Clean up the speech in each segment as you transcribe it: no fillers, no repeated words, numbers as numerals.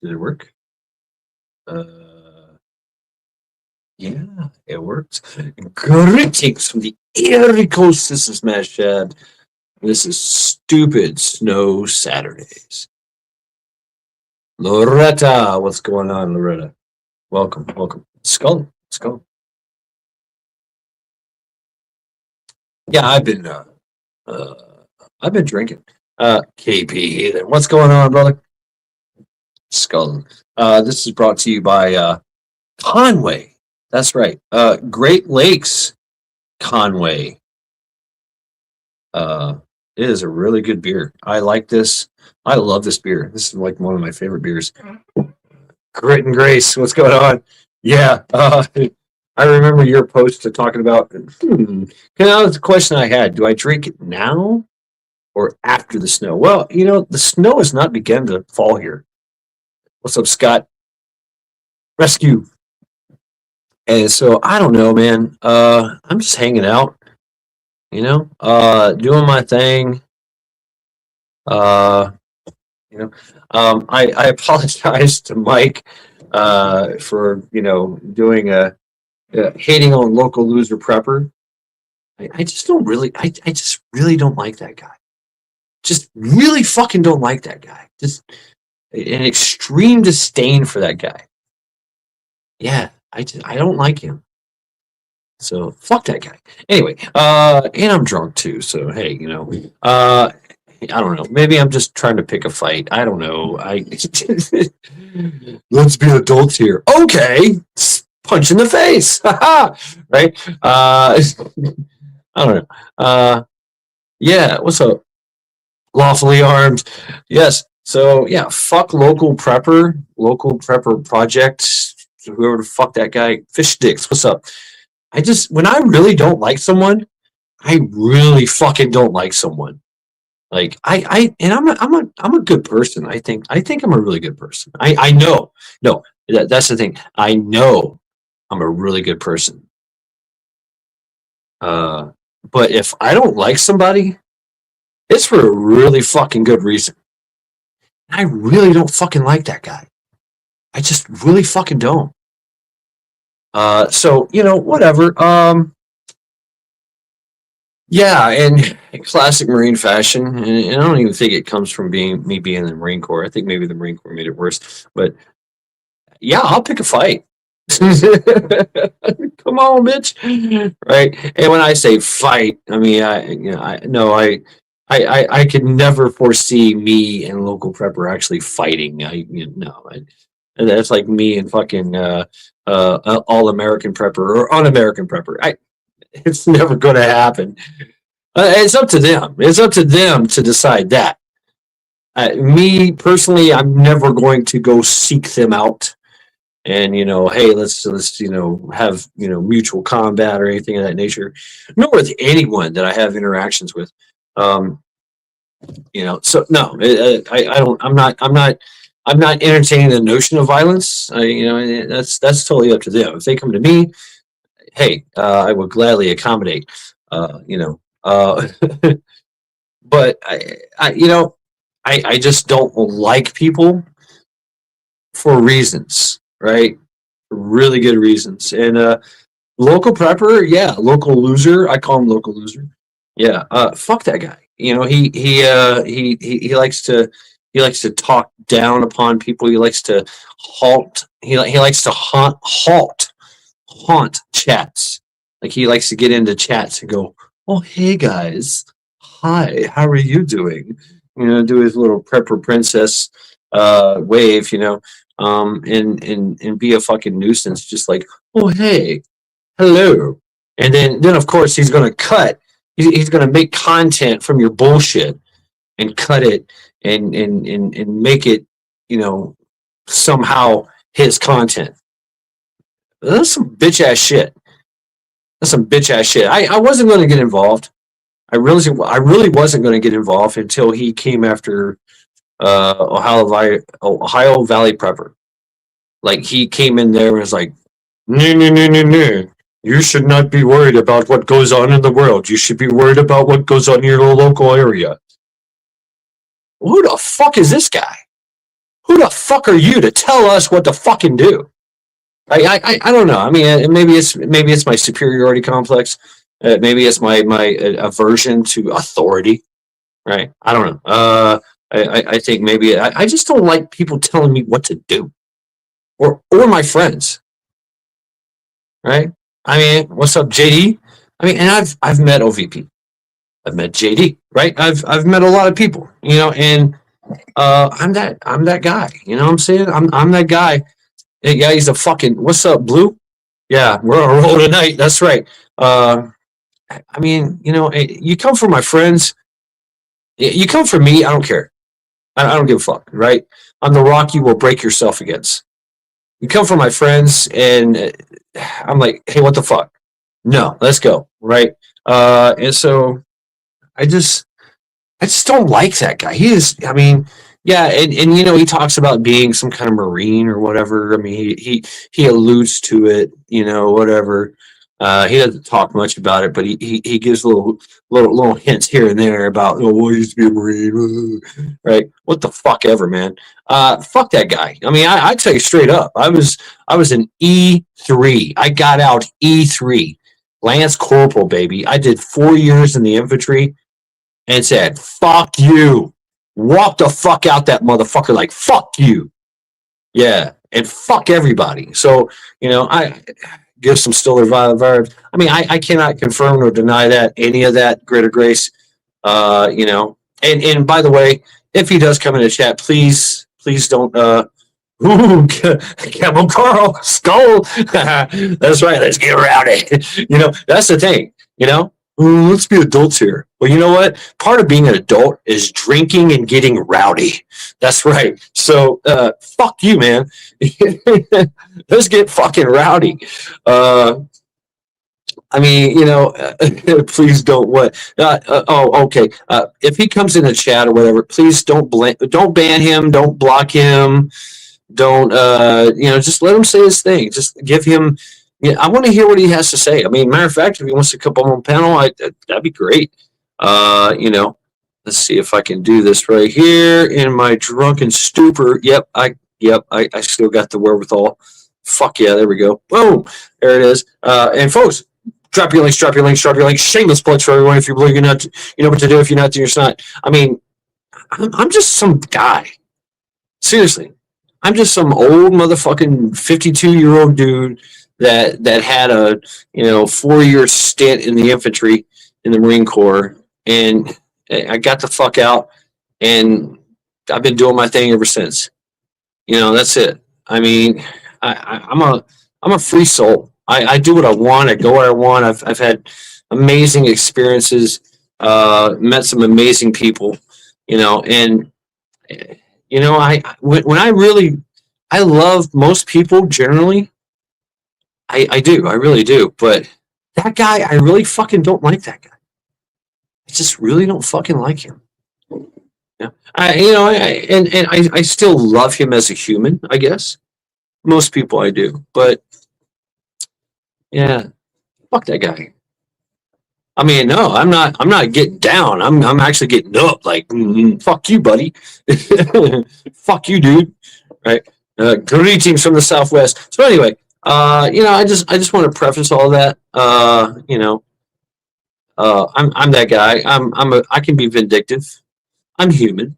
Did it work? Yeah, it works. Greetings from the Erie Coast. This is Mashad. This is Stupid Snow Saturdays. Loretta, what's going on, Loretta? Welcome, welcome. Skull, skull. Yeah, uh, I've been drinking. KP, what's going on, brother? Skull. This is brought to you by Conway. That's right. Great Lakes Conway. It is a really good beer. I like this. I love this beer. This is like one of my favorite beers. Grit and Grace, what's going on? Yeah, I remember your post to talking about. That was the question I had. Do I drink it now or after the snow? Well, the snow has not begun to fall here. What's up, Scott? Rescue. And so I don't know, man. I'm just hanging out, doing my thing. Uh, I apologize to Mike for doing a hating on local loser prepper. I just don't really. I just really don't like that guy. Just really fucking don't like that guy. Just an extreme disdain for that guy. Yeah, I don't like him. So fuck that guy. Anyway, and I'm drunk too. So hey, I don't know. Maybe I'm just trying to pick a fight. I don't know. Let's be adults here. Okay, punch in the face. Right? I don't know. Yeah. What's up? Lawfully armed. Yes. So yeah, fuck local prepper projects. Whoever the fuck that guy, fish sticks. What's up? When I really don't like someone, I really fucking don't like someone. Like and I'm a good person. I think I'm a really good person. I know. No, that's the thing. I know I'm a really good person. But if I don't like somebody, it's for a really fucking good reason. I really don't fucking like that guy. I just really fucking don't. So whatever. Yeah, in classic Marine fashion, and I don't even think it comes from me being in the Marine Corps. I think maybe the Marine Corps made it worse. But yeah, I'll pick a fight. Come on, bitch. Right. And when I say fight, I mean I could never foresee me and local prepper actually fighting. And that's like me and fucking all American prepper or un-American prepper. It's never going to happen. It's up to them. It's up to them to decide that. Me personally, I'm never going to go seek them out and hey, let's have mutual combat or anything of that nature. Nor with anyone that I have interactions with. So no, I don't. I'm not entertaining the notion of violence. That's totally up to them. If they come to me, hey, I would gladly accommodate. But I just don't like people for reasons, right? Really good reasons. And local prepper, yeah, local loser. I call him local loser. Yeah, fuck that guy. He likes to talk down upon people. He likes to halt. He likes to haunt chats. Like he likes to get into chats and go, "Oh, hey guys, hi, how are you doing?" Do his little prepper princess wave, and be a fucking nuisance, just like, "Oh, hey, hello," and then of course he's gonna cut. He's gonna make content from your bullshit and cut it and make it, somehow his content. That's some bitch ass shit. That's some bitch ass shit. I wasn't going to get involved. I really wasn't going to get involved until he came after Ohio Valley Prepper. Like he came in there and was like, "No, no, no, no, no. You should not be worried about what goes on in the world. You should be worried about what goes on in your local area." Who the fuck is this guy? who the fuck are you to tell us what to fucking do? I don't know. I mean, maybe it's my superiority complex. Maybe it's my aversion to authority. Right? I don't know. I think maybe I just don't like people telling me what to do, or my friends. Right? I mean, what's up, JD? I mean, and I've met OVP. I've met JD. Right? I've met a lot of people. And I'm that guy. You know what I'm saying? I'm that guy. Yeah, he's a fucking. What's up, Blue? Yeah, we're on a roll tonight. That's right. I mean, you come from my friends. You come from me. I don't care. I don't give a fuck. Right? I'm the rock you will break yourself against. You come from my friends, and I'm like, hey, what the fuck? No, let's go. Right? And so I just I just don't like that guy. He is, I mean, yeah, and he talks about being some kind of Marine or whatever. I mean, he alludes to it, whatever. He doesn't talk much about it, but he gives little hints here and there about, well, I used to be a Marine, right? What the fuck ever, man. Fuck that guy. I mean, I tell you straight up, I was an E3. I got out E3, Lance Corporal, baby. I did 4 years in the infantry and said, fuck you. Walk the fuck out that motherfucker like, fuck you. Yeah. And fuck everybody. So, I give some Stiller vibes. I mean, I cannot confirm or deny that, any of that, Grit or Grace. And by the way, if he does come in the chat, please don't, ooh, Camel Carl, skull. That's right. Let's get rowdy. That's the thing, let's be adults here. Well, you know what? Part of being an adult is drinking and getting rowdy. That's right. So, fuck you, man. Let's get fucking rowdy. I mean, please don't what? Okay. If he comes in the chat or whatever, please don't ban him, don't block him, don't just let him say his thing. Just give him. Yeah, I want to hear what he has to say. I mean, matter of fact, if he wants to come on panel, that'd be great. Let's see if I can do this right here in my drunken stupor. Yep, I still got the wherewithal. Fuck yeah, there we go. Boom, there it is. And folks, drop your links. Shameless plugs for everyone. If you believe you're not, you know what to do. If you're not, then you're not. I mean, I'm just some guy. Seriously, I'm just some old motherfucking 52-year-old dude that had a 4-year stint in the infantry in the Marine Corps, and I got the fuck out, and I've been doing my thing ever since. That's it. I mean, I'm a free soul. I do what I want. I go where I want. I've had amazing experiences, met some amazing people, and when I love most people generally. I do. I really do. But that guy, I really fucking don't like that guy. I just really don't fucking like him. Yeah. I still love him as a human, I guess. Most people I do. But yeah, fuck that guy. I mean, no, I'm not getting down. I'm actually getting up. Like, fuck you, buddy. Fuck you, dude. Right? Greetings from the Southwest. So anyway, I just want to preface all that. I'm that guy. I can be vindictive. I'm human.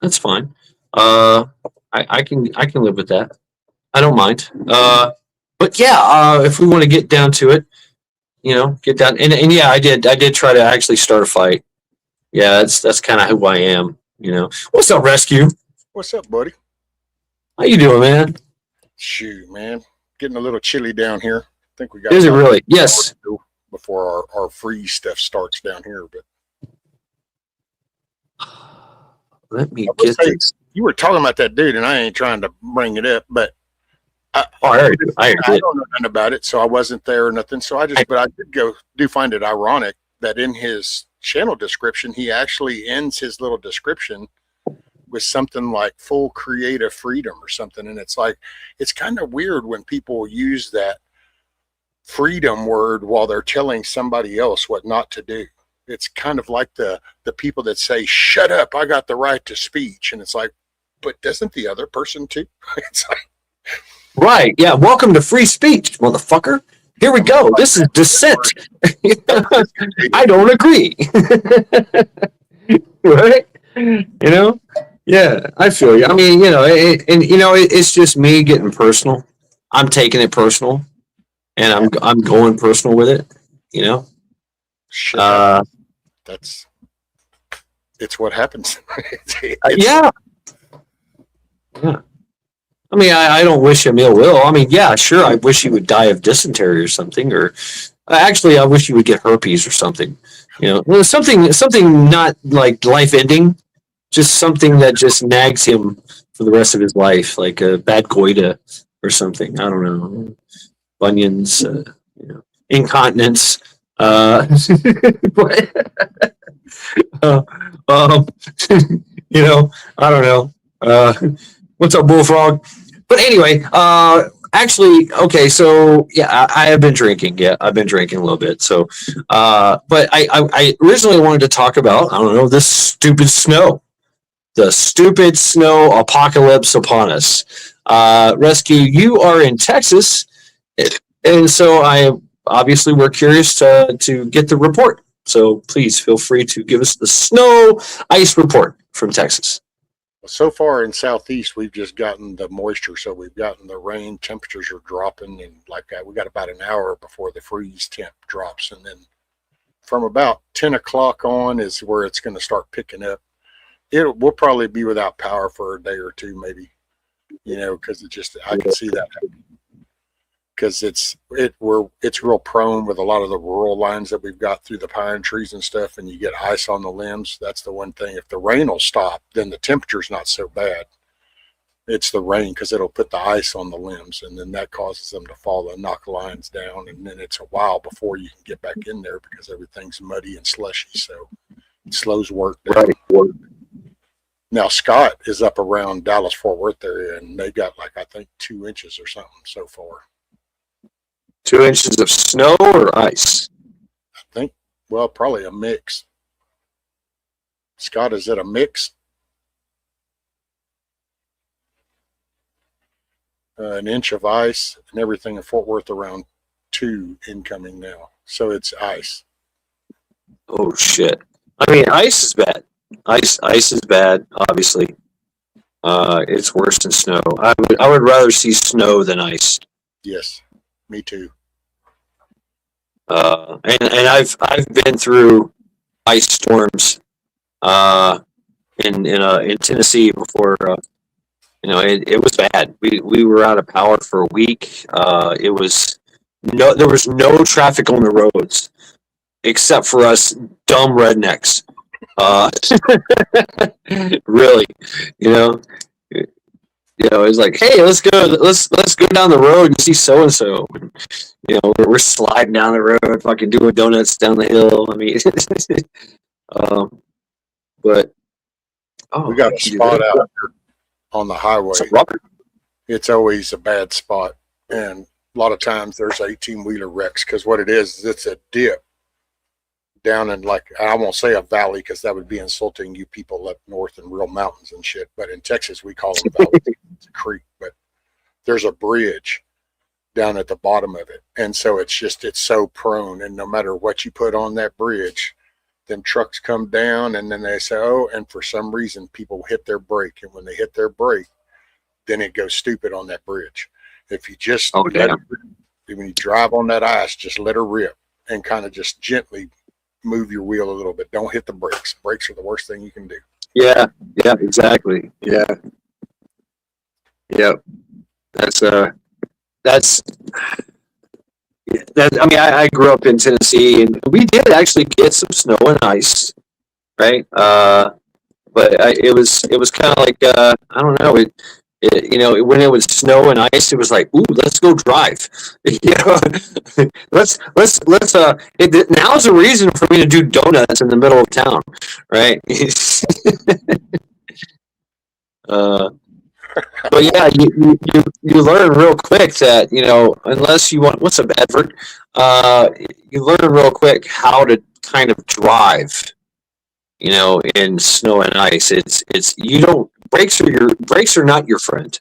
That's fine. I can live with that. I don't mind. But yeah, if we want to get down to it, get down and yeah, I did try to actually start a fight. Yeah, that's kind of who I am. What's up, Rescue? What's up, buddy? How you doing, man? Shoot, man. Getting a little chilly down here. I think we got. Is it really? Yes. Before our freeze stuff starts down here, but let me get this. You were talking about that dude, and I ain't trying to bring it up, but I don't know nothing about it, so I wasn't there or nothing. So but I do find it ironic that in his channel description, he actually ends his little description with something like full creative freedom or something. And it's like, it's kind of weird when people use that freedom word while they're telling somebody else what not to do. It's kind of like the people that say, shut up, I got the right to speech. And it's like, but doesn't the other person too? It's like, Right. Yeah. Welcome to free speech, motherfucker. Here we go. This is dissent. I don't agree. Right? You know? Yeah, I feel you. I mean, it's just me getting personal. I'm taking it personal, and I'm going personal with it. You know? shit Uh, happens. That's it's what happens. It's yeah. Yeah. I mean, I don't wish him ill will. I mean, yeah, sure. I wish he would die of dysentery or something, or actually, I wish he would get herpes or something. Something not like life ending, just something that just nags him for the rest of his life, like a bad goiter or something. I don't know, bunions, incontinence. But, uh, um, I don't know. What's up, bullfrog? But anyway, actually, okay, so yeah, I have been drinking. Yeah, I've been drinking a little bit. So, but I originally wanted to talk about, I don't know, this stupid snow, the stupid snow apocalypse upon us. Rescue, you are in Texas, and so I obviously we're curious to get the report. So please feel free to give us the snow ice report from Texas. so far in southeast, we've just gotten the moisture, so we've gotten the rain. Temperatures are dropping, and like that, we got about an hour before the freeze temp drops, and then from about 10 o'clock on is where it's going to start picking up. We'll probably be without power for a day or two, maybe, because I can see that happening. Because it's real prone with a lot of the rural lines that we've got through the pine trees and stuff, and you get ice on the limbs. That's the one thing. If the rain will stop, then the temperature's not so bad. It's the rain, because it'll put the ice on the limbs, and then that causes them to fall and knock lines down, and then it's a while before you can get back in there because everything's muddy and slushy, so it slows work down. Right. Now Scott is up around Dallas Fort Worth area, and they got like I think 2 inches or something so far. 2 inches of snow or ice? I think, well, probably a mix. Scott, is it a mix? An inch of ice and everything in Fort Worth around 2 incoming now. So it's ice. Oh shit! I mean, ice is bad. Ice is bad. Obviously, it's worse than snow. I would rather see snow than ice. Yes, me too. And I've been through ice storms in Tennessee before. It was bad. We were out of power for a week. There was no traffic on the roads except for us dumb rednecks. Really, it's like, hey, let's go down the road and see so and so. We're sliding down the road, fucking doing donuts down the hill. I mean, but We got a spot out here on the highway. Robert? It's always a bad spot, and a lot of times there's 18-wheeler wrecks, because what it is it's a dip down in, like, I won't say a valley because that would be insulting you people up north in real mountains and shit, but in Texas we call them valleys. It's a creek, but there's a bridge down at the bottom of it, and so it's so prone, and no matter what you put on that bridge, them trucks come down, and then they say, oh, and for some reason people hit their brake, and when they hit their brake, then it goes stupid on that bridge. If you just let it rip, when you drive on that ice, just let her rip and kind of just gently move your wheel a little bit. Don't hit the brakes. Brakes are the worst thing you can do. Yeah, exactly. Yeah. Yep. That's that. I mean, I grew up in Tennessee, and we did actually get some snow and ice, right? But it was kind of like I don't know. When it was snow and ice, it was like, ooh, let's go drive. Let's now's a reason for me to do donuts in the middle of town, right? But yeah, you learn real quick that, unless you want, what's up, Edward? You learn real quick how to kind of drive, in snow and ice. It's you brakes are not your friend.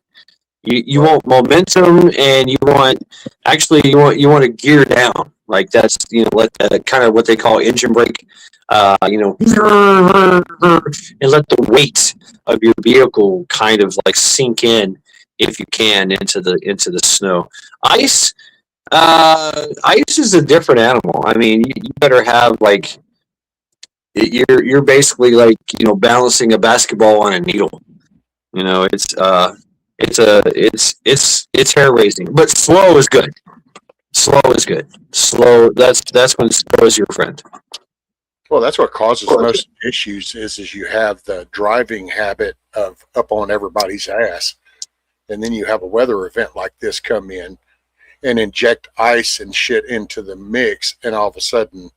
You want momentum, and you want to gear down. Like that's let kind of what they call engine brake. And let the weight of your vehicle kind of like sink in if you can into the snow. Ice, ice is a different animal. I mean, you better have like you're basically like balancing a basketball on a needle. It's hair raising, but slow is good. Slow is good. Slow. That's when slow is your friend. Well, that's what causes most issues is you have the driving habit of up on everybody's ass, and then you have a weather event like this come in and inject ice and shit into the mix, and all of a sudden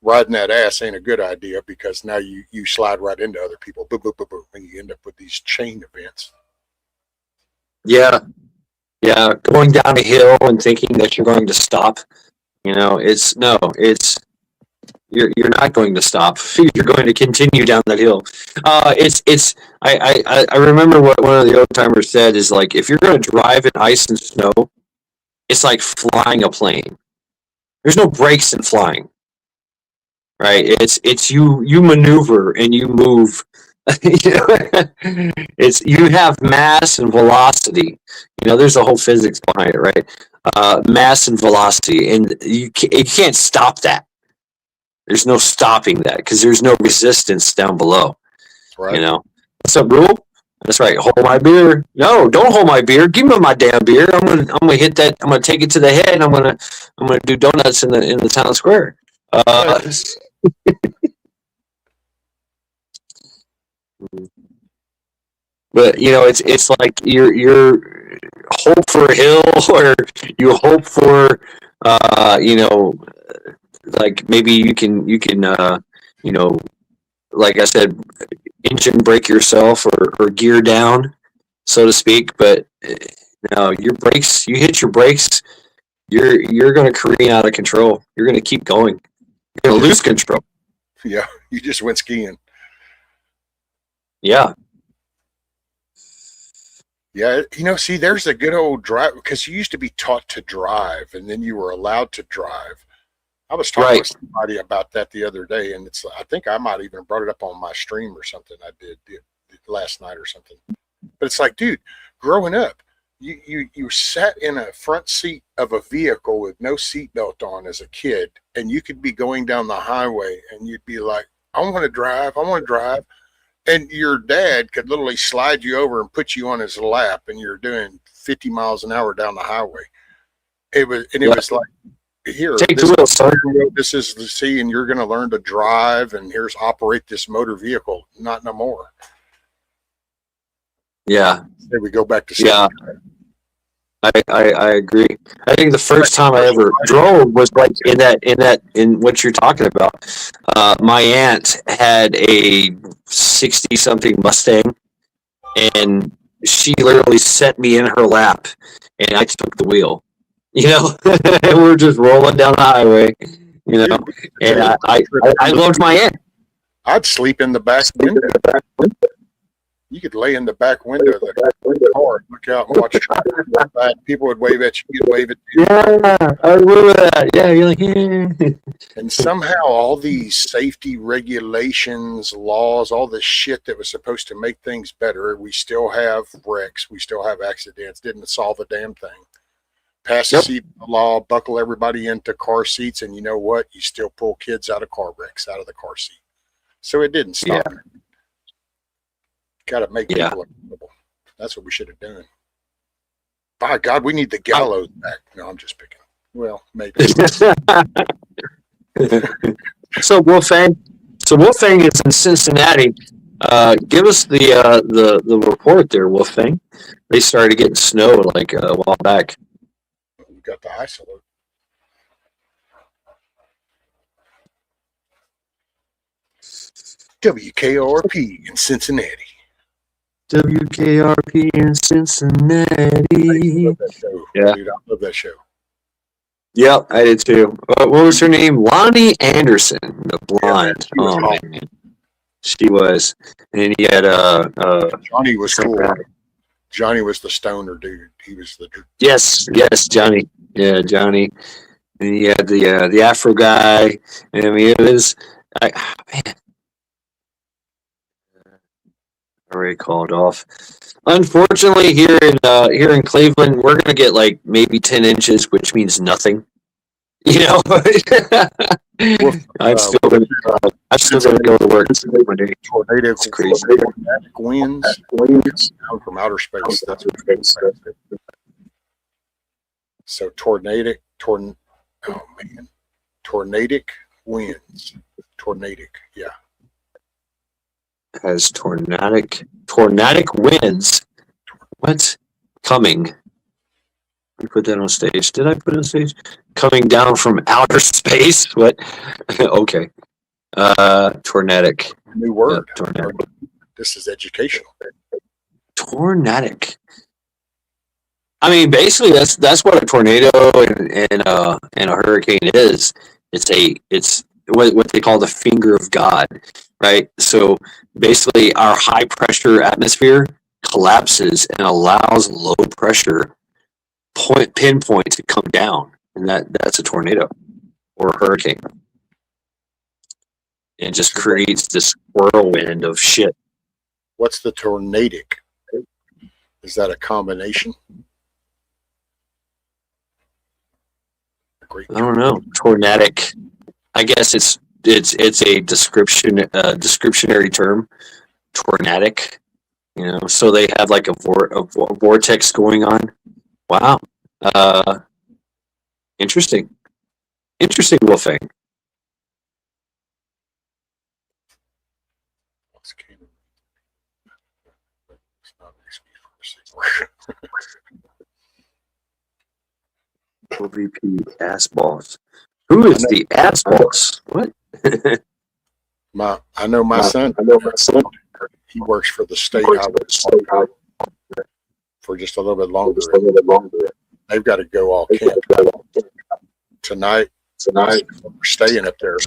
riding that ass ain't a good idea because now you slide right into other people, boom, boom, boom, boom, and you end up with these chain events. Yeah, yeah. Going down a hill and thinking that you're going to stop, it's no, it's you're not going to stop. You're going to continue down that hill. It's I remember what one of the old timers said is like if you're going to drive in ice and snow, it's like flying a plane. There's no brakes in flying, right? It's you maneuver and you move. You have mass and velocity. There's a whole physics behind it, right? Mass and velocity, and you can't stop that. There's no stopping that because there's no resistance down below. Right. What's up, rule? That's right. Hold my beer. No, don't hold my beer. Give me my damn beer. I'm gonna hit that. I'm gonna take it to the head. And I'm gonna do donuts in the town square. But it's like you're hope for a hill, or you hope for like maybe you can like I said, engine brake yourself or gear down, so to speak. But no, your brakes, you hit your brakes, you're going to careen out of control. You're going to keep going. You're going to lose control. Yeah, you just went skiing. Yeah. Yeah, see, there's a good old drive because you used to be taught to drive and then you were allowed to drive. I was talking with somebody about that the other day, and I think I might even brought it up on my stream or something I did last night or something. But it's like, dude, growing up, you sat in a front seat of a vehicle with no seatbelt on as a kid, and you could be going down the highway and you'd be like, I want to drive. And your dad could literally slide you over and put you on his lap, and you're doing 50 miles an hour down the highway. It was like, here, take the wheel, son. This is the sea, and you're going to learn to drive, and here's operate this motor vehicle. Not no more. Yeah. There we go back to yeah. I agree. I think the first time I ever drove was like in what you're talking about. My aunt had a 60-something Mustang, and she literally set me in her lap, and I took the wheel. We're just rolling down the highway. And I loved my aunt. I'd sleep in the back window. You could lay in the back window of the car, look out and watch traffic. People would wave at you, you'd wave at them. Yeah, I remember that. Yeah, you're like, yeah. And somehow all these safety regulations, laws, all this shit that was supposed to make things better, we still have wrecks, we still have accidents, didn't solve a damn thing. Pass the seat law, buckle everybody into car seats, and you know what? You still pull kids out of car wrecks, out of the car seat. So it didn't stop. Yeah. Got to make people accountable. That's what we should have done. By God, we need the gallows back. No, I'm just picking. Well, maybe. So Wolfgang is in Cincinnati. Give us the report there, Wolfgang. They started getting snow like a while back. We got the ice alert. WKRP in Cincinnati. WKRP in Cincinnati. I love that show. Yeah. Dude, I love that show. Yep, I did too. What was her name? Lonnie Anderson, the blonde. Yeah, oh man. She was. And then he had Johnny was some cool. guy. Johnny was the stoner dude. He was the Yes, yes, Johnny. Yeah, Johnny. And he had the Afro guy. And I mean, it was. Man, already called off. Unfortunately, here in Cleveland, we're gonna get like maybe 10 inches, which means nothing. You know, Well, I'm still gonna I'm still gonna go to work. Monday. tornado, It's crazy. tornadic winds down from outer space. That's what so oh man, tornadic winds, tornadic, yeah. Has tornadic winds. What? Coming. We put that on stage. Did I put it on stage? Coming down from outer space. What? Okay. Tornadic. New word. Tornadic. This is educational. Tornadic. I mean, basically, that's what a tornado and a hurricane is. It's what they call the finger of God, right? So basically, our high pressure atmosphere collapses and allows low pressure pinpoint to come down, and that's a tornado or a hurricane. It just creates this whirlwind of shit. What's the tornadic? Is that a combination? I don't know. Tornadic. I guess it's a descriptionary term. Tornadic. You know, so they have like a vortex going on. Wow. Interesting. Interesting, Wolfgang. OVP ass boss. Who is the ass boss? What? I know my son. He works for the state highway for just a little bit longer. They've got to go all camp tonight. We're staying up there.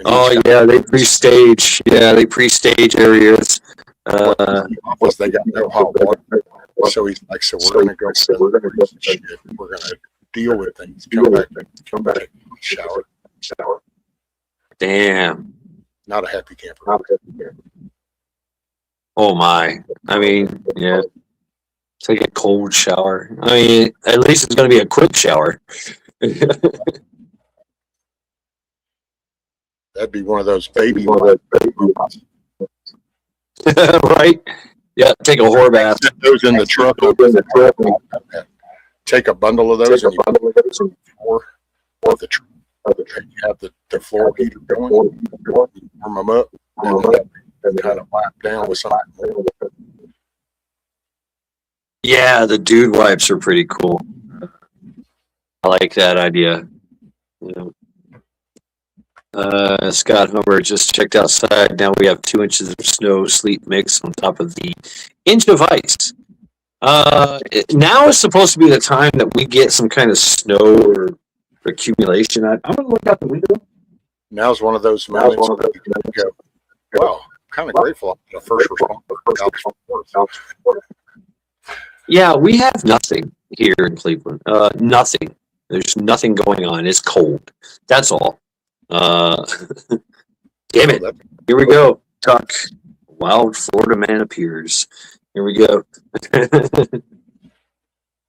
Oh yeah, they pre-stage. Yeah, they pre-stage areas. They got no hot water. So he's like, so we're gonna go. We're gonna deal with things. Come back, shower. Damn. Not a happy camper. Oh my. I mean, yeah. Take a cold shower. I mean, at least it's gonna be a quick shower. That'd be one of those baby ones. Right? Yeah, take a whore bath. Set those in the truck. Take a bundle of those and you put them on the floor of the truck. You have the floor heater going, warm them up, and kind of wipe down with something. Yeah, the dude wipes are pretty cool. I like that idea. Yeah. Scott Humber just checked outside. Now we have 2 inches of snow, sleet mix on top of the inch of ice. Now is supposed to be the time that we get some kind of snow or accumulation. I'm gonna look out the window. Now's one of those moments where you can go, wow, I'm kind of grateful I'm the first responder. Yeah, we have nothing here in Cleveland. Nothing. There's nothing going on. It's cold. That's all. Damn it. Here we go. Tuck. Wild Florida man appears. Here we go.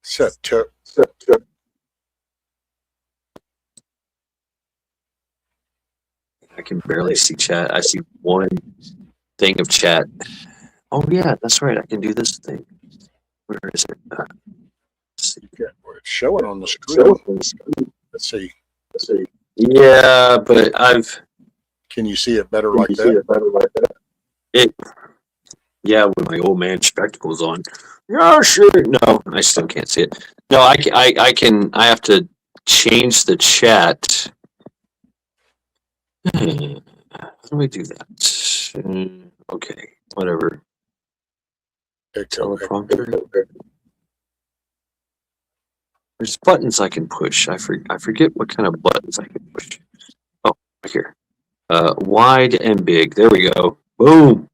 Set. I can barely see chat. I see one thing of chat. Oh yeah, that's right. I can do this thing. Where is it? It's showing on the screen. Let's see. Yeah, but Can you see it better like that? Yeah, with my old man spectacles on. Yeah, sure. No, I still can't see it. No, I can. I have to change the chat. How do we do that? Okay, whatever. Teleprompter. There's buttons I can push. I forget what kind of buttons I can push. Oh, right here. Wide and big. There we go. Boom.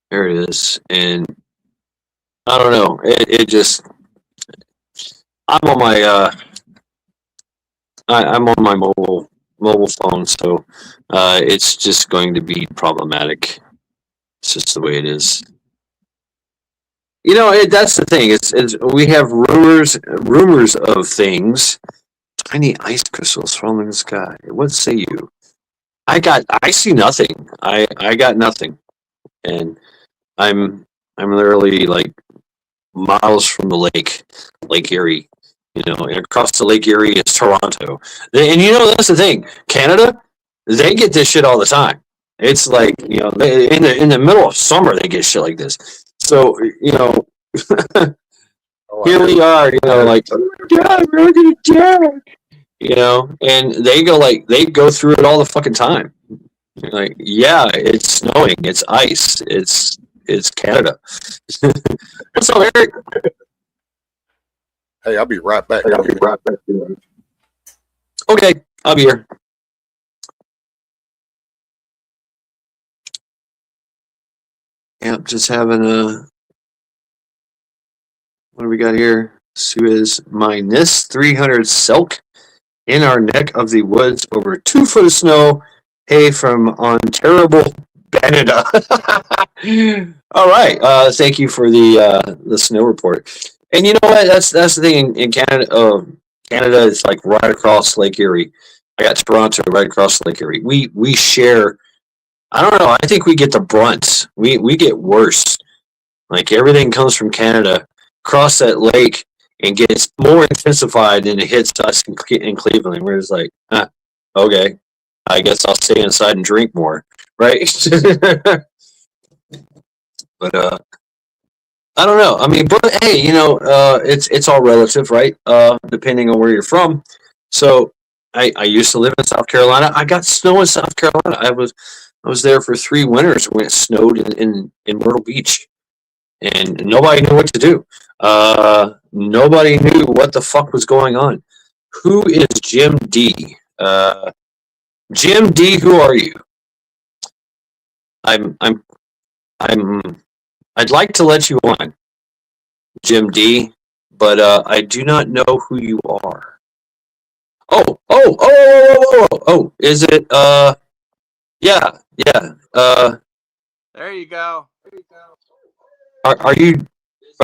There it is. And I don't know. It just I'm on my I'm on my mobile phone, so it's just going to be problematic. It's just the way it is. That's the thing. It's we have rumors of things. Tiny ice crystals falling in the sky. What say you? I see nothing. I got nothing, and I'm literally like miles from the Lake Erie. And across the Lake Erie is Toronto. And that's the thing. Canada, they get this shit all the time. It's like in the middle of summer they get shit like this. So Oh, I here we know. are. Like God, we're gonna die. And they go through it all the fucking time. You're like, yeah, it's snowing, it's ice, it's Canada. What's up, Eric? Hey, I'll be right back. Okay, I'll be here. Yep, just having a. What do we got here? Suez minus 300 silk in our neck of the woods over 2 foot of snow. Hey, from Ontario, Canada. All right. Thank you for the snow report. And you know what? That's the thing in Canada. Canada is like right across Lake Erie. I got Toronto right across Lake Erie. We share. I don't know. I think we get the brunt. We get worse. Like everything comes from Canada, across that lake, and gets more intensified than it hits us in Cleveland. We're just like, okay, I guess I'll stay inside and drink more, right? But I don't know. I mean, but hey, it's all relative, right? Depending on where you're from. So I used to live in South Carolina. I got snow in South Carolina. I was there for 3 winters when it snowed in Myrtle Beach, and nobody knew what to do. Nobody knew what the fuck was going on. Who is Jim D? Jim D, who are you? I'm I'm I'm I'd like to let you on, Jim D, but I do not know who you are. Oh, is it yeah, yeah. There you go. Are you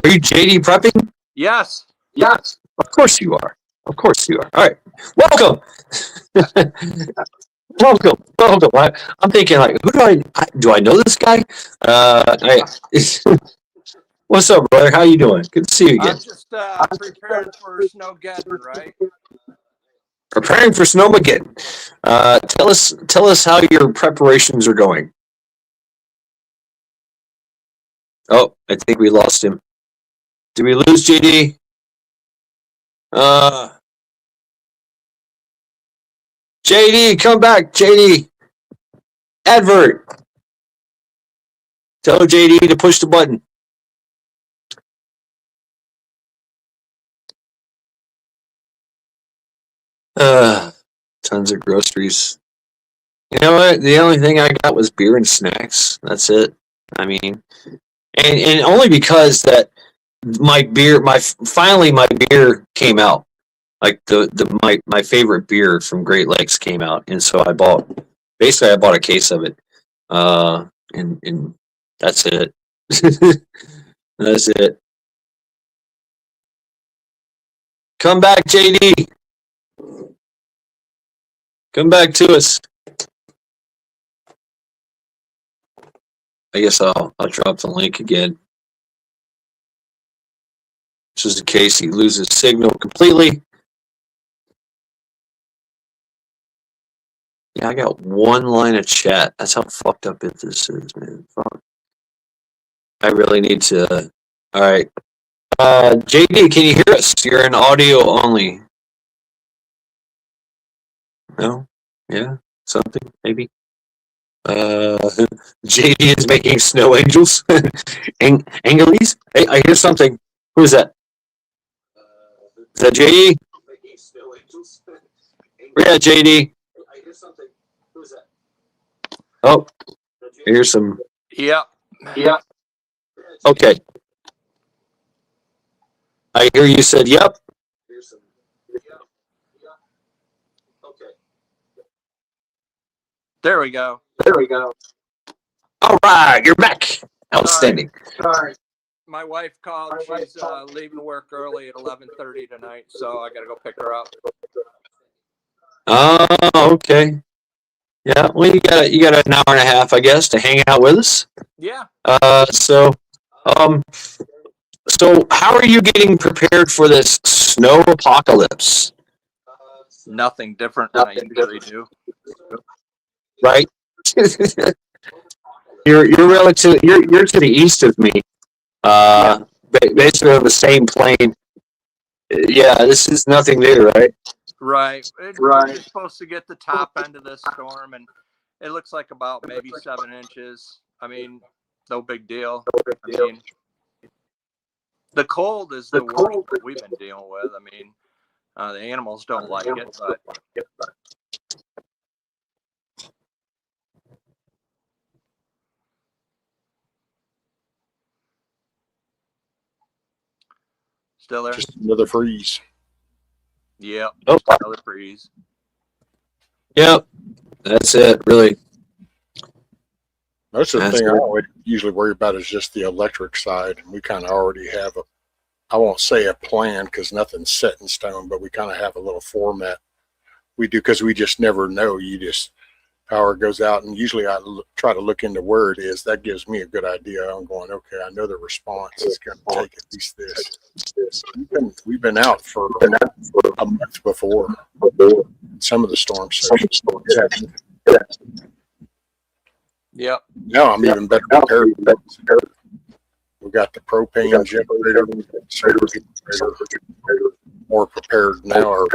JD prepping? Yes. Yes. Of course you are. Of course you are. All right. Welcome. Welcome. I'm thinking like, who do I know this guy? What's up, brother? How you doing? Good to see you again. I'm just preparing for Snowgeddon, right? Preparing for Snowmageddon. Tell us how your preparations are going. Oh, I think we lost him. Did we lose JD? JD, come back, JD. Advert. Tell JD to push the button. Tons of groceries. You know what? The only thing I got was beer and snacks. That's it. I mean, and only because that finally my beer came out. Like my favorite beer from Great Lakes came out, and so I bought a case of it. And that's it. That's it. Come back, JD. Come back to us. I guess I'll drop the link again. Just in case he loses signal completely. Yeah, I got one line of chat. That's how fucked up this is, man. Fuck. I really need to. All right. JD, can you hear us? You're in audio only. No? Yeah? Something, maybe? JD is making snow angels. Angelies? Hey, I hear something. Who is that? Is that JD? Yeah, JD. I hear something. Who is that? Oh, here's some. Yep. Yep. Okay. I hear you said yep. There we go. There we go. All right, you're back. Outstanding. Sorry. My wife called. She's leaving work early at 11:30 tonight, so I got to go pick her up. Oh, okay. Yeah, well, you got an hour and a half, I guess, to hang out with us. Yeah. So how are you getting prepared for this snow apocalypse? Nothing different than I usually do. Right? you're relative. You're to the east of me. Basically on the same plane. Yeah, this is nothing new, right? Right. We're just supposed to get the top end of this storm, and it looks like about maybe 7 inches. I mean, no big deal. I mean, the cold is the worst that we've been dealing with. I mean, the animals don't like it, but still there. Just another freeze. Yep. Oh. Another freeze. Yep. That's it, really. Most of the That's thing I good. always usually worry about is just the electric side. And we kind of already have I won't say a plan because nothing's set in stone, but we kind of have a little format we do because we just never know. Power goes out, and usually I try to look into where it is. That gives me a good idea. I'm going, okay, I know the response is going to take at least this. We've been out for a month before some of the storm sections. Yep. Now I'm even better prepared. We got the propane generator, more prepared now, or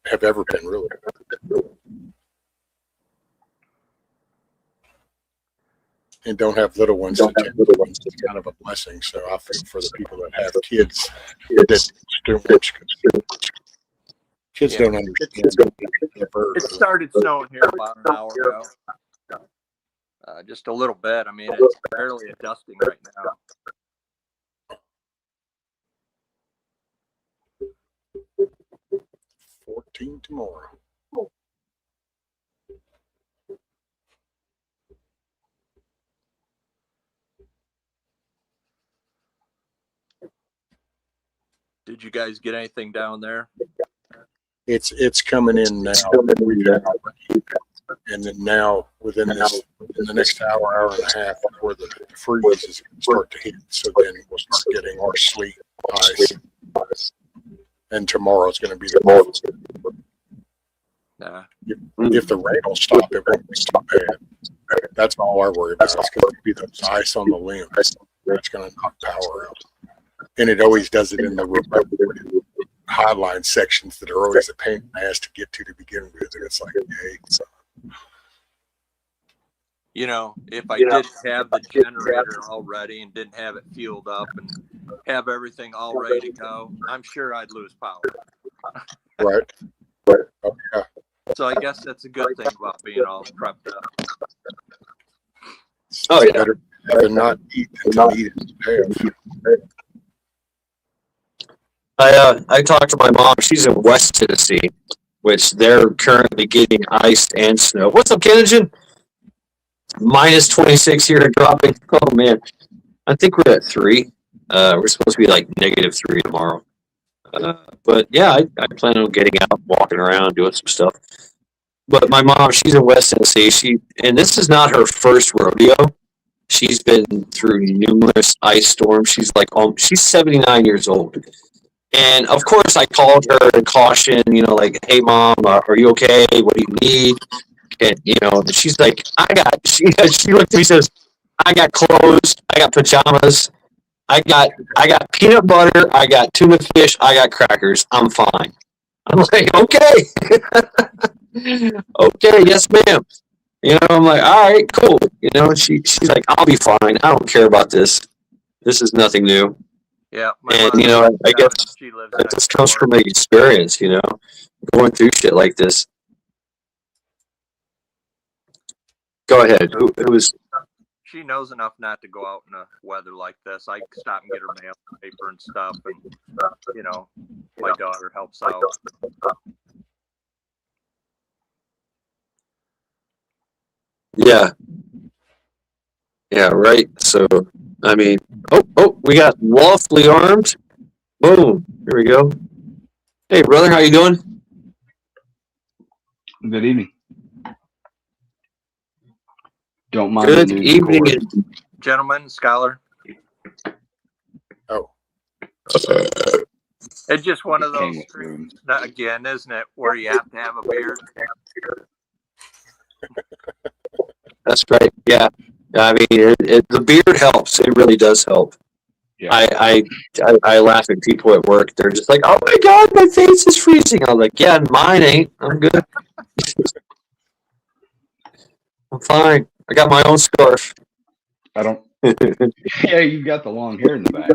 have ever been, really. And don't have little ones to take. It's kind of a blessing. So I feel for the people that have kids that don't much. Kids don't understand. It started snowing here about an hour ago. Just a little bit. I mean, it's barely a dusting right now. 14 tomorrow. Did you guys get anything down there? It's coming in now. And then now within the next hour and a half, where the freeze is going to start to hit. So then we'll start getting our sleet, ice, and tomorrow's going to be the most. Nah. If the rain will stop, it won't be too bad. That's all I worry about. It's going to be the ice on the limbs. That's going to knock power out. And it always does it in the highline sections that are always a pain in the ass to get to begin with. And it's like, hey, so. You know, if I didn't have the generator already and didn't have it fueled up and have everything all ready to go, I'm sure I'd lose power. Right. Oh, yeah. So I guess that's a good thing about being all prepped up. Oh, yeah. Better than not eat until eat it. I talked to my mom. She's in West Tennessee, which they're currently getting ice and snow. What's up, Kennedy? Minus 26 here and dropping. Oh, man. I think we're at 3. We're supposed to be like -3 tomorrow. But yeah, I plan on getting out, walking around, doing some stuff. But my mom, she's in West Tennessee. And this is not her first rodeo. She's been through numerous ice storms. She's 79 years old. And of course, I called her to caution, like, hey, Mom, are you okay? What do you need? And, she's like, she looked at me and says, I got clothes, I got pajamas, I got peanut butter, I got tuna fish, I got crackers. I'm fine. I'm like, okay. Okay, yes, ma'am. I'm like, all right, cool. She's like, I'll be fine. I don't care about this. This is nothing new. Yeah. And, I guess that just comes from experience, going through shit like this. Go ahead. Who was? She knows enough not to go out in the weather like this. I stop and get her mail paper and stuff, and my daughter helps out. Yeah. Yeah. Right. So, I mean, we got lawfully armed. Boom. Here we go. Hey, brother, how you doing? Good evening. Don't mind Good the news, evening. of course. Gentlemen, scholar. Oh, It's just one of Came those with room. streets, again, isn't it, where you have to have a beard? That's right. Yeah. I mean, the beard helps. It really does help. Yeah. I laugh at people at work. They're just like, "Oh my God, my face is freezing." I'm like, "Yeah, mine ain't. I'm good. I'm fine. I got my own scarf." I don't. Yeah, you've got the long hair in the back.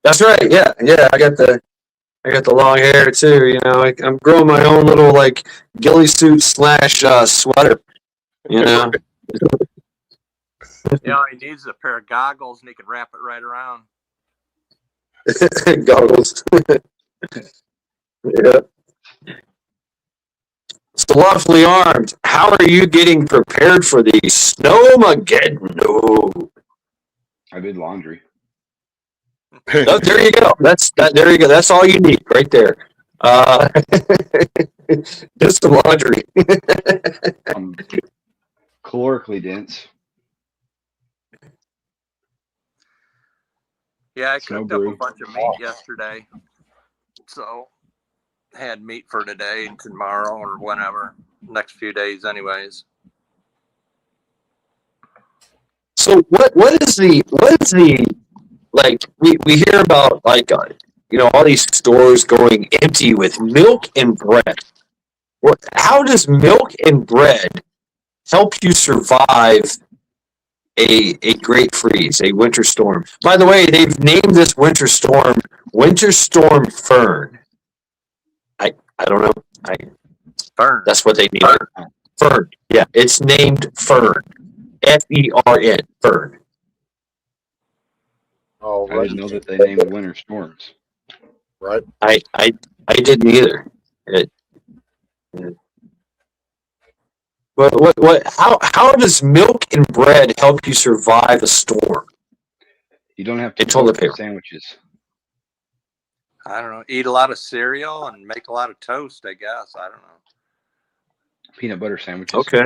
That's right. Yeah, yeah. I got the long hair too. You know, I'm growing my own little like ghillie suit / sweater. You know. He needs a pair of goggles and he can wrap it right around. Goggles. Yeah. So lawfully armed. How are you getting prepared for the snowmageddon? No. I did laundry. Oh, there you go. There you go. That's all you need right there. Just some laundry. I'm calorically dense. Yeah, I Snow cooked up a brew. bunch of meat yesterday. So had meat for today and tomorrow or whenever. Next few days anyways. So what is the like we hear about like all these stores going empty with milk and bread. How does milk and bread help you survive a great freeze, a winter storm? By the way, they've named this winter storm Winter Storm Fern. I don't know. Fern. That's what they named it. Fern. Yeah, it's named Fern. Fern. Fern. all I right. didn't know that they named winter storms. Right. I didn't either. How does milk and bread help you survive a storm? You don't have to And toilet cook paper. sandwiches. I don't know. Eat a lot of cereal and make a lot of toast, I guess. I don't know. Peanut butter sandwiches. Okay.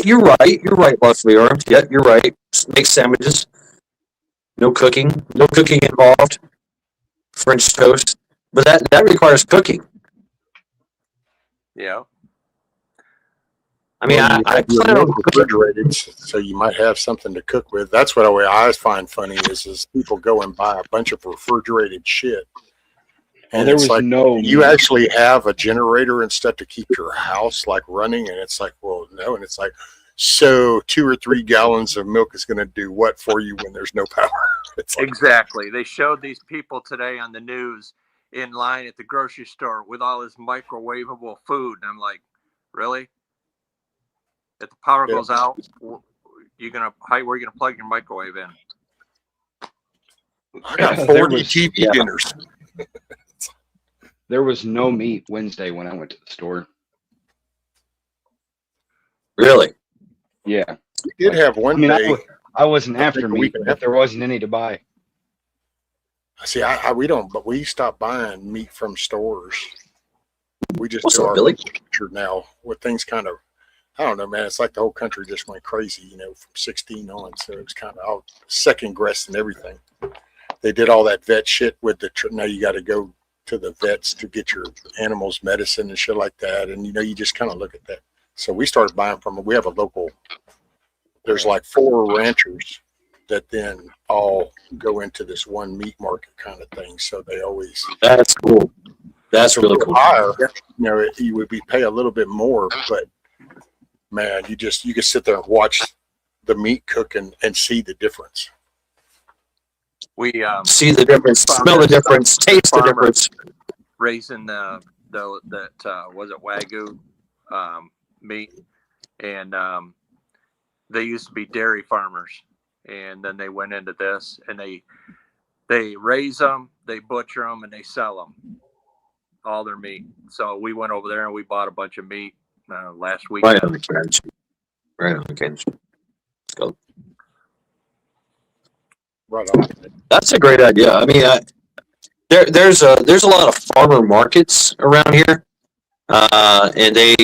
You're right. You're right, Leslie Arms. Yeah, you're right. Make sandwiches. No cooking. No cooking involved. French toast. But that requires cooking. Yeah. I mean, Well, you I have your plan on milk refrigerated, so you might have something to cook with. That's what I always find funny is people go and buy a bunch of refrigerated shit. And there it's was like, no you meat. actually have a generator and stuff to keep your house like running, and it's like, well, no, and it's like, so 2 or 3 gallons of milk is going to do what for you when there's no power? It's like, Exactly. They showed these people today on the news in line at the grocery store with all this microwavable food. And I'm like, really? If the power Yeah. goes out, where are you gonna plug your microwave in? I got There 40 was- TV yeah. dinners. There was no meat Wednesday when I went to the store. really. Yeah. We did have one I mean, day. I wasn't I think after a week meat, and a but half. there wasn't any to buy. See, we don't, but we stopped buying meat from stores. We just What's do up, our Billy? culture now with things kind of, I don't know, man. It's like the whole country just went crazy, from 16 on. So it was kind of all second guessing everything. They did all that vet shit with now you got to go to the vets to get your animals medicine and shit like that. And, you just kind of look at that. So we started buying from, we have a local, there's like 4 ranchers that then all go into this one meat market kind of thing. So they always, That's cool. That's really cool. higher, you would pay a little bit more, but man, you can sit there and watch the meat cook and see the difference. We See the difference, smell the difference, taste the difference. raising that was it Wagyu meat, and they used to be dairy farmers, and then they went into this, and they raise them, they butcher them, and they sell them, all their meat. So we went over there and we bought a bunch of meat last week. Right on the bench. Right on the bench. Let's go. Right on. That's a great idea. I mean, there's a lot of farmer markets around here, and they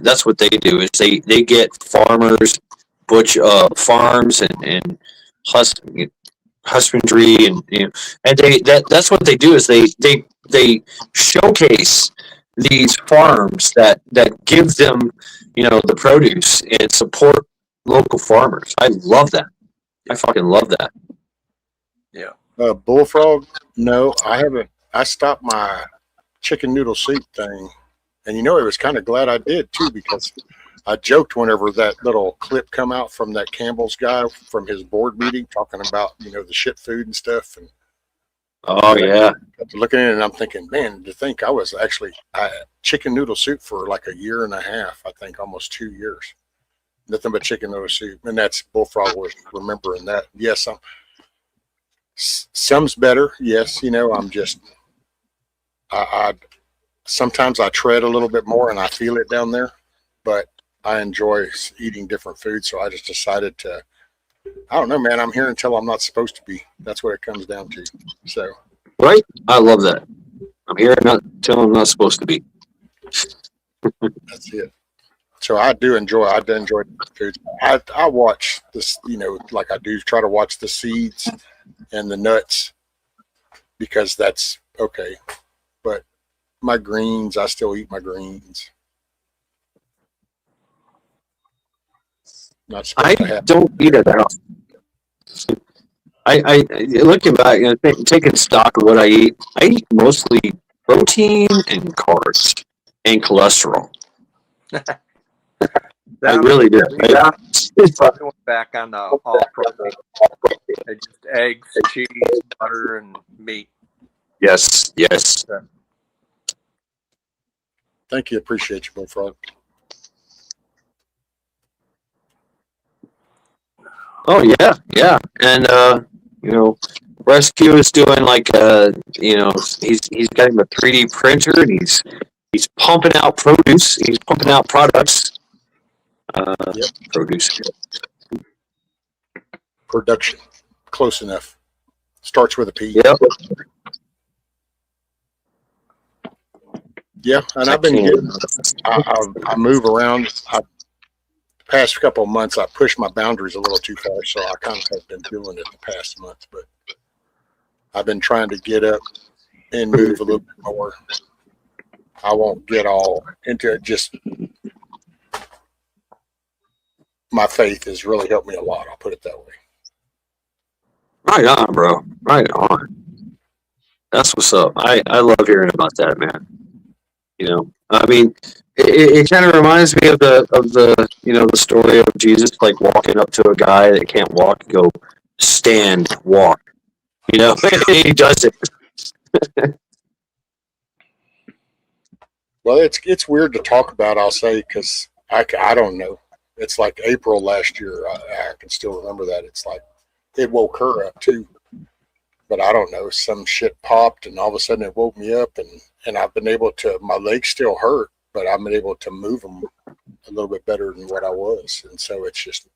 that's what they do is they get farmers, farms and husbandry, and and that's what they do is they showcase these farms that give them the produce and support local farmers. I love that. I fucking love that. Bullfrog? No, I haven't. I stopped my chicken noodle soup thing, and it was kind of glad I did too, because I joked whenever that little clip come out from that Campbell's guy from his board meeting talking about the shit food and stuff, and oh yeah, looking at it and I'm thinking, man, to think I was actually chicken noodle soup for like a year and a half, I think almost 2 years, nothing but chicken noodle soup, and that's Bullfrog was remembering that. Yes, some's better. Yes, I'm just I sometimes I tread a little bit more and I feel it down there, but I enjoy eating different foods, so I just decided to. I don't know, man. I'm here until I'm not supposed to be. That's what it comes down to. So, right. I love that. I'm here until I'm not supposed to be. That's it. So I do enjoy food. I watch this, like I do try to watch the seeds and the nuts because that's okay. But my greens, I still eat my greens. Not supposed to have. Don't eat it out. I looking back and taking stock of what I eat mostly protein and carbs and cholesterol. I really do. I went back on the all protein. Just eggs, cheese, butter, and meat. Yes. Thank you. Appreciate you, Bullfrog. Oh yeah. And Rescue is doing like he's got him a 3D printer and he's pumping out produce. He's pumping out products. Yep. Produce. Production. Close enough. Starts with a P. Yep. Yeah, and I've been getting. I move around. The past couple of months, I pushed my boundaries a little too far, so I kind of have been feeling it the past month. But I've been trying to get up and move a little bit more. I won't get all into it. Just my faith has really helped me a lot. I'll put it that way. Right on, bro. Right on. That's what's up. I love hearing about that, man. I mean, it kind of reminds me of the the story of Jesus, like walking up to a guy that can't walk, go stand, walk. He does it. Well, it's weird to talk about, I'll say, because I don't know. It's like April last year. I can still remember that. It's like it woke her up too. But I don't know. Some shit popped, and all of a sudden it woke me up, and I've been able to. My legs still hurt, but I've been able to move them a little bit better than what I was, and so it's just.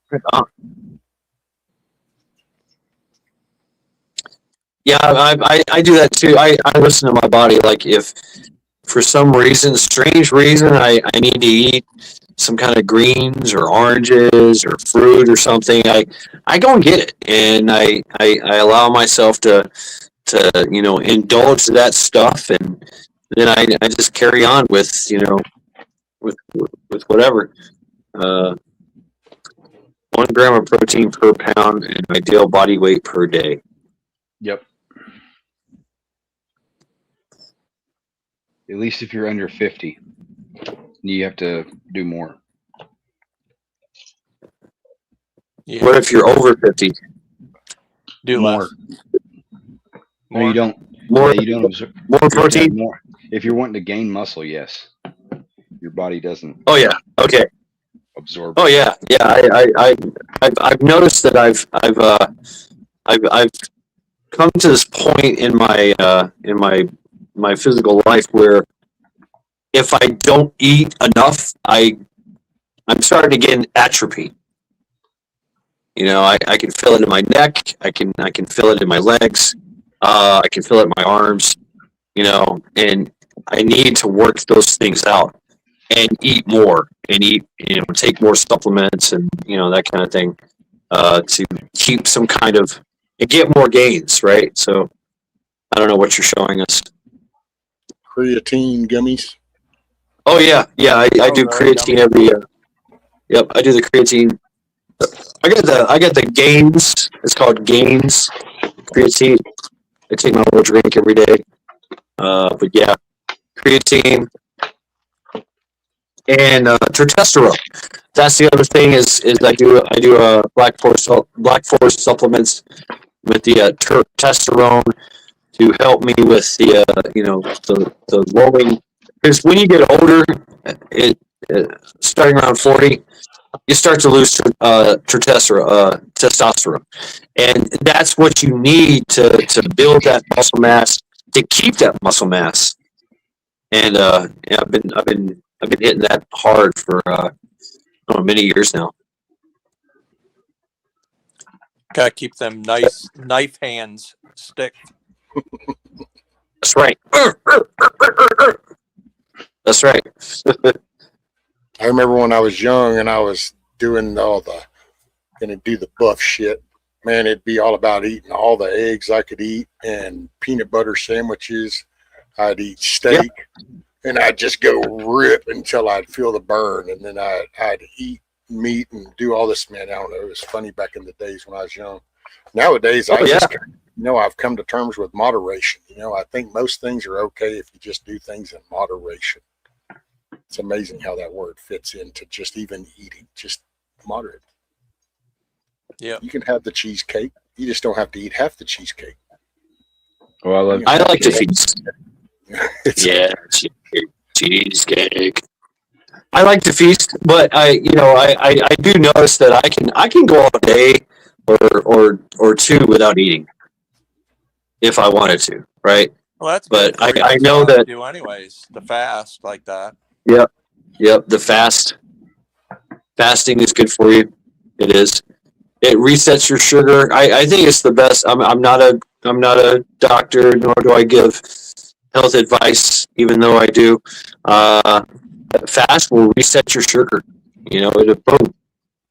Yeah, I do that too. I listen to my body. Like if for some reason, strange reason, I need to eat some kind of greens or oranges or fruit or something, I go and get it, and I allow myself to indulge that stuff, and then I just carry on with with whatever. 1 gram of protein per pound and ideal body weight per day. Yep. At least if you're under 50, you have to do more. Yeah. What if you're over 50? Do more. less. No, you don't. More, Yeah, you don't observe. more protein? More. If you're wanting to gain muscle, yes. Your body doesn't Oh yeah. Okay. absorb. Oh yeah. Yeah. I've noticed that I've come to this point in my physical life where if I don't eat enough, I'm starting to get atrophy. You know, I can feel it in my neck. I can feel it in my legs. I can feel it in my arms. You know, and I need to work those things out and eat more and take more supplements and that kind of thing to keep some kind of and get more gains, right? So I don't know what you're showing us. Creatine gummies. Oh yeah, yeah. I do creatine every year. Yep, I do the creatine. I got the gains. It's called gains creatine. I take my little drink every day. But yeah, creatine and testosterone. That's the other thing is I do black forest supplements with the testosterone to help me with the the lowering, because when you get older, it starting around 40, you start to lose testosterone, and that's what you need to build that muscle mass, to keep that muscle mass. And yeah, I've been hitting that hard for many years now. Gotta keep them nice knife hands stick. That's right. That's right. I remember when I was young and I was doing all the gonna do the buff shit. Man, it'd be all about eating all the eggs I could eat and peanut butter sandwiches. I'd eat steak, and I'd just go rip until I'd feel the burn, and then I'd eat meat and do all this. Man, I don't know. It was funny back in the days when I was young. Nowadays, I've come to terms with moderation. I think most things are okay if you just do things in moderation. It's amazing how that word fits into just even eating, just moderate. Yeah. You can have the cheesecake. You just don't have to eat half the cheesecake. Well, I like to feast. It's Yeah, cheesecake. I like to feast, but I do notice that I can go a day or two without eating if I wanted to, right? Well, that's But good for you. I That's know what I that. do anyways. The fast like that. Yep, the fasting is good for you. It is. It resets your sugar. I think it's the best. I'm not a doctor, nor do I give health advice, even though I do. Fast will reset your sugar. It boom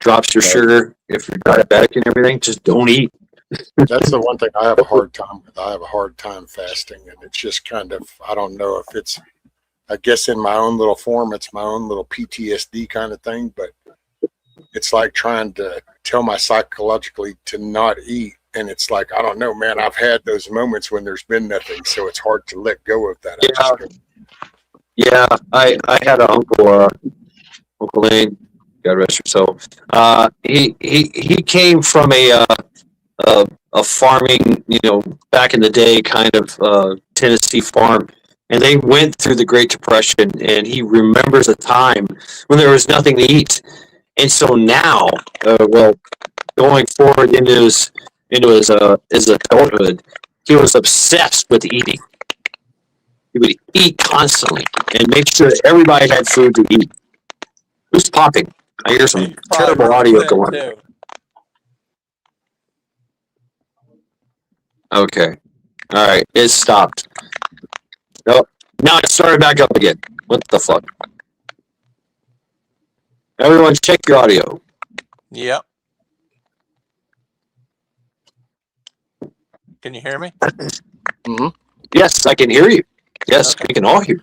drops your sugar. If you're diabetic and everything, just don't eat. That's the one thing I have a hard time with. I have a hard time fasting, and it's just kind of, I don't know if it's, I guess in my own little form, it's my own little PTSD kind of thing, but it's like trying to tell my psychologically to not eat. And it's like, I don't know, man, I've had those moments when there's been nothing. So it's hard to let go of that. Yeah, I had an uncle, Uncle Lane, God rest her soul. He came from a farming, back in the day kind of Tennessee farm, and they went through the Great Depression, and he remembers a time when there was nothing to eat. And so now, going forward into his adulthood, he was obsessed with eating. He would eat constantly and make sure that everybody had food to eat. Who's popping? I hear some terrible audio going on. Okay. All right. It stopped. Nope. Now it started back up again. What the fuck? Everyone check your audio. Yep. Can you hear me? Mm-hmm. Yes, I can hear you. Yes, okay. We can all hear.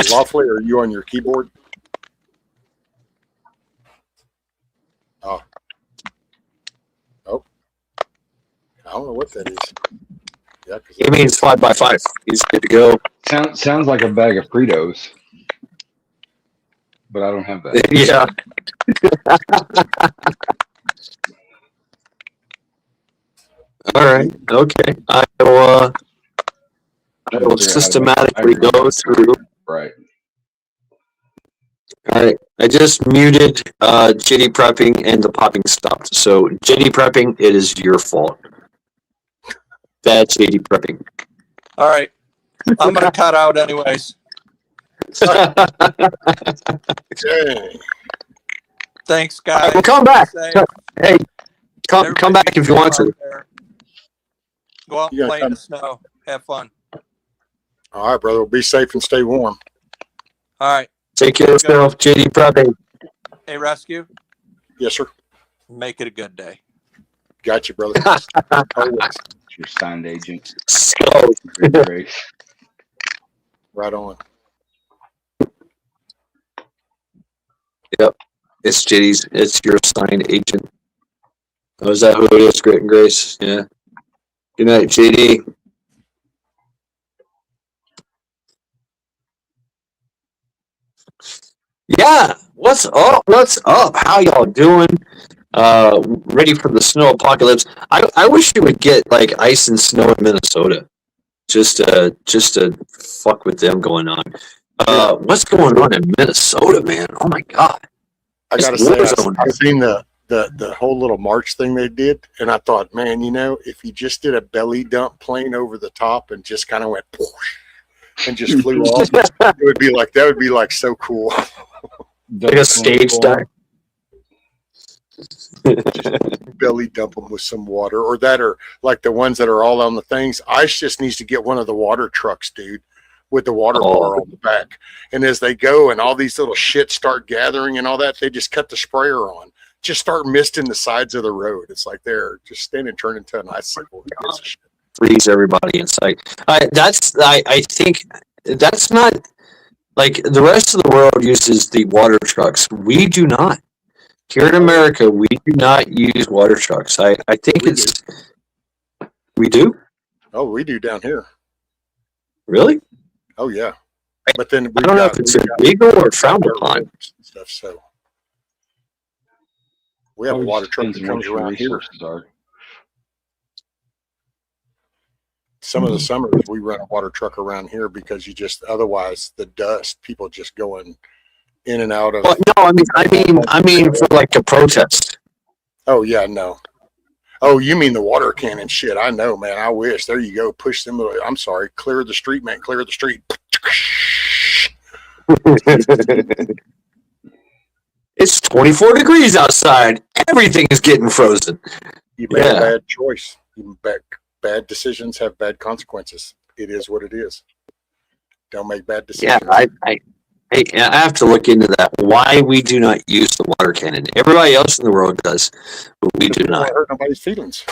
Lawfully, are you on your keyboard? Oh. I don't know what that is. Yeah, it means 5x5. He's good to go. Sounds like a bag of Fritos, but I don't have that. Yeah. All right. Okay. I will systematically go through. Right. All right. I just muted JD prepping and the popping stopped. So JD prepping, it is your fault. Bad JD prepping. All right. I'm going to cut out anyways. Dang. Thanks, guys. Well, come back. Be safe. Hey, come Everybody back be if you safe want to. out there. Go out You and gotta play in come. the snow. Have fun. All right, brother. Well, be safe and stay warm. All right. Take care of yourself, JD prepping. Hey, Rescue, Yes, sir. make it a good day. Got you, brother. Always. It's your signed agent. So, Great grace. Right on. it's JD's. It's your signed agent. Oh, is that who it is? Grit and Grace. Yeah. Good night, JD. Yeah. What's up? What's up? How y'all doing? Ready for the snow apocalypse. I wish it would get like ice and snow in Minnesota. Just to fuck with them going on. What's going on in Minnesota, man? Oh my god. I It's gotta say, war zone. I seen the whole little march thing they did, and I thought, man, you know, if you just did a belly dump plane over the top and just kind of went and just flew off, it would be like that would be like so cool. Like a stage dive. Belly dump them with some water, or that, or like the ones that are all on the things. Ice just needs to get one of the water trucks, dude, with the water bar on the back. And as they go and all these little shits start gathering and all that, they just cut the sprayer on. Just start misting the sides of the road. It's like they're just standing turned into an icicle. Who gives a shit? Freeze everybody in sight. I think that's not like the rest of the world uses the water trucks. We do not. Here in America, we do not use water trucks. I think We it's we do? Oh, we do down here. Really? Oh yeah. But then I we've don't know got if it's illegal or frowned upon. and stuff. So we have a water truck that comes around here. Are. Some of the summers we run a water truck around here because you just otherwise the dust, people just going in and out of. Well, no, I mean for like a protest. Oh yeah, no. Oh, you mean the water cannon shit? I know, man. I wish. There you go. Push them. I'm sorry. Clear the street, man. Clear the street. It's 24 degrees outside. Everything is getting frozen. You made Yeah. a bad choice. Bad decisions have bad consequences. It is what it is. Don't make bad Yeah, decisions. I have to look into that. Why we do not use the water cannon? Everybody else in the world does, but we do We don't not. want to hurt nobody's feelings.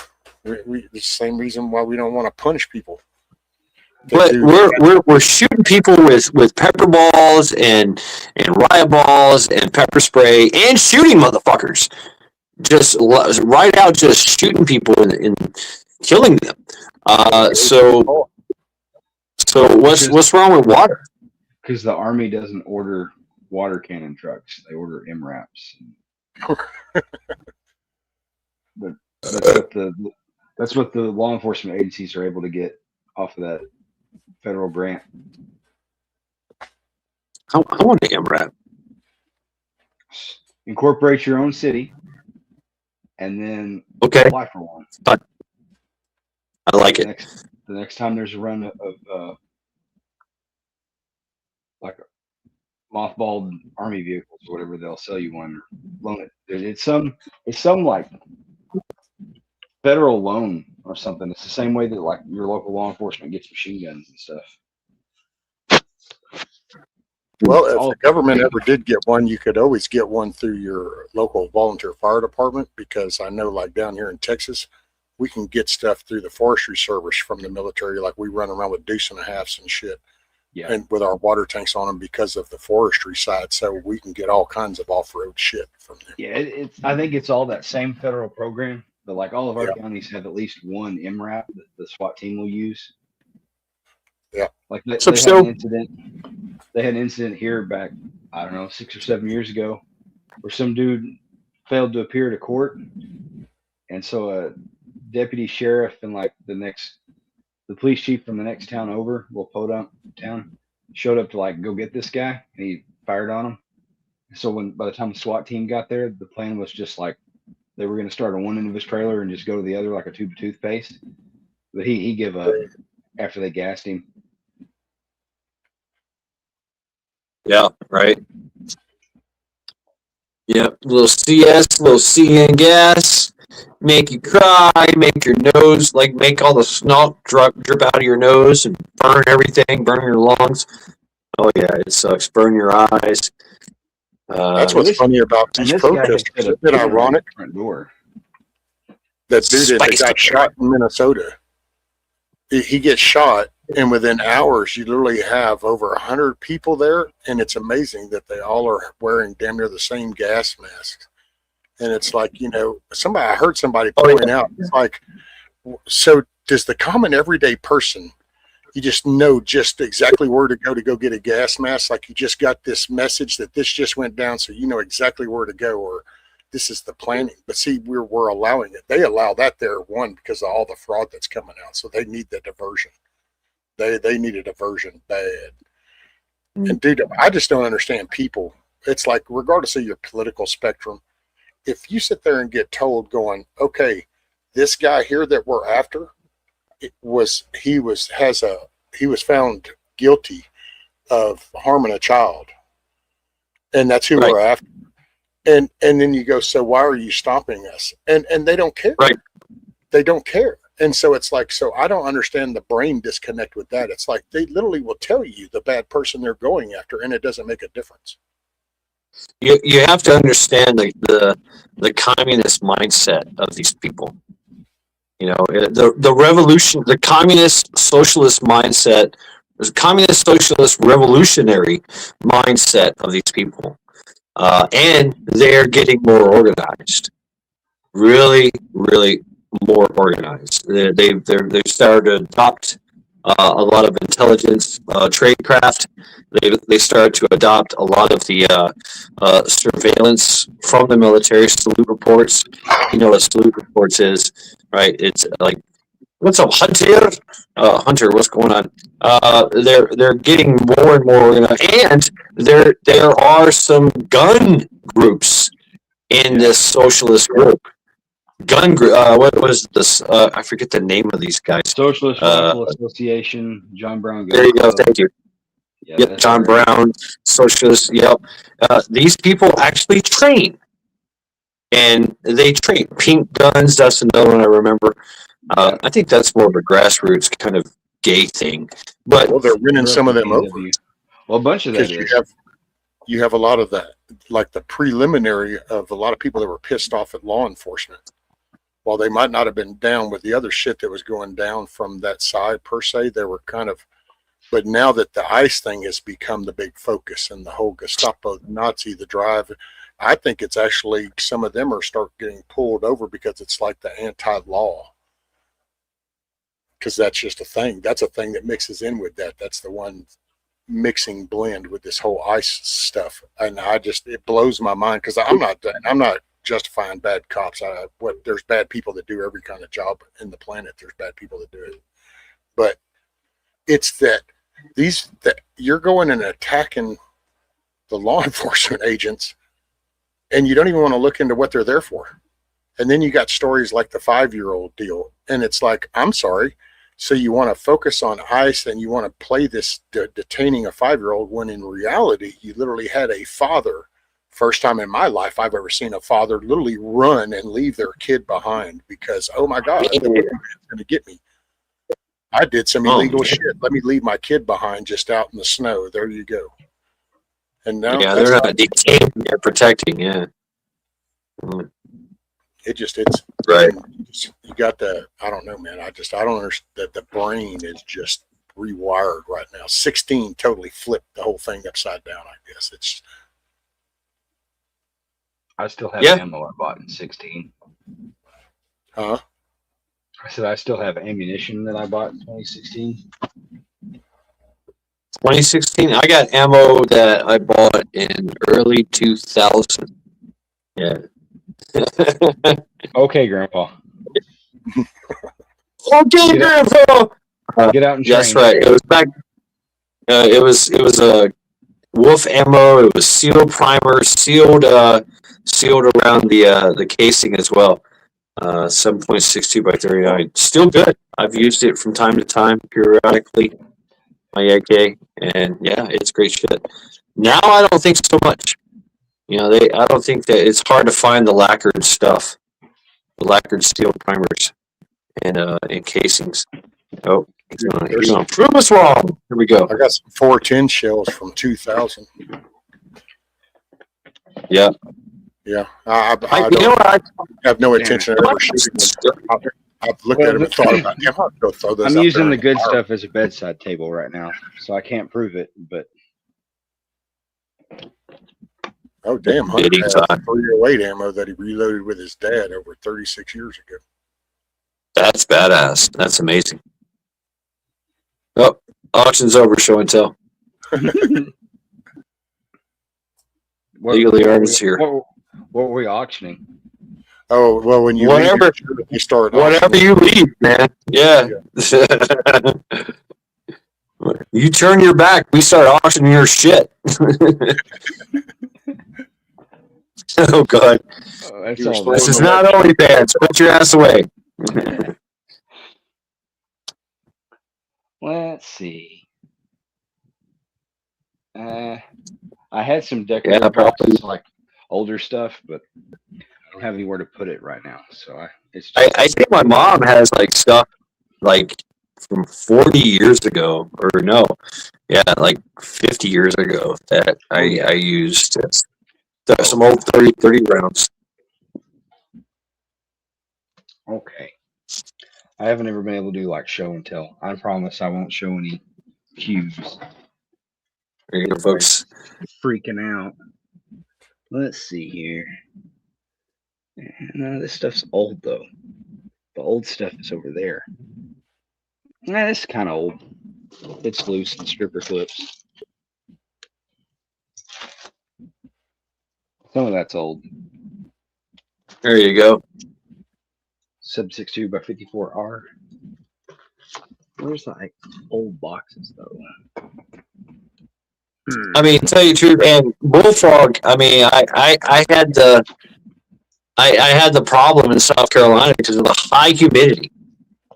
It's the same reason why we don't want to punish people. They But do- we're shooting people with pepper balls and riot balls and pepper spray and shooting motherfuckers. Just right out, just shooting people and killing them. So what's wrong with water? Because the Army doesn't order water cannon trucks; they order MRAPs. But that's what the law enforcement agencies are able to get off of that federal grant. I want to MRAP. Incorporate your own city, and then Okay, apply for one. I like it. The next time there's a run of like mothballed army vehicles or whatever, they'll sell you one or loan it. It's some like federal loan or something. It's the same way that like your local law enforcement gets machine guns and stuff. Well, if the government ever did get one, you could always get one through your local volunteer fire department, because I know like down here in Texas, we can get stuff through the forestry service from the military. Like we run around with deuce and a halves and shit. Yeah. And with our water tanks on them because of the forestry side. So we can get all kinds of off-road shit from them. Yeah, I think it's all that same federal program, but like all of our counties have at least one MRAP that the SWAT team will use. Yeah. Like they had an incident. They had an incident here back, I don't know, 6 or 7 years ago, where some dude failed to appear to court, and so a deputy sheriff and like the police chief from the next town over, Podunk town, showed up to like go get this guy, and he fired on him. So by the time the SWAT team got there, the plan was just like they were going to start on one end of his trailer and just go to the other like a tube of toothpaste. But he gave up after they gassed him. Yeah, right. Yep, little CS, little CN gas, make you cry, make your nose, like make all the snot drip out of your nose and burn everything, burn your lungs. Oh yeah, it sucks. Burn your eyes. That's what's funny about these And this guy had protesters. set a Isn't it timer on ironic? the front door. That dude that Spiced got it. shot in Minnesota. He gets shot, and within hours, you literally have over 100 people there, and it's amazing that they all are wearing damn near the same gas masks. And it's like, you know, I heard somebody point out, it's like, so does the common everyday person, you just know just exactly where to go get a gas mask? Like you just got this message that this just went down, so you know exactly where to go, or this is the planning. But see, we're allowing it. They allow that there, one, because of all the fraud that's coming out. So they need the diversion. They need a diversion bad. And dude, I just don't understand people. It's like, regardless of your political spectrum, if you sit there and get told going, okay, this guy here that we're after, he was found guilty of harming a child, and that's who we're after. And then you go, so why are you stopping us? And they don't care. Right. They don't care. And so it's like, so I don't understand the brain disconnect with that. It's like they literally will tell you the bad person they're going after, and it doesn't make a difference. You have to understand the communist mindset of these people. You know, the revolution, the communist socialist mindset, the communist socialist revolutionary mindset of these people. And they're getting more organized, really, really more organized. They've started to adopt a lot of intelligence tradecraft. They started to adopt a lot of the surveillance from the military. Salute reports. You know what salute reports is, right? It's like, what's up, Hunter? Hunter, what's going on? They're getting more and more organized, and there are some gun groups in this socialist group. Gun group. What was this? I forget the name of these guys. Socialist Rifle Association, John Brown. There you go. Thank you. Yeah, Yep, John Brown, socialist. Yep. These people actually train, and they train. Pink guns. That's another one I remember. I think that's more of a grassroots kind of gay thing. But well, they're winning some of them over. Well, a bunch of that is. You have a lot of that, like the preliminary of a lot of people that were pissed off at law enforcement. While they might not have been down with the other shit that was going down from that side per se, they were kind of, but now that the ICE thing has become the big focus and the whole Gestapo, the Nazi, the drive, I think it's actually, some of them are start getting pulled over because it's like the anti-law. Because that's just a thing. That's a thing that mixes in with that. That's the one mixing blend with this whole ICE stuff. And it blows my mind, because I'm not justifying bad cops. There's bad people that do every kind of job in the planet. There's bad people that do it. But it's that you're going and attacking the law enforcement agents, and you don't even want to look into what they're there for. And then you got stories like the 5-year-old deal. And it's like, I'm sorry. So you want to focus on ICE and you want to play this detaining a 5-year-old, when in reality, you literally had a father. First time in my life I've ever seen a father literally run and leave their kid behind because, oh my God, it's going to get me. I did some illegal shit. Let me leave my kid behind just out in the snow. There you go. And now they're not detaining, they're protecting. Yeah. It's right. You got I don't know, man. I don't understand that the brain is just rewired right now. 16 totally flipped the whole thing upside down, I guess. I still have ammo I bought in 16. Huh? I said I still have ammunition that I bought in 2016. 2016, I got ammo that I bought in early 2000. Yeah. Okay, Grandpa. Okay, Grandpa. Get out and train. That's right. It was back. It was Wolf ammo. It was sealed primer, sealed around the casing as well. 7.62 by 39. Still good. I've used it from time to time, periodically. My AK, and yeah, it's great shit. Now I don't think so much. I don't think that it's hard to find the lacquered stuff, the lacquered steel primers and casings. Oh, he's gonna prove us wrong. Here we go. I got some 410 shells from 2000. Yeah. Yeah. I You don't know what? I have no intention of ever shooting them. I've looked at them and thought about, yeah, I'll go throw those I'm out using there the in good fire. stuff as a bedside table right now, so I can't prove it. But Oh, damn. Hunter Bidding has time. 308 ammo that he reloaded with his dad over 36 years ago. That's badass. That's amazing. Oh, auction's over. Show and tell. Legally armed is here. What were we auctioning? Oh, well, when you Whatever. leave, you start Whatever auctioning. you leave, man. Yeah. You turn your back, we start auctioning your shit. Oh God. That's You were all. still This in is the not lecture. OnlyFans. Put your ass away. Let's see. I had some decorative Yeah, probably. boxes, like older stuff, but I don't have anywhere to put it right now. So it's I just think my mom has like stuff like from 40 years ago, or no, yeah, like 50 years ago that I used some old 30 rounds. okay. I haven't ever been able to do like show and tell. I promise I won't show any cues. There you go, folks. Freaking out. Let's see here. No, this stuff's old though. The old stuff is over there. Nah, it's kind of old. It's loose and stripper clips. Some of that's old. There you go. Sub 62 by 54R. Where's like old boxes though? I mean, tell you the truth, and bullfrog. I mean, I had I had the problem in South Carolina because of the high humidity.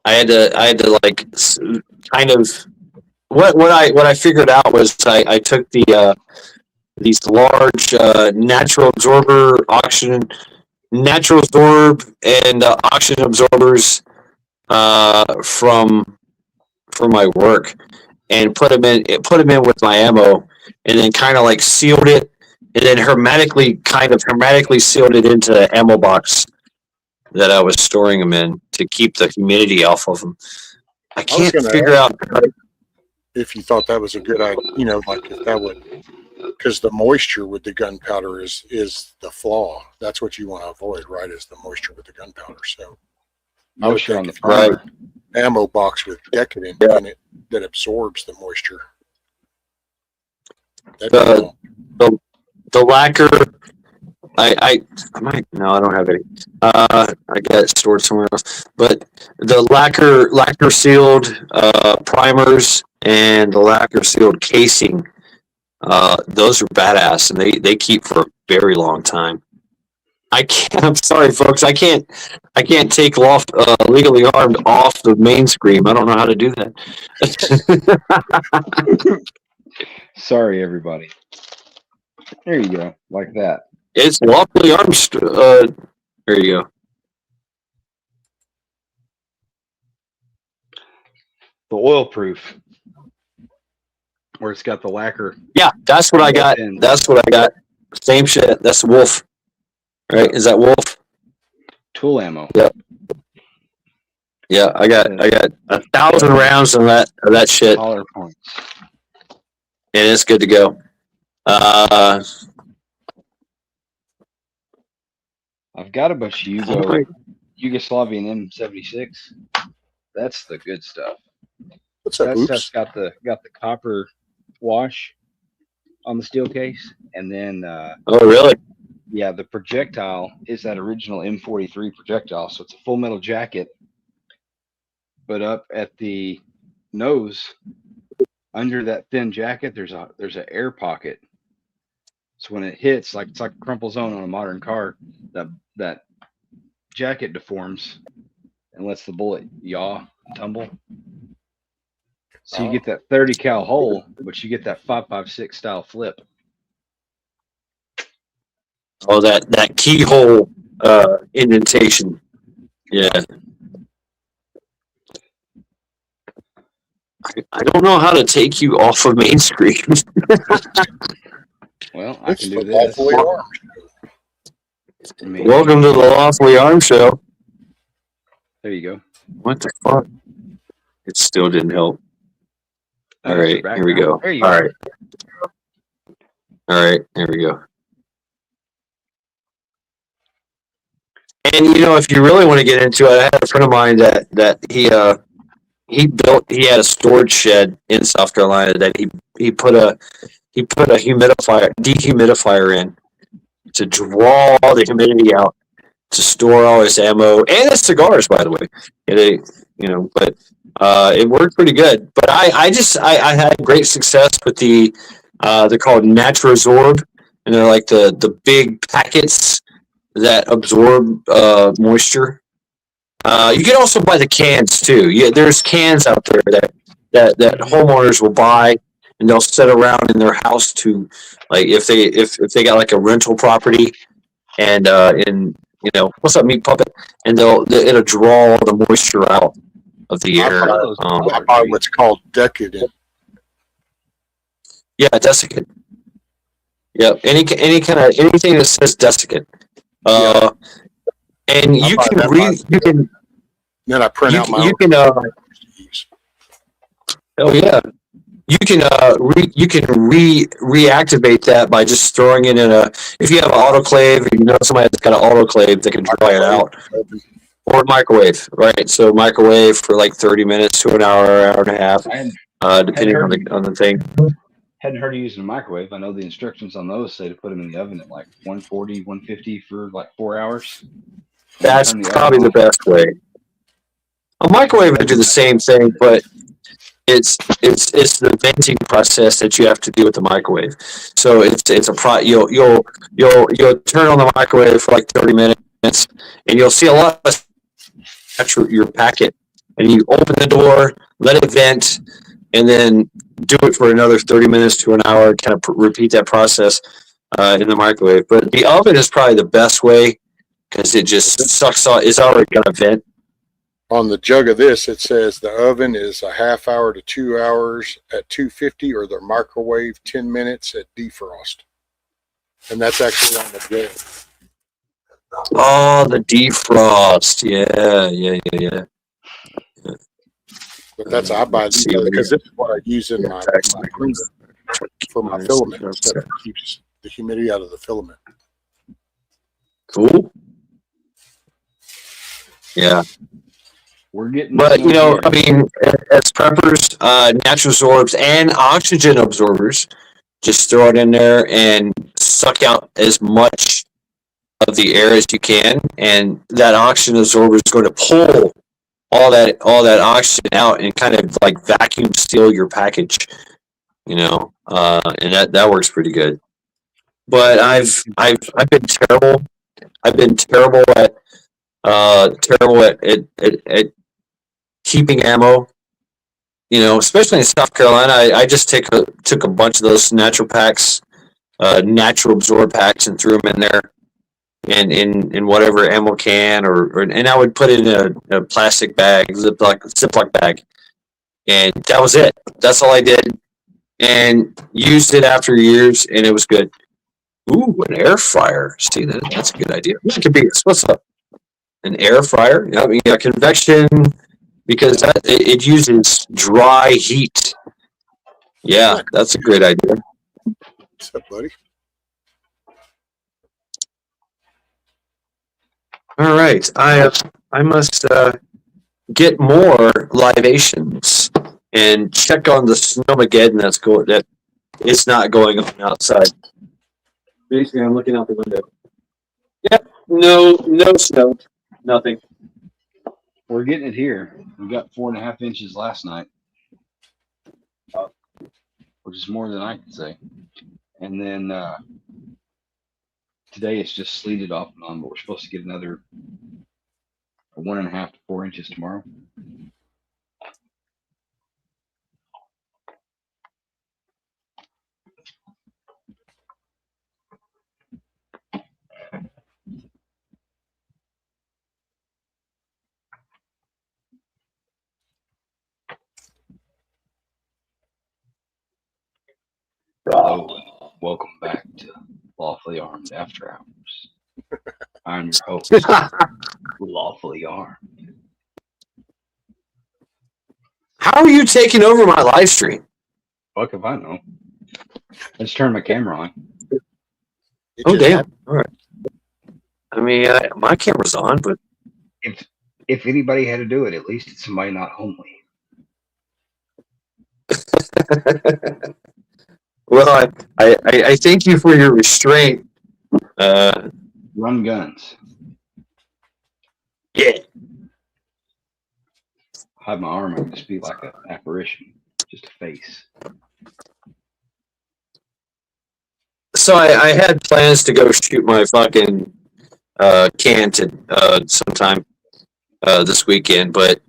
I had to like kind of what I figured out was I took these large natural absorb and oxygen absorbers from my work and put them in with my ammo and then kind of like sealed it and then hermetically sealed it into the ammo box that I was storing them in to keep the humidity off of them. I can't figure out if you thought that was a good idea, like if that would, because the moisture with the gunpowder is the flaw. That's what you want to avoid, right? Is the moisture with the gunpowder. So I would think if you have an ammo box with decadent in it that absorbs the moisture. The lacquer. I might no, I don't have any. I got it stored somewhere else. But the lacquer sealed primers and the lacquer sealed casing, those are badass and they keep for a very long time. I'm sorry, folks. I can't take off legally armed off the main screen. I don't know how to do that. Sorry, everybody. There you go, like that. It's lawfully armed. There you go. The oil proof, where it's got the lacquer. Yeah, that's what I got. That's what I got. Same shit. That's Wolf. Right? Is that Wolf? Tool ammo. Yep. Yeah, I got 1,000 rounds of that shit, Dollar points. and it's good to go. I've got a bunch of Yugoslavian M76. That's the good stuff. What's up, that stuff's got the copper wash on the steel case, and then oh really? Yeah, the projectile is that original M43 projectile, so it's a full metal jacket, but up at the nose, under that thin jacket, there's an air pocket So when it hits, like it's like a crumple zone on a modern car, that jacket deforms and lets the bullet yaw and tumble. So you get that 30 cal hole, but you get that 5.56 style flip. Oh, that keyhole indentation. Yeah. I don't know how to take you off of Main Street. Well, I It's can the do this. lawfully armed. I mean, Welcome to the Lawfully Armed Show. there you go. What the fuck? It still didn't help. All That's the right, here we background. go. There you All go. right. All right, here we go. And you know, if you really want to get into it, I had a friend of mine that he had a storage shed in South Carolina that he put a dehumidifier in to draw all the humidity out, to store all his ammo and his cigars, by the way. But it worked pretty good. But I had great success with they're called Naturozorb, and they're like the big packets that absorb moisture. You can also buy the cans too. Yeah, there's cans out there that homeowners will buy, and they'll set around in their house to, like, if they got like a rental property, and what's up, meat puppet, and it'll draw all the moisture out of the air. I buy what's called decadent. Yeah, desiccant. Yeah, anything that says desiccant. And I you buy can that then I print out my you own. can oh yeah, you can reactivate that by just throwing it in if you have an autoclave, and you know somebody that's got an autoclave that can dry it out, or microwave, right? So microwave for like 30 minutes to an hour and a half, depending on the thing. Hadn't heard of using a microwave. I know the instructions on those say to put them in the oven at like 140, 150 for like 4 hours. That's probably the best way. A microwave would do the same thing, but it's the venting process that you have to do with the microwave. So you'll turn on the microwave for like 30 minutes, and you'll see a lot of your packet, and you open the door, let it vent, and then do it for another 30 minutes to an hour. Kind of repeat that process in the microwave. But the oven is probably the best way, because it just sucks off. It's already going to vent. On the jug of this, it says the oven is a half hour to 2 hours at 250, or the microwave 10 minutes at defrost. And that's actually on the jug. Oh, the defrost. Yeah. But that's I buy these because this is what I use in my cleaner for my filament. That keeps the humidity out of the filament. Cool. Yeah. We're getting, but I mean, as preppers, Naturozorb and oxygen absorbers, just throw it in there and suck out as much of the air as you can, and that oxygen absorber is going to pull all that oxygen out and kind of like vacuum seal your package, and that works pretty good. But I've been terrible. I've been terrible at keeping ammo. Especially in South Carolina, I just took a bunch of those natural packs, natural absorb packs, and threw them in there, and in whatever ammo can, and I would put it in a plastic bag, Ziploc bag, and that was it. That's all I did, and used it after years, and it was good. Ooh, an air fryer. See, that's a good idea. What's up? An air fryer? I mean, convection, because it uses dry heat. Yeah, that's a great idea. What's up, buddy? All right, I must get more libations and check on the snowmageddon that it's not going on outside. Basically, I'm looking out the window. Yep, no snow, nothing. We're getting it here. We got 4.5 inches last night, which is more than I can say. And then Today it's just sleeted off and on, but we're supposed to get another 1.5 to 4 inches tomorrow. Hello, and welcome back to Lawfully Armed After Hours. I'm your host, Lawfully Armed. How are you taking over my live stream? Fuck if I know. I just turned my camera on. It Oh, just damn. happened. All right. I mean, my camera's on, but If anybody had to do it, at least it's somebody not homely. well, I thank you for your restraint. Run guns. Yeah. Hide my arm and just be like an apparition, just a face. So I had plans to go shoot my fucking Canton sometime this weekend, but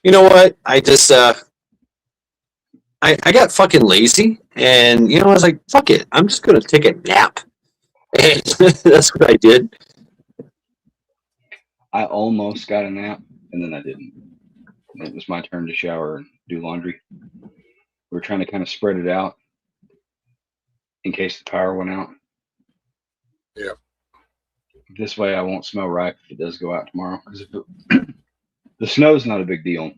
you know what? I just I got fucking lazy, and I was like, fuck it, I'm just gonna take a nap, and that's what I did. I almost got a nap, and then I didn't. And it was my turn to shower and do laundry. We were trying to kind of spread it out in case the power went out. Yeah. This way I won't smell right if it does go out tomorrow. Because the snow's not a big deal,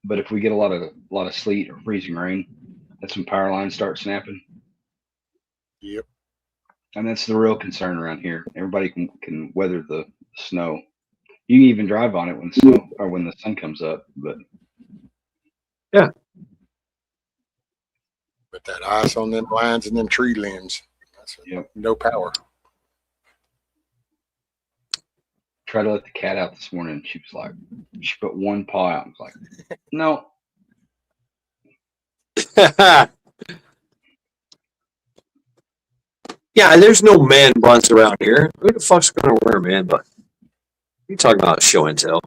but if we get a lot of sleet or freezing rain, that's when power lines start snapping. Yep. And that's the real concern around here. Everybody can weather the snow. You can even drive on it when snow or when the sun comes up, but Yeah. But that ice on them lines and them tree limbs, that's Yep. no power. Tried to let the cat out this morning. She was like, she put one paw out and was like, no. Yeah, there's no man buns around here. Who the fuck's gonna wear a man bun? You talking about show and tell?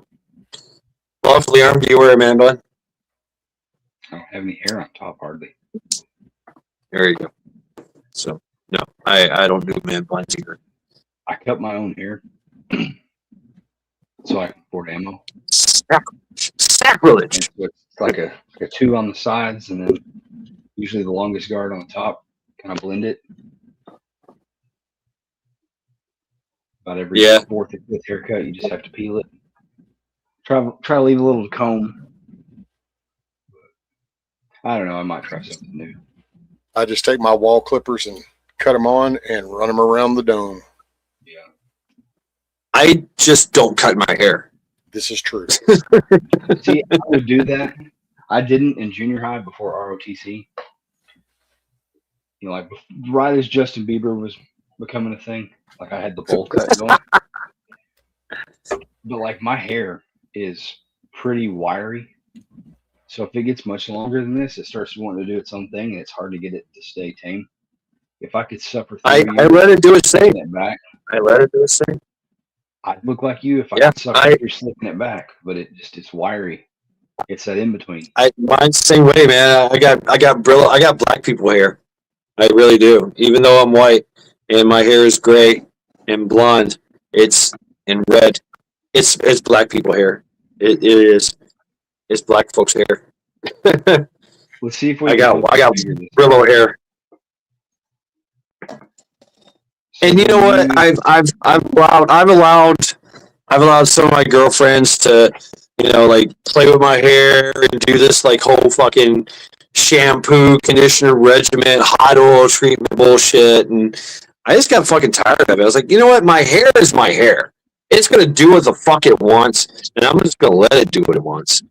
Lawfully Armed, do you wear a man bun? I don't have any hair on top hardly. There you go. So no, I don't do man buns either. I cut my own hair so I can afford ammo. Sacrilege. And so it's like a 2 on the sides and then usually the longest guard on the top. Kind of blend it. About every 4th or 5th haircut, you just have to peel it. Try to leave a little comb. I don't know. I might try something new. I just take my wall clippers and cut them on and run them around the dome. Yeah. I just don't cut my hair. This is true. See, I would do that. I didn't in junior high before ROTC. You know, like right as Justin Bieber was becoming a thing, like I had the bowl cut going. But like my hair is pretty wiry. So if it gets much longer than this, it starts wanting to do its own thing and it's hard to get it to stay tame. If I could suffer through I let it do its thing. it back, I let it do its thing. I'd look like you if I Yeah, could suffer through slipping it back, but it's wiry. It's that in between. Mine's the same way, man. I got black people hair. I really do. Even though I'm white and my hair is gray and blonde, it's in red. It's black people hair. It is. It's black folks hair. Let's see if we I got figure this Brillo hair. out. And you know what? I've allowed some of my girlfriends to, like play with my hair and do this like whole fucking shampoo, conditioner regimen, hot oil treatment bullshit, and I just got fucking tired of it. I was like, you know what? My hair is my hair. It's gonna do what the fuck it wants, and I'm just gonna let it do what it wants.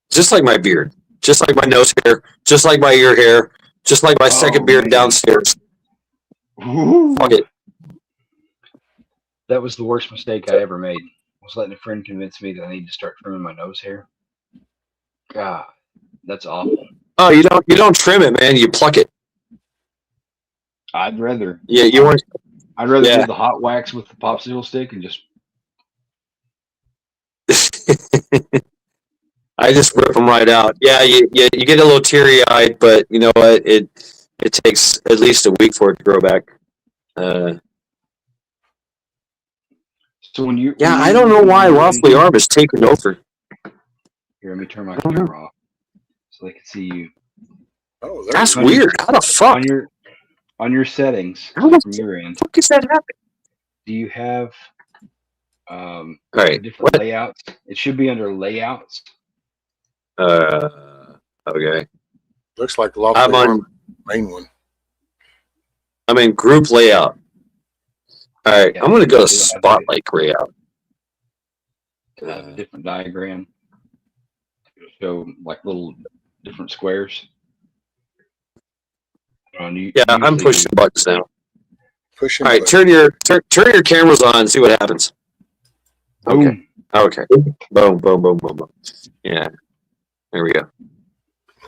Just like my beard, just like my nose hair, just like my ear hair, just like my second beard downstairs. Ooh. Fuck it. That was the worst mistake I ever made. Was letting a friend convince me that I need to start trimming my nose hair. God, that's awful. Oh, you don't trim it, man. You pluck it. I'd rather Yeah, you want. I'd rather Yeah. do the hot wax with the popsicle stick and just I just rip them right out. Yeah, you get a little teary eyed, but you know what? It takes at least a week for it to grow back. Uh, so when you yeah, when I don't you know when why you're in Roughly Arm is taking over. here, let me turn my I don't know. camera off so they can see you. Oh, there That's you On your weird. How the fuck? on your settings How the from your end, fuck is that happening? do you have All right. different What? layouts? It should be under layouts. Uh. Okay. looks like I'm Lawfully Armed on. main one. I'm in group layout. All right. Yeah, I'm gonna go to it'll have a, spotlight layout. it'll have a different diagram. It'll show like little different squares. Yeah, I'm Usually pushing buttons now. Pushing All right. button. Turn your cameras on and see what happens. Okay. boom. Okay. Boom. Boom. Boom. Boom. Boom. Yeah. There we go.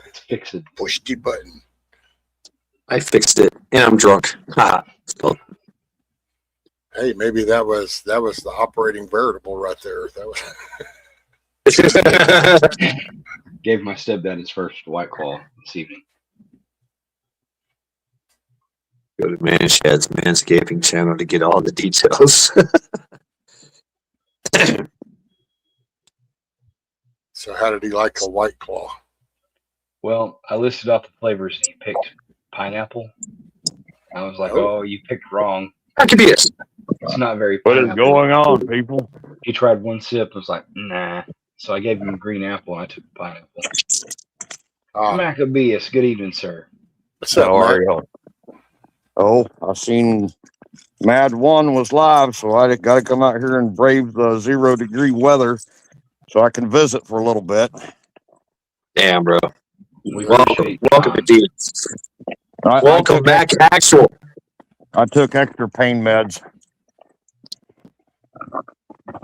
It's fixed. Push the button. I fixed it, and I'm drunk. Ha. Hey, maybe that was the operating variable right there. That was Gave my stepdad his first White Claw this evening. Go to Manshad's Manscaping channel to get all the details. so. How did he like a White Claw? Well, I listed off the flavors and he picked pineapple. I was like, Oh. "Oh, you picked wrong. Archimedes. It's not very What is pineapple." going on, people? He tried one sip. Was like, "Nah." So I gave him green apple and I took pineapple. Maccabeus, good evening, sir. What's up, How Matt? are y'all? Oh, I seen Mad One was live, so I got to come out here and brave the 0-degree weather so I can visit for a little bit. Damn, bro. We Welcome, appreciate welcome time. indeed. Welcome back, actual. I took extra pain meds.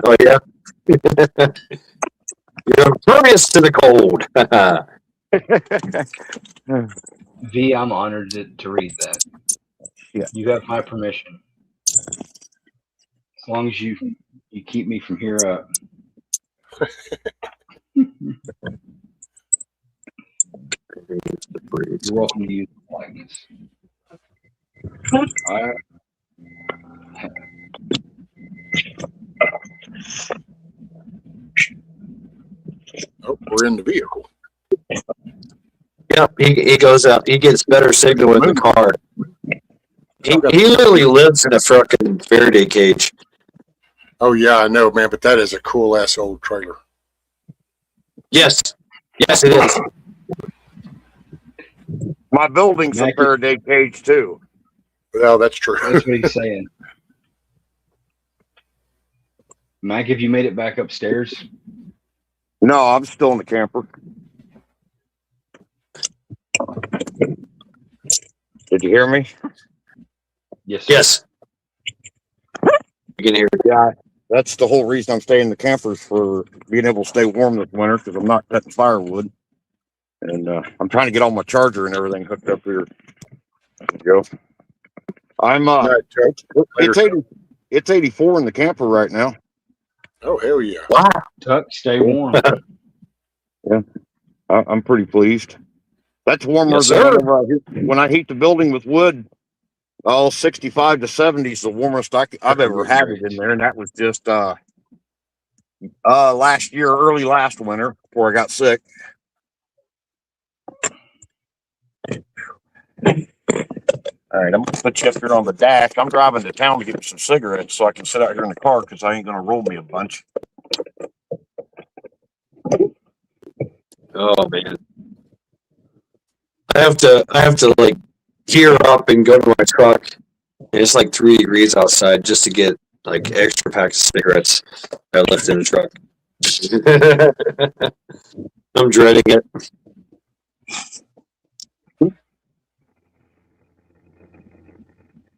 Oh yeah. You're impervious to the cold. V, I'm honored to read that. Yeah. You have my permission. As long as you keep me from here up. You're welcome to use the likeness. Oh, we're in the vehicle. Yep, he goes out. He gets better signal in the car. He literally lives in a fucking Faraday cage. Oh yeah, I know, man. But that is a cool ass old trailer. Yes, yes, it is. My building's a Mackie- Faraday cage too. Well, that's true. That's what he's saying. Mac, have you made it back upstairs? No, I'm still in the camper. Did you hear me? Yes, sir. Yes. You can hear it. Yeah, that's the whole reason I'm staying in the campers for being able to stay warm this winter because I'm not cutting firewood. And I'm trying to get all my charger and everything hooked up here. There you go. I'm All right, Chuck. it's 84 in the camper right now. Oh hell yeah! Wow. Tuck, stay warm. I'm pretty pleased. That's warmer Yes, than sir. when I heat the building with wood. 65 to 70 is the warmest I've ever had it in there, and that was just last year, early last winter, before I got sick. All right, I'm gonna put you up here on the dash. I'm driving to town to get me some cigarettes so I can sit out here in the car because I ain't gonna roll me a bunch. Oh man. I have to like gear up and go to my truck. And it's like 3 degrees outside just to get like extra packs of cigarettes I left in the truck. I'm dreading it.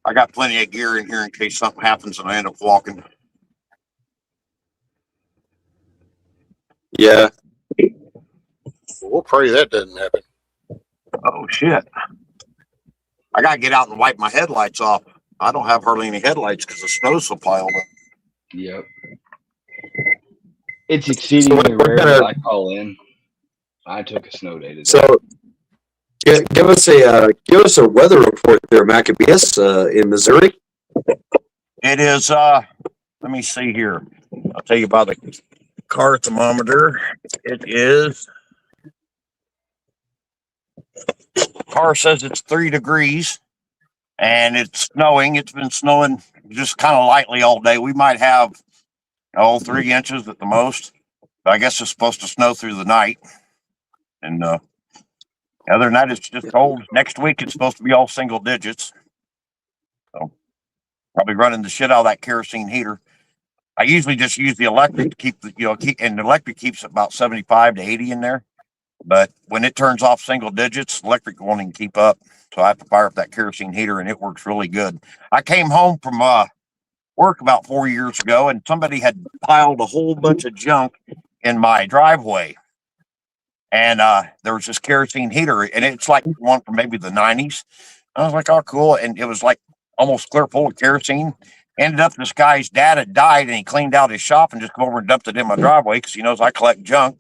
I got plenty of gear in here in case something happens and I end up walking. Yeah. We'll pray that doesn't happen. Oh shit! I gotta get out and wipe my headlights off. I don't have hardly any headlights because the snow's so piled up. Yep. It's exceedingly what rare kind that of- I call in. I took a snow day today. So give us a weather report there, Maccabeus, in Missouri. It is, let me see here. I'll tell you about the car thermometer. It is, car says it's 3 degrees and it's snowing. It's been snowing just kind of lightly all day. We might have, 3 inches at the most. But I guess it's supposed to snow through the night. And other than that, it's just cold. Next week, it's supposed to be all single digits. So probably running the shit out of that kerosene heater. I usually just use the electric to keep and the electric keeps about 75 to 80 in there. But when it turns off single digits, electric won't even keep up. So I have to fire up that kerosene heater and it works really good. I came home from work about 4 years ago and somebody had piled a whole bunch of junk in my driveway. And there was this kerosene heater and it's like one from maybe the 90s. I was like, oh, cool. And it was like almost clear full of kerosene. Ended up this guy's dad had died and he cleaned out his shop and just come over and dumped it in my driveway because he knows I collect junk.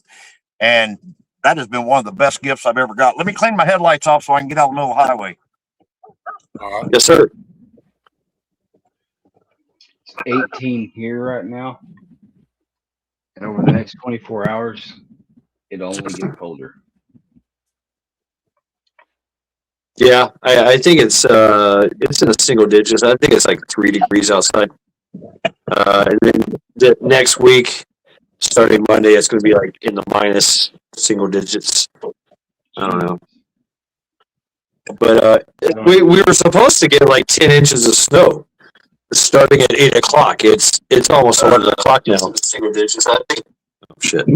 And that has been one of the best gifts I've ever got. Let me clean my headlights off so I can get out on the middle of the highway. Yes, sir. It's 18 here right now. And over the next 24 hours, it'll only get colder. Yeah, I think it's in the single digits. I think it's like 3 degrees outside. And then the next week, starting Monday, it's going to be like in the minus single digits. I don't know. But we were supposed to get like 10 inches of snow starting at 8 o'clock. It's almost 11 o'clock now. Single digits, I think. Oh, shit.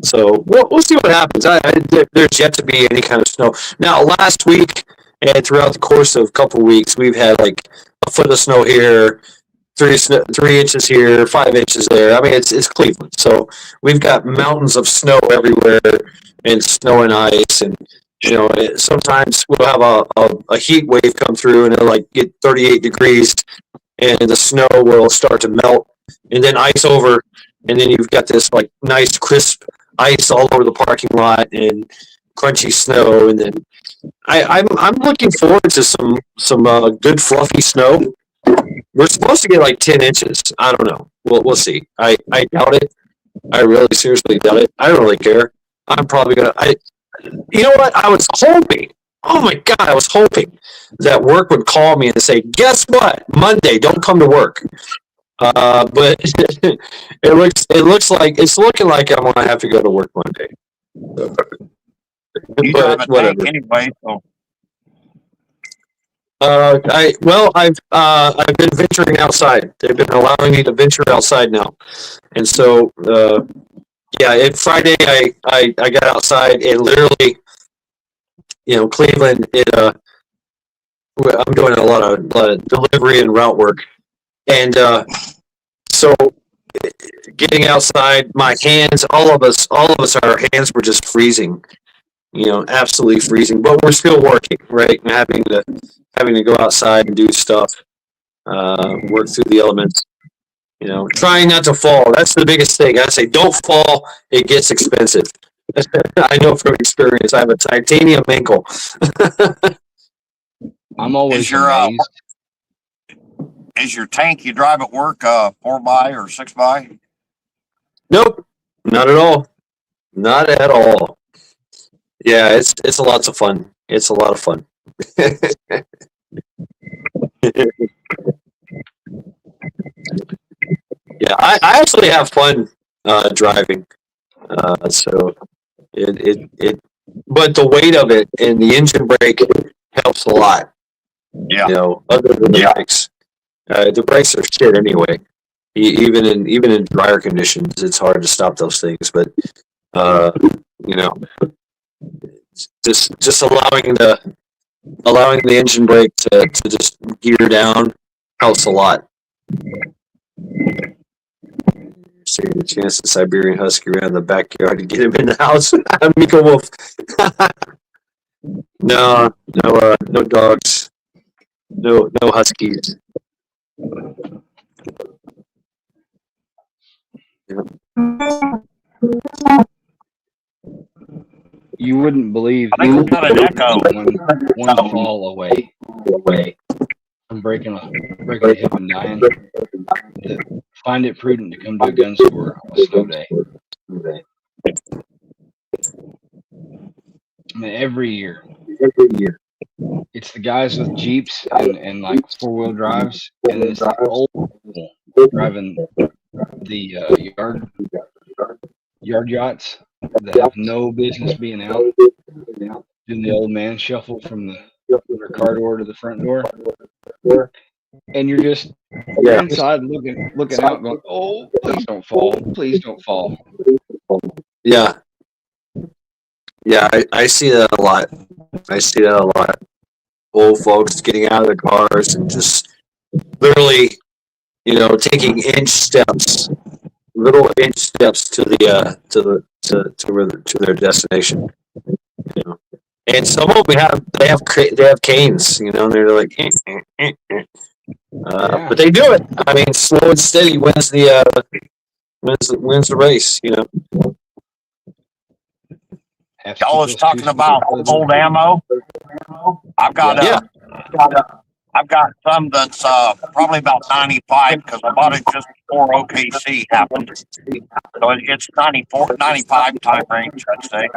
So we'll see what happens. There's yet to be any kind of snow. Now, last week and throughout the course of a couple of weeks, we've had like a foot of snow here, 3 inches here, 5 inches there. I mean, it's Cleveland, so we've got mountains of snow everywhere and snow and ice. And sometimes we'll have a heat wave come through and it'll like get 38 degrees, and the snow will start to melt and then ice over, and then you've got this like nice crisp ice all over the parking lot and crunchy snow. And then I'm looking forward to some good fluffy snow. We're supposed to get like 10 inches. I don't know. We'll see. I doubt it. I really seriously doubt it. I don't really care. I'm probably gonna. You know what? I was hoping. Oh my God! I was hoping that work would call me and say, "Guess what? Monday, don't come to work." But it's looking like I'm gonna have to go to work Monday. You But drive a whatever. tank anyway, so I've been venturing outside. They've been allowing me to venture outside now, and so Friday I got outside and literally, Cleveland. I'm doing a lot of delivery and route work, and so getting outside, my hands, all of us, our hands were just freezing. Absolutely freezing, but we're still working, right? And having to go outside and do stuff, work through the elements. Trying not to fall. That's the biggest thing. I say, don't fall. It gets expensive. I know from experience. I have a titanium ankle. I'm always Is your, amazed. is your tank you drive at work 4x or 6x? Nope, not at all. Not at all. Yeah, it's a lots of fun. It's a lot of fun. Yeah, I actually have fun driving. So but the weight of it and the engine brake helps a lot. Yeah. Other than the brakes are shit anyway. Even in drier conditions, it's hard to stop those things. But just allowing the engine brake to just gear down helps a lot. Taking a chance the Siberian Husky around the backyard to get him in the house. Mika Wolf. No, no dogs. No huskies. You wouldn't believe I think we got an echo. one fall away from breaking a hip and dying. To find it prudent to come to a gun store on a snow day. I mean, every year, it's the guys with Jeeps and like 4-wheel drives, and it's the old people driving the yard yachts that have no business being out, doing the old man shuffle from their car door to the front door, and you're inside looking out, going, "Oh, please don't fall, please don't fall." Yeah. Yeah, I see that a lot. Old folks getting out of their cars and just literally, taking little inch steps to their destination. And some of them have canes. And they're like, Yeah. but they do it. I mean, slow and steady wins the race. Y'all was talking about old ammo. I've got Yeah. I've got some that's probably about 95 because I bought it just before OKC happened. So it's 94, 95 time range, I'd say.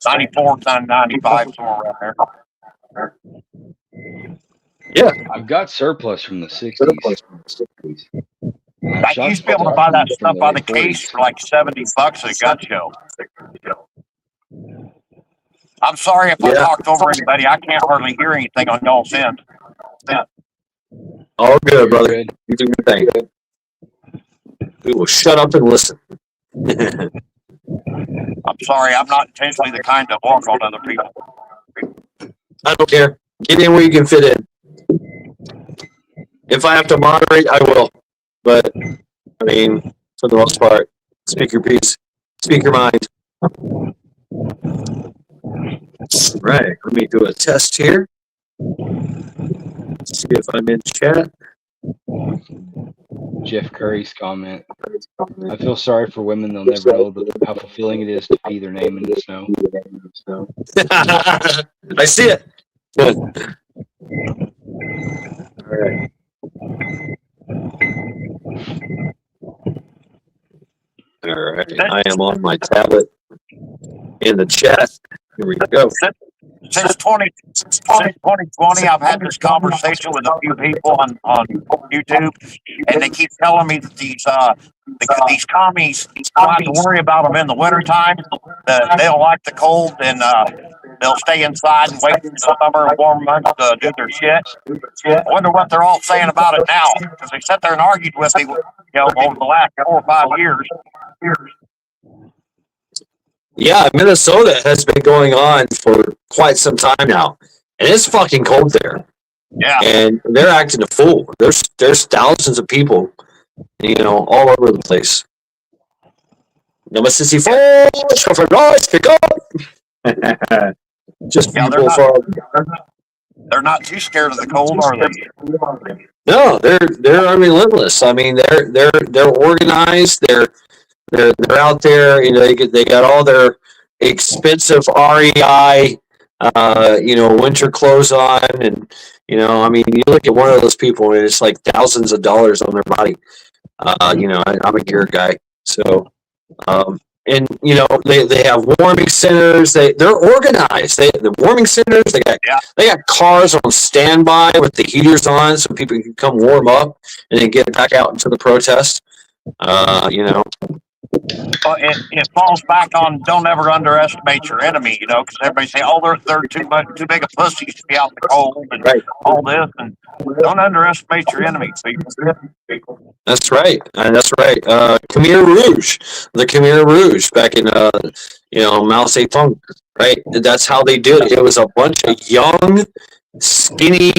94 to 95, somewhere around there. Yeah. I've got surplus from the 60s. I used to be able to buy that stuff by the case for like $70 at a gun show. I'm sorry if I talked over anybody. I can't hardly hear anything on y'all's end. All good, brother. You do your thing. We will shut up and listen. I'm sorry. I'm not intentionally the kind to walk on other people. I don't care. Get in where you can fit in. If I have to moderate, I will. But, I mean, for the most part, speak your piece. Speak your mind. Right. Let me do a test here. See if I'm in chat. Jeff Curry's comment. I feel sorry for women. They'll never know how fulfilling it is to pee their name in the snow. I see it. Good. All right. All right. I am on my tablet in the chat. Here we go. Since 2020, I've had this conversation with a few people on YouTube, and they keep telling me that these commies don't have to worry about them in the wintertime. They don't like the cold, and they'll stay inside and wait for the summer and warm months to do their shit. I wonder what they're all saying about it now, because they sat there and argued with me, over the last 4 or 5 years. Yeah, Minnesota has been going on for quite some time now, and it's fucking cold there. Yeah, and they're acting a fool. There's thousands of people, all over the place. Just people they're not too scared of the cold, are they? No, they're relentless. I mean, they're organized. They're out there. They got all their expensive REI, winter clothes on, and I mean, you look at one of those people, and it's like thousands of dollars on their body. I'm a gear guy, so. And they have warming centers. They're organized. The warming centers. They got cars on standby with the heaters on, so people can come warm up and then get back out into the protest. Well, it falls back on don't ever underestimate your enemy. Because everybody say, oh, they're too big a pussies to be out in the cold and all this, and don't underestimate your enemies, people. That's right. That's right. Khmer Rouge, the Khmer Rouge back in Mao Zedong, right? That's how they did it. It was a bunch of young, skinny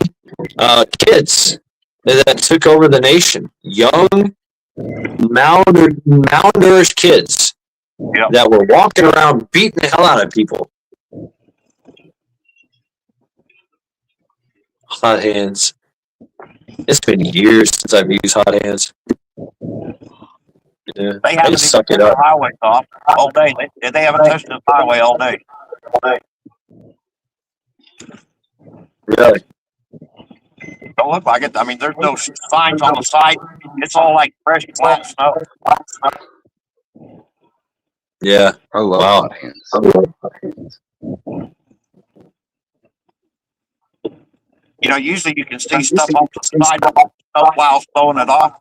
kids that took over the nation. Young, malnourished kids that were walking around beating the hell out of people. Hot hands. It's been years since I've used hot hands. Yeah, They I haven't just even suck touched it the up. highway off all day. They haven't touched the highway all day. Really? Don't look like it. I mean, there's no signs on the side. It's all like fresh, flat snow. Yeah. I love Wow. hot hands. You know, usually you can see stuff off the side of snow plows throwing it off.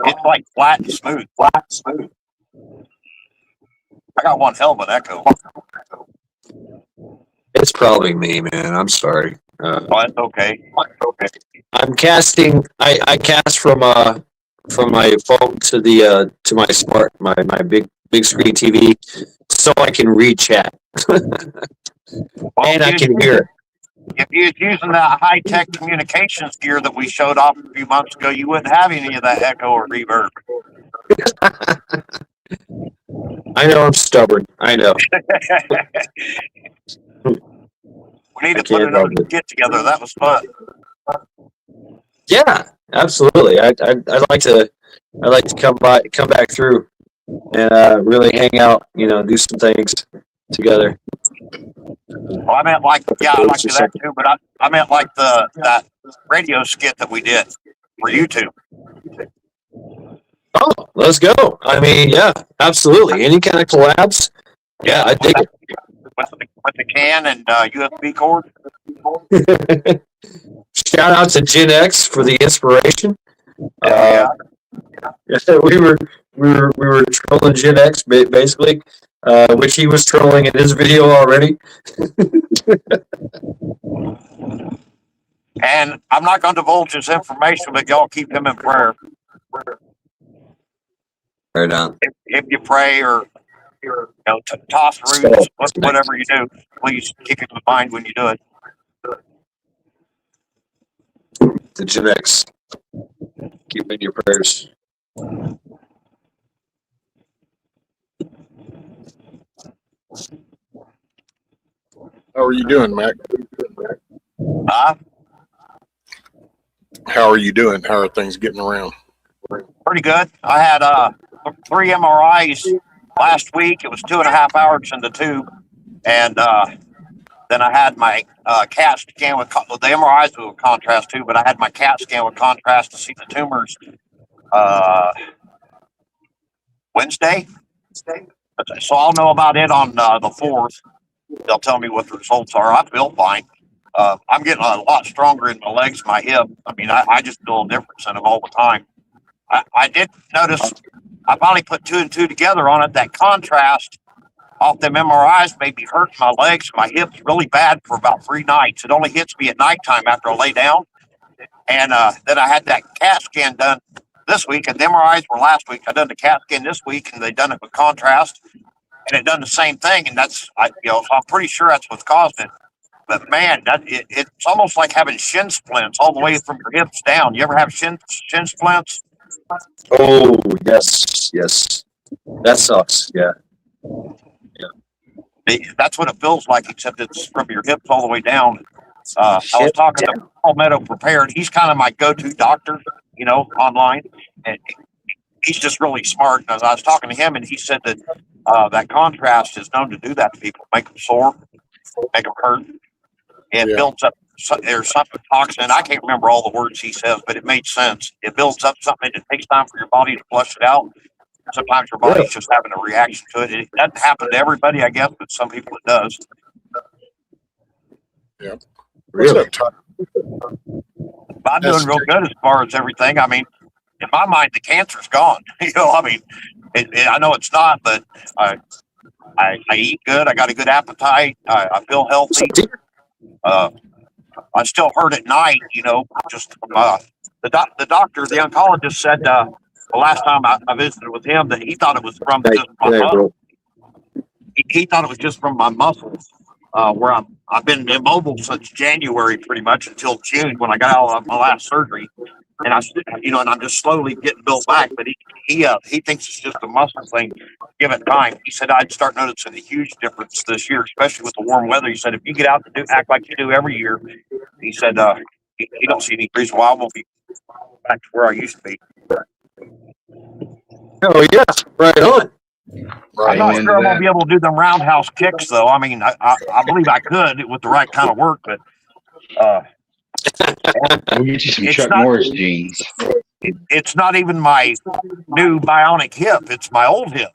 It's like flat and smooth. I got one hell of an echo. It's probably me, man. I'm sorry. Oh, that's okay. I'm casting. I cast from my phone to the to my smart my big screen TV, so I can read chat Well, and I can hear it. if you was using that high tech communications gear that we showed off a few months ago, you wouldn't have any of that echo or reverb. I know I'm stubborn. I know. We need I to put can't another help it. get together. That was fun. Yeah, absolutely. I like to come back through and really hang out. You know, do some things together. Well, I meant like, yeah, I like that too, but I meant like that radio skit that we did for YouTube. Oh, let's go. I mean, yeah, absolutely. Any kind of collabs. Yeah, I dig it. With the can and USB cord. Shout out to Gen X for the inspiration. Yeah. We were trolling Gen X basically, which he was trolling in his video already. And I'm not going to divulge his information, but y'all keep him in prayer. Right on. If you pray or toss roots, whatever you do, please keep him in mind when you do it. The Gen X. Keep in your prayers. How are you doing, Mac? How are you doing? How are things getting around? Pretty good. I had 3 MRIs last week. It was 2.5 hours in the tube, and then I had my CAT scan with the MRIs with contrast too. But I had my CAT scan with contrast to see the tumors Wednesday. So I'll know about it on the 4th. They'll tell me what the results are. I feel fine. I'm getting a lot stronger in my legs, my hip. I mean, I just feel a difference in them all the time. I did notice, I finally put 2 and 2 together on it. That contrast off them MRIs made me hurt my legs, my hips really bad for about 3 nights. It only hits me at nighttime after I lay down. And then I had that CAT scan done this week, and the MRIs were last week. I done the CAT scan this week, and they done it with contrast, and it done the same thing. And so I'm pretty sure that's what's caused it. But man, it's almost like having shin splints all the way from your hips down. You ever have shin splints? Oh, yes. That sucks. Yeah. That's what it feels like, except it's from your hips all the way down. I was talking to Paul Meadow Prepared. He's kind of my go-to doctor, online. And he's just really smart. And I was talking to him, and he said that that contrast is known to do that to people, make them sore, make them hurt. It builds up. There's something toxin. I can't remember all the words he says, but it made sense. It builds up something. It takes time for your body to flush it out. Sometimes your body's just having a reaction to it. It doesn't happen to everybody, I guess, but some people it does. Yeah. Really? I'm doing real good as far as everything. I mean, in my mind, the cancer's gone. I mean, I know it's not, but I eat good. I got a good appetite. I feel healthy. I still hurt at night, just the doctor, the oncologist said the last time I visited with him that he thought it was from just my muscles. He thought it was just from my muscles, where I've been immobile since January pretty much until June when I got out of my last surgery. And and I'm just slowly getting built back, but he thinks it's just a muscle thing. Give it time. He said I'd start noticing a huge difference this year, especially with the warm weather. He said if you get out to act like you do every year, he said he don't see any reason why I won't be back to where I used to be. Oh yeah, right on. I'm not Amen sure to I'm gonna that. be able to do them roundhouse kicks though. I mean, I believe I could with the right kind of work, but uh, We'll get you some it's Chuck not. Norris jeans. It's not even my new bionic hip. It's my old hip.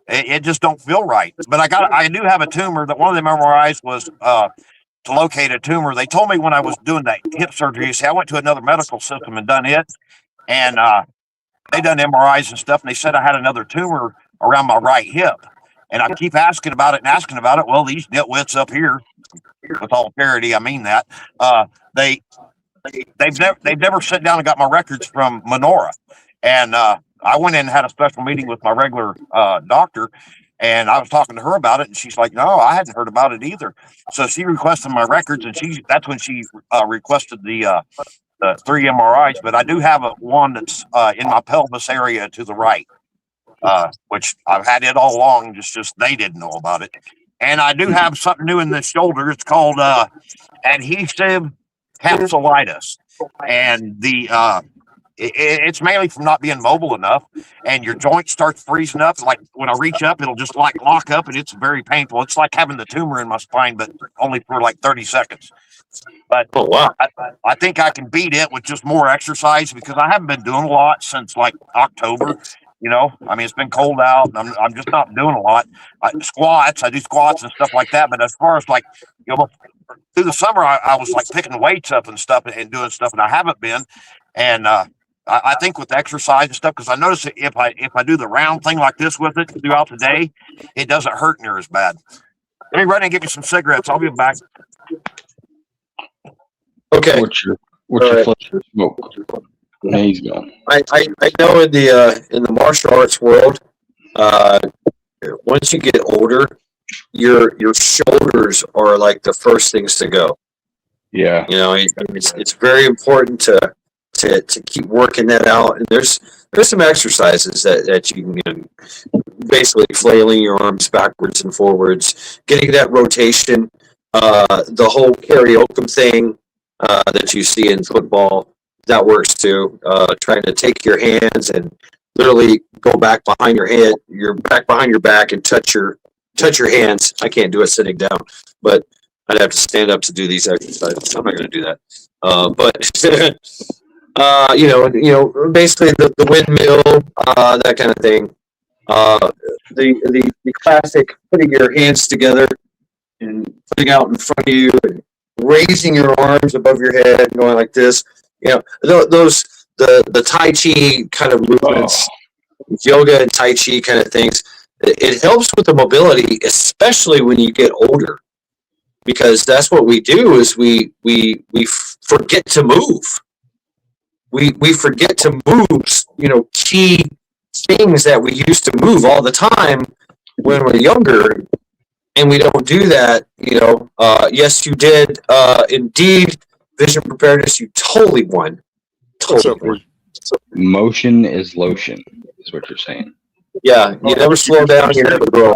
It just don't feel right. But I do have a tumor that one of them MRIs was to locate a tumor. They told me when I was doing that hip surgery, see, I went to another medical system and done it, and they done MRIs and stuff, and they said I had another tumor around my right hip. And I keep asking about it and asking about it. Well, these nitwits up here, with all charity, I mean that, they they've never sat down and got my records from Menorah. And I went in and had a special meeting with my regular doctor, and I was talking to her about it, and she's like, "No, I hadn't heard about it either." So she requested my records, and that's when she requested the 3 MRIs. But I do have one that's in my pelvis area to the right, which I've had it all along. Just they didn't know about it. And I do have something new in the shoulder. It's called adhesive capsulitis, and it's mainly from not being mobile enough, and your joint starts freezing up. Like when I reach up, it'll just like lock up, and it's very painful. It's like having the tumor in my spine, but only for like 30 seconds. But Oh wow. I think I can beat it with just more exercise because I haven't been doing a lot since like October. You know, I mean, it's been cold out, and I'm just not doing a lot. I do squats and stuff like that. But as far as like, you know, through the summer, I was like picking weights up and stuff and doing stuff, and I haven't been. And I think with exercise and stuff, because I notice that if I do the round thing like this with it throughout the day, it doesn't hurt near as bad. Let me run and get me some cigarettes. I'll be back. Okay. What's your All flavor of smoke? Yeah, he's gone. I know in the martial arts world, once you get older, your shoulders are like the first things to go. Yeah. You know, it's very important to keep working that out. And there's some exercises that you can, you know, basically flailing your arms backwards and forwards, getting that rotation, the whole karaoke thing that you see in football, that works too. Trying to take your hands and literally go back behind your head, your back behind your back, and touch your hands. I can't do it sitting down, but I'd have to stand up to do these exercises. I'm not going to do that. But you know, basically the windmill, that kind of thing. The classic putting your hands together and putting out in front of you and raising your arms above your head and going like this. You know, those the Tai Chi kind of movements, yoga and Tai Chi kind of things. It helps with the mobility, especially when you get older, because that's what we do is we forget to move. We forget to move, you know, key things that we used to move all the time when we're younger, and we don't do that. You know, yes, you did. Indeed, vision preparedness, you totally won. Totally won. Motion is lotion, is what you're saying. Yeah, you never slow down, you never grow.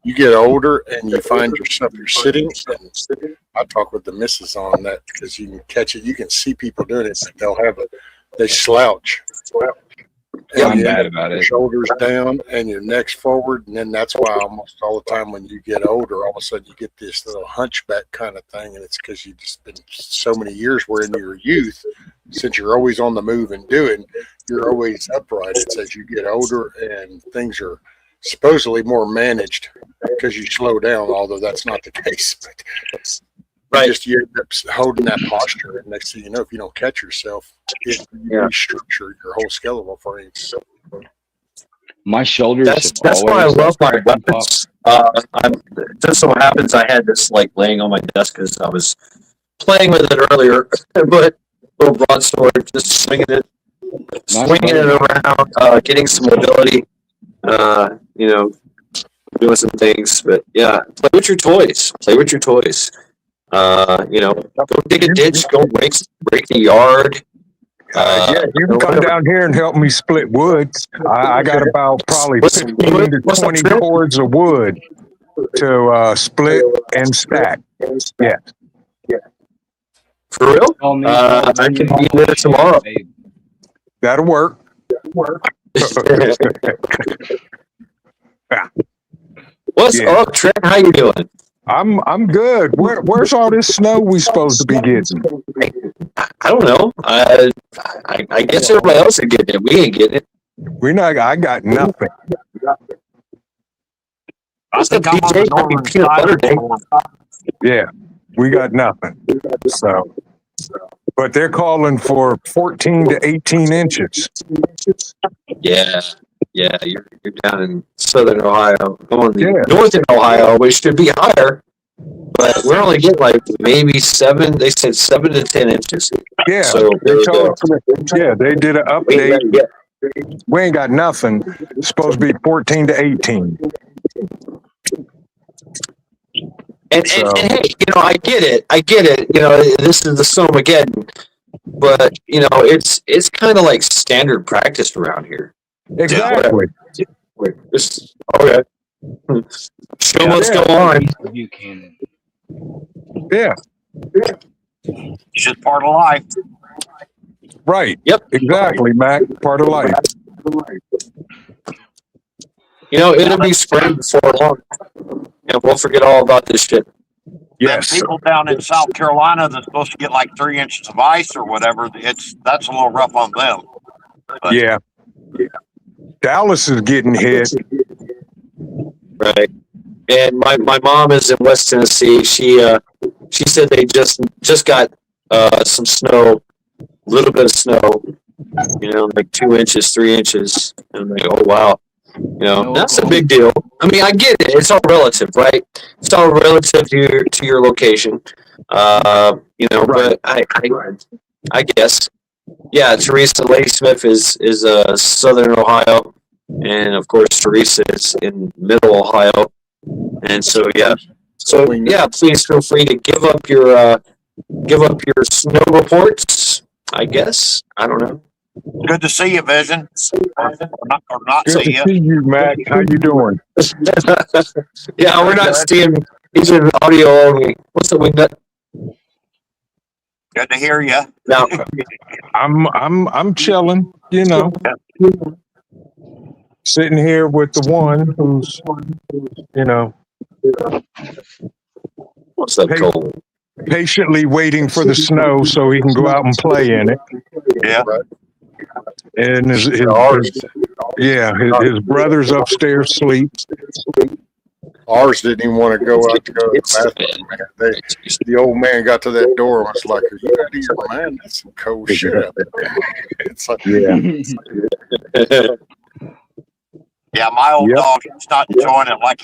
You get older and you find yourself you're sitting, and I talk with the missus on that because you can catch it. You can see people doing it. They slouch. Yeah, I'm you bad end up about your it. shoulders down and your neck's forward, and then that's why almost all the time when you get older, all of a sudden you get this little hunchback kind of thing, and it's because you've just been so many years where in your youth, since you're always on the move and doing, you're always upright. It's as you get older and things are supposedly more managed because you slow down, although that's not the case. But right. you end up holding that posture, and next thing you know, if you don't catch yourself, it restructure your whole skeletal frame. My shoulders That's why I love my weapons. I'm just so happens I had this like laying on my desk because I was playing with it earlier, but little broadsword, just swinging it around, getting some mobility, you know, doing some things. But yeah, play with your toys. You know, go dig a ditch, go break the yard. Yeah, you can come down here and help me split wood. I got about probably 15 to 20 cords of wood to split and stack. Yeah. For real? Call me. I can be there tomorrow. Hey, That'll work. What's Yeah. up, Trent? How you doing? I'm good. Where's all this snow we supposed to be getting? I don't know. I guess everybody else is getting it. We ain't getting it. I got nothing. What's up, DJ? Happy peanut butter day. Yeah, we got nothing. So, but they're calling for 14 to 18 inches. Yeah. Yeah, you're down in southern Ohio. I'm on the Yeah. northern Ohio, which should be higher. But we're only getting like maybe 7. They said 7 to 10 inches. Yeah, So there you go. they did an update. We ain't got nothing. It's supposed to be 14 to 18. And So- hey, I get it. This is the Snowmageddon, but it's kind of like standard practice around here. Exactly. Okay. Show must go on. Buchanan. Yeah. It's just part of life. Right. Yep. Exactly, Mac. Part of life. It'll be spring before long, and we'll forget all about this shit. Yes. Them people down in South Carolina that's supposed to get like 3 inches of ice or whatever, that's a little rough on them. But Yeah. Dallas is getting hit. Right. And my mom is in West Tennessee. She said they just got some snow, a little bit of snow, like 2 inches, 3 inches. And I'm like, oh wow. That's a big deal. I mean, I get it. It's all relative, right? It's all relative to your location. But I guess. Yeah, Teresa Ladysmith is Southern Ohio, and of course Teresa is in Middle Ohio, and so please feel free to give up your snow reports. I guess I don't know. good to see you, Vision. Or not Good see to you. see you, Mac. How you doing? Yeah, we're not seeing. These are audio only. What's up, Wingnut? Good to hear you. Now, I'm chilling, sitting here with the one who's, what's up, Hey. Cole? patiently waiting for the snow so he can go out and play in it. Yeah. And his brother's upstairs sleep. Ours didn't even want to go out to go to the bathroom. Man. The old man got to that door and was like, "Are you out of your mind? That's some cold shit out there." It's like, Yeah, my old Yep. dog, he's not enjoying it like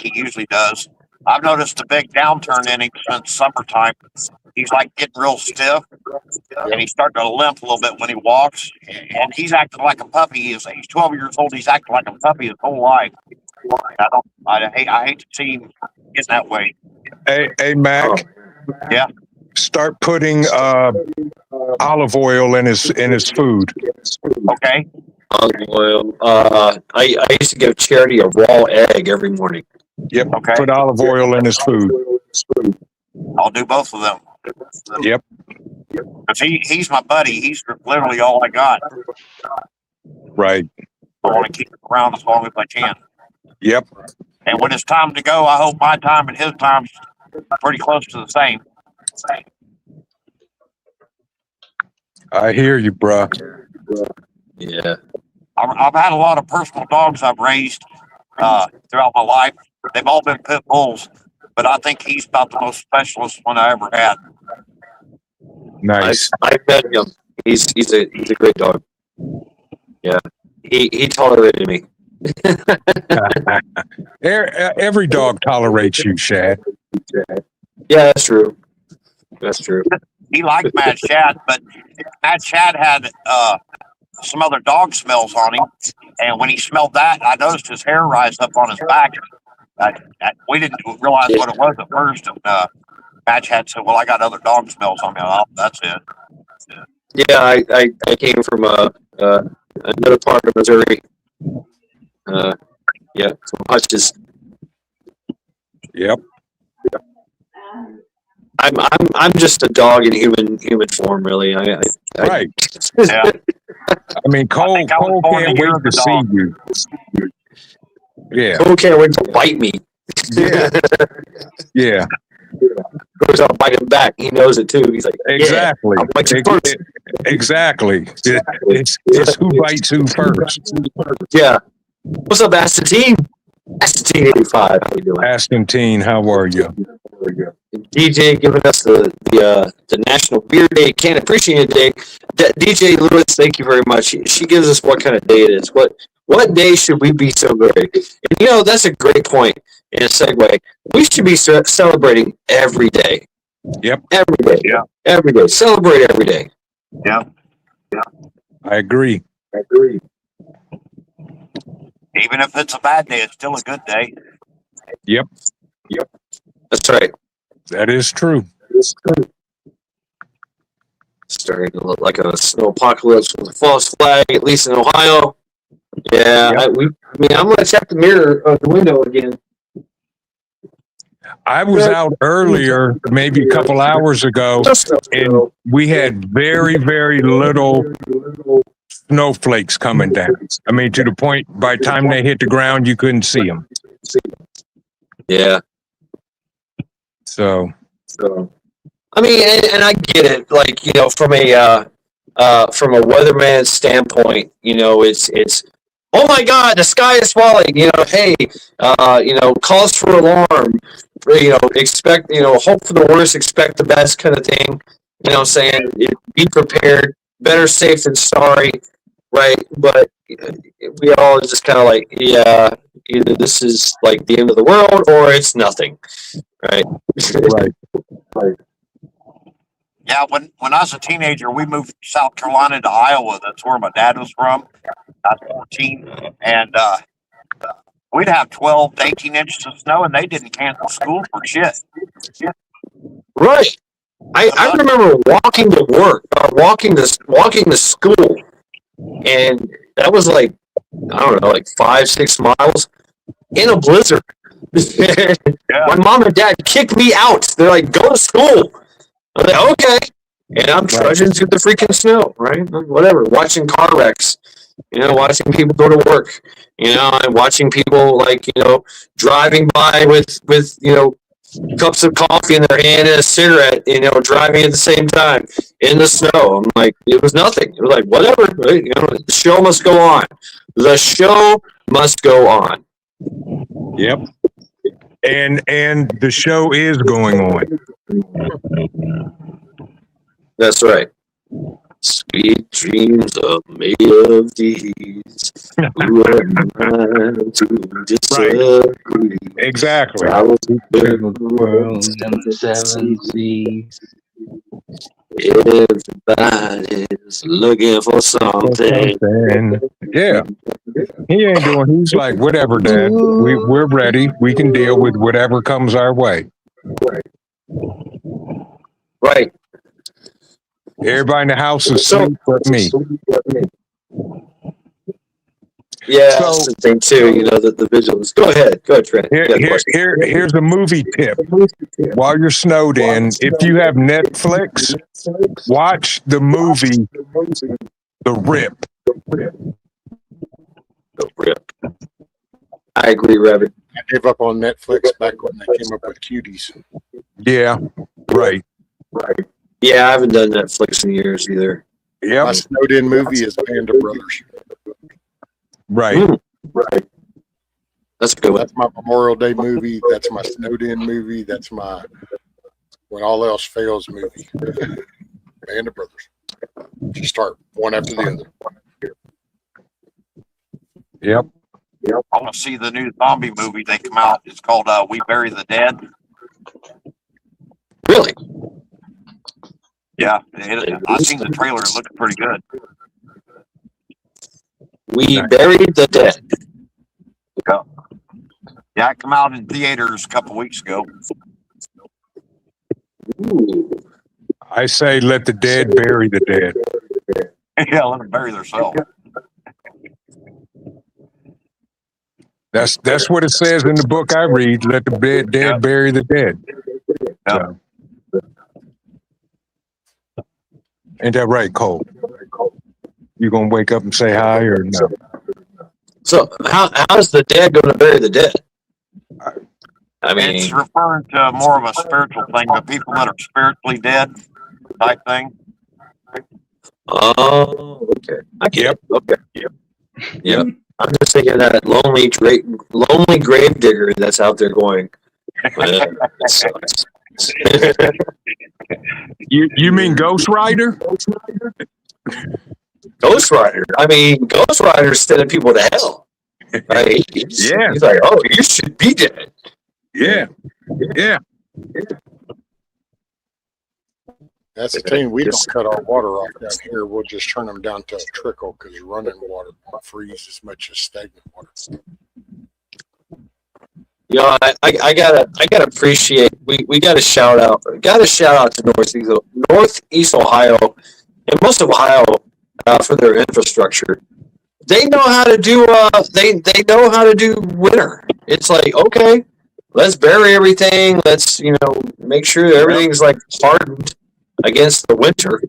he usually does. I've noticed a big downturn in him since summertime. He's like getting real stiff, and he's starting to limp a little bit when he walks. And he's acting like a puppy. He's 12 years old. He's acting like a puppy his whole life. I hate to see him get that way. Hey, Mac. Yeah. Start putting olive oil in his food. Okay. Olive oil. I used to give Charity a raw egg every morning. Yep. Okay. Put olive oil in his food. I'll do both of them. Yep. 'Cause he's my buddy. He's literally all I got. Right. I want to keep him around as long as I can. Yep. And when it's time to go, I hope my time and his time's pretty close to the same. I hear you, bruh. Yeah. I've had a lot of personal dogs I've raised throughout my life. They've all been pit bulls, but I think he's about the most specialist one I ever had. Nice. I met him. He's a great dog. Yeah. He tolerated me. Every dog tolerates you, Shad. Yeah, that's true. That's true. He liked Mad Shad, but Mad Shad had some other dog smells on him. And when he smelled that, I noticed his hair rise up on his back. We didn't realize what it was at first. And Mad Shad said, "Well, I got other dog smells on me." Oh, that's it. Yeah, I came from another part of Missouri. Yeah, from Hutchins. Yep. I'm just a dog in human form, really. I Right. Yeah. I mean, Cole think I was born can't the year wait of the to see dog. you. Yeah. Cole can't wait to bite me. Yeah. Yeah. Goes out bite him back. He knows it too. He's like, Exactly. yeah, I'll bite you first. Exactly. It's who bites who first. Yeah. What's up, Aston? Aston 85. How you doing? Aston Teen, how are you? DJ giving us the National Beer Day Can't Appreciate It Day. DJ Lewis, thank you very much. She gives us what kind of day it is. What day should we be celebrating? And you know, that's a great point and a segue. We should be celebrating every day. Yep. Every day. Yeah. Every day. Celebrate every day. Yeah. I agree. Even if it's a bad day, it's still a good day. Yep. That's right. That is true. Starting to look like a snow apocalypse with a false flag, at least in Ohio. Yeah, Yep. I'm going to check the mirror of the window again. I was out earlier, maybe a couple hours ago, and we had very, very little snowflakes coming down. I mean, to the point, by the time they hit the ground, you couldn't see them. Yeah. So, I mean, and I get it. Like, you know, from a weatherman standpoint, you know, it's oh my God, the sky is falling. You know, hey, you know, calls for alarm. You know, expect, you know, hope for the worst, expect the best kind of thing. You know, saying be prepared, better safe than sorry, right? But we all just kind of like, yeah, either this is like the end of the world or it's nothing, right? right. Yeah, when I was a teenager, we moved from South Carolina to Iowa. That's where my dad was from. I was 14, and we'd have 12 to 18 inches of snow, and they didn't cancel school for shit. Right. I remember walking to work, walking to school, and that was like, I don't know, like 5-6 miles in a blizzard. My mom and dad kicked me out. They're like, go to school. I'm like, okay. And I'm trudging through the freaking snow, right? Whatever. Watching car wrecks, you know, watching people go to work, you know, and watching people like, you know, driving by with, you know, cups of coffee in their hand and a cigarette, you know, driving at the same time in the snow. I'm like, it was nothing. It was like, whatever, right? You know, the show must go on. The show must go on. Yep. And the show is going on. That's right. Sweet dreams of me of these. Who am I to disagree? Exactly. I was Travel the world and the 7 seas. Everybody's looking for something. Yeah. He ain't doing. He's like, whatever, Dad. We're ready. We can deal with whatever comes our way. Right. Everybody in the house is asleep but me. Yeah, So- that's the thing too. You know, the vigilance. Go ahead, Trent. Here's a movie tip. While you're snowed in, if you have Netflix, watch the movie The Rip. Rip. I agree, Reverend. I gave up on Netflix back when they came up with Cuties. Yeah, right. Yeah, I haven't done Netflix in years either. My Yep, snowed in movie is Band of Brothers. right. Right. That's a good one. That's my Memorial Day movie. That's my snowed in movie. That's my when all else fails movie. Band of Brothers. Just start one after the other. Yep. I want to see the new zombie movie they come out. It's called We Bury the Dead. Really? Yeah, I've seen the trailer. It looks pretty good. We buried the dead. Yeah, it came out in theaters a couple weeks ago. Ooh. I say let the dead bury the dead. Yeah, let them bury themselves. That's what it says in the book I read. Let the dead bury the dead. Yeah. So, Ain't that right, Cole? You gonna wake up and say hi or no? So how's the dead going to bury the dead? I It's mean, referring to more of a spiritual thing, but people that are spiritually dead type thing. oh, okay. I get Yep. it. Okay. Yep. I'm just thinking of that lonely grave digger that's out there going, well, it sucks. You mean Ghost Rider? Ghost Rider. I mean, Ghost Rider's sending people to hell. Right? Yeah. He's like, oh, you should be dead. Yeah. Yeah. That's the thing. We don't cut our water off down here. We'll just turn them down to a trickle because running water won't freeze as much as stagnant water. You know, I gotta appreciate. We got to shout out. Got to shout out to Northeast Ohio and most of Ohio for their infrastructure. They know how to do. They know how to do winter. It's like, okay, let's bury everything. Let's make sure that everything's like hardened against the winter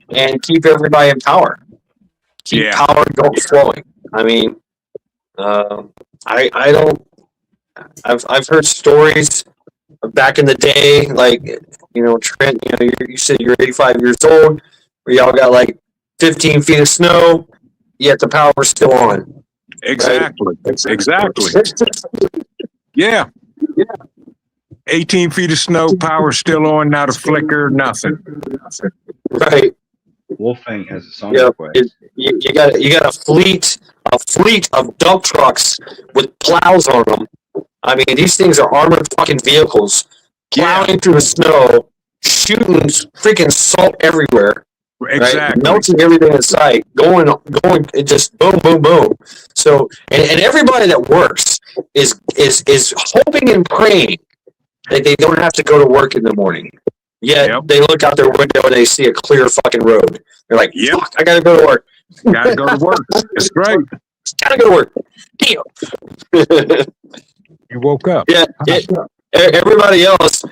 and keep everybody in power. Keep power flowing. I mean, I don't. I've heard stories back in the day, like Trent. You said you're 85 years old, where y'all got like 15 feet of snow, yet the power's still on. Exactly. Right? Exactly. Yeah. 18 feet of snow, power still on, not a flicker, nothing. Right. Wolfgang has a song Yeah. request. You got a fleet of dump trucks with plows on them. I mean, these things are armored fucking vehicles plowing through the snow, shooting freaking salt everywhere. Exactly. Right? Melting everything in sight, going, it just boom, boom, boom. So, and everybody that works is hoping and praying that they don't have to go to work in the morning. Yet they look out their window and they see a clear fucking road. They're like, fuck, I gotta go to work. Gotta go to work. That's right. Gotta go to work. Damn. You woke up. Yeah. Everybody else,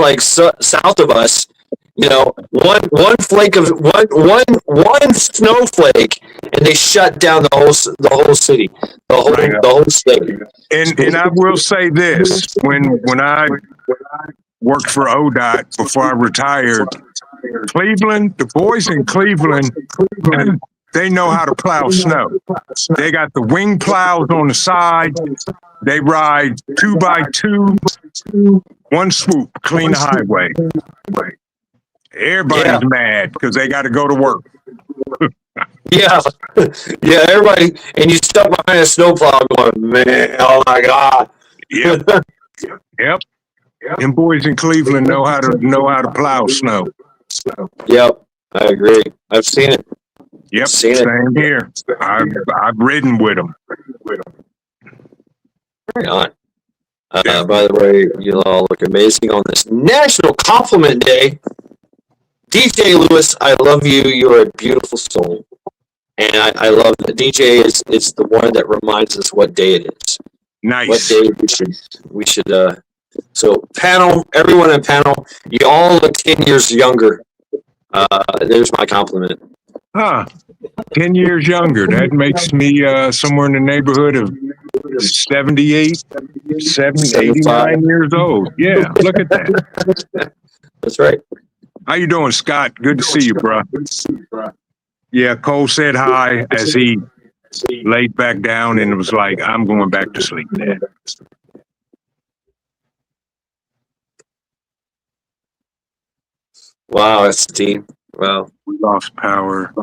like south of us, one flake of one snowflake, and they shut down the whole city, the whole state. And I will say this: when I worked for ODOT before I retired, Cleveland, the boys in Cleveland, they know how to plow snow. They got the wing plows on the side. They ride 2x2, one swoop, clean the highway. Everybody's mad because they got to go to work. Yeah, everybody, and you stuck behind a snowplow going, man, oh my God. Yep. And boys in Cleveland know how to plow snow. Yep, I agree. I've seen it. Yep, seen same here. I've ridden with them. Right on. By the way, you all look amazing on this National Compliment Day. DJ Lewis, I love you. You're a beautiful soul. And I love that DJ is the one that reminds us what day it is. Nice. What day we should so panel, everyone in panel, you all look 10 years younger. There's my compliment. 10 years younger. That makes me somewhere in the neighborhood of 78, 70, 89 years old. Yeah, look at that. That's right. How you doing, Scott? Good to see you, bro. Yeah, Cole said hi as he laid back down and was like, I'm going back to sleep, Dad. Wow, that's the team. Wow. We lost power.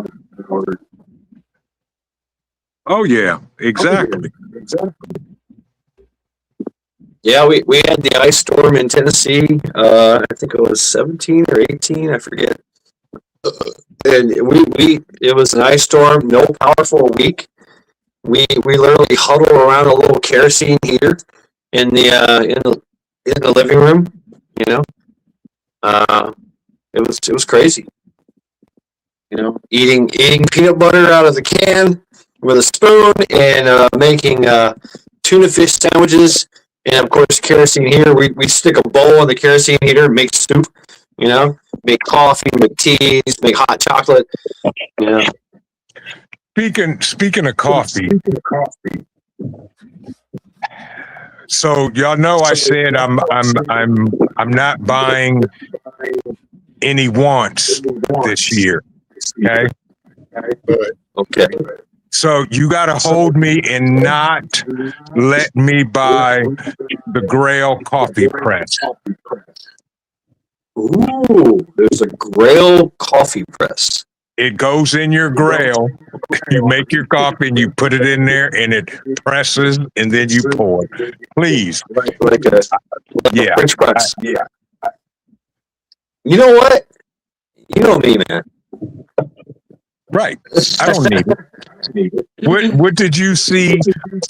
Oh, yeah, exactly. Yeah, we had the ice storm in Tennessee. I think it was 17 or 18, I forget. And it was an ice storm, no power for a week. We literally huddled around a little kerosene heater in the living room. It was crazy. Eating peanut butter out of the can with a spoon and making tuna fish sandwiches. And of course, kerosene heater. We stick a bowl in the kerosene heater and make soup. You know, make coffee, make teas, make hot chocolate. You know. Speaking of coffee, so y'all know I said I'm not buying any wants this year. Okay. Okay. So you got to hold me and not let me buy the Grail coffee press. Ooh, there's a Grail coffee press. It goes in your Grail. You make your coffee and you put it in there, and it presses, and then you pour. Please, Like a yeah, French press. yeah. You know what? You know me, man. Right. I don't need it. What did you see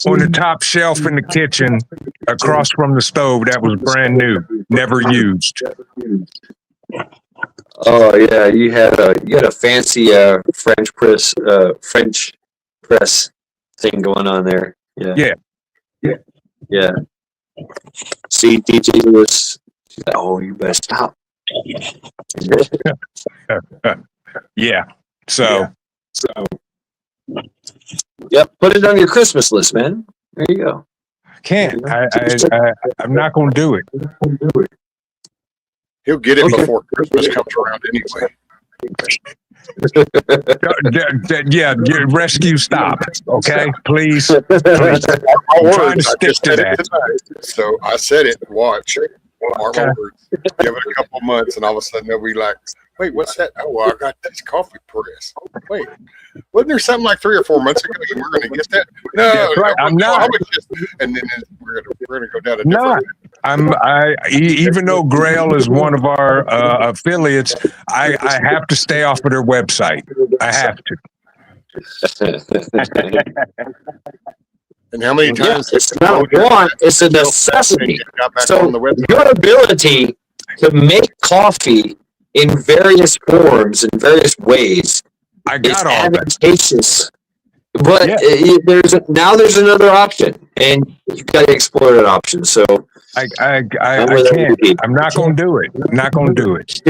on the top shelf in the kitchen across from the stove that was brand new, never used? Oh yeah, you had a fancy French press thing going on there. Yeah. Yeah. See, DJ was. Oh, you better stop. Yeah. So. Yep. Put it on your Christmas list, man. There you go. Can't. I'm not going to do it. He'll get it Okay. before Christmas comes around anyway. Yeah, rescue stop. Okay, please. My I'm trying to words, I stick just to said it that. tonight. So I said it. Watch. Mark my Okay. words. Give it a couple months, and all of a sudden they'll be like, "Wait, what's that? Oh, well, I got this coffee press. Wait, wasn't there something like 3 or 4 months ago you were going to get that? No, That's right. no, I'm no, not. how much is-" And then we're gonna go down a Not. different. Even though Grail is one of our affiliates, I have to stay off of their website. I have to. And how many Yeah, times? it's not a want, it's a necessity. Got back So on the website. your ability to make coffee in various forms and various ways I is got all that. advantageous. But Yeah. there's another option, and you got to explore that option. So I I'm where that can't. would be. I'm not going to do it. I'm not going to do it.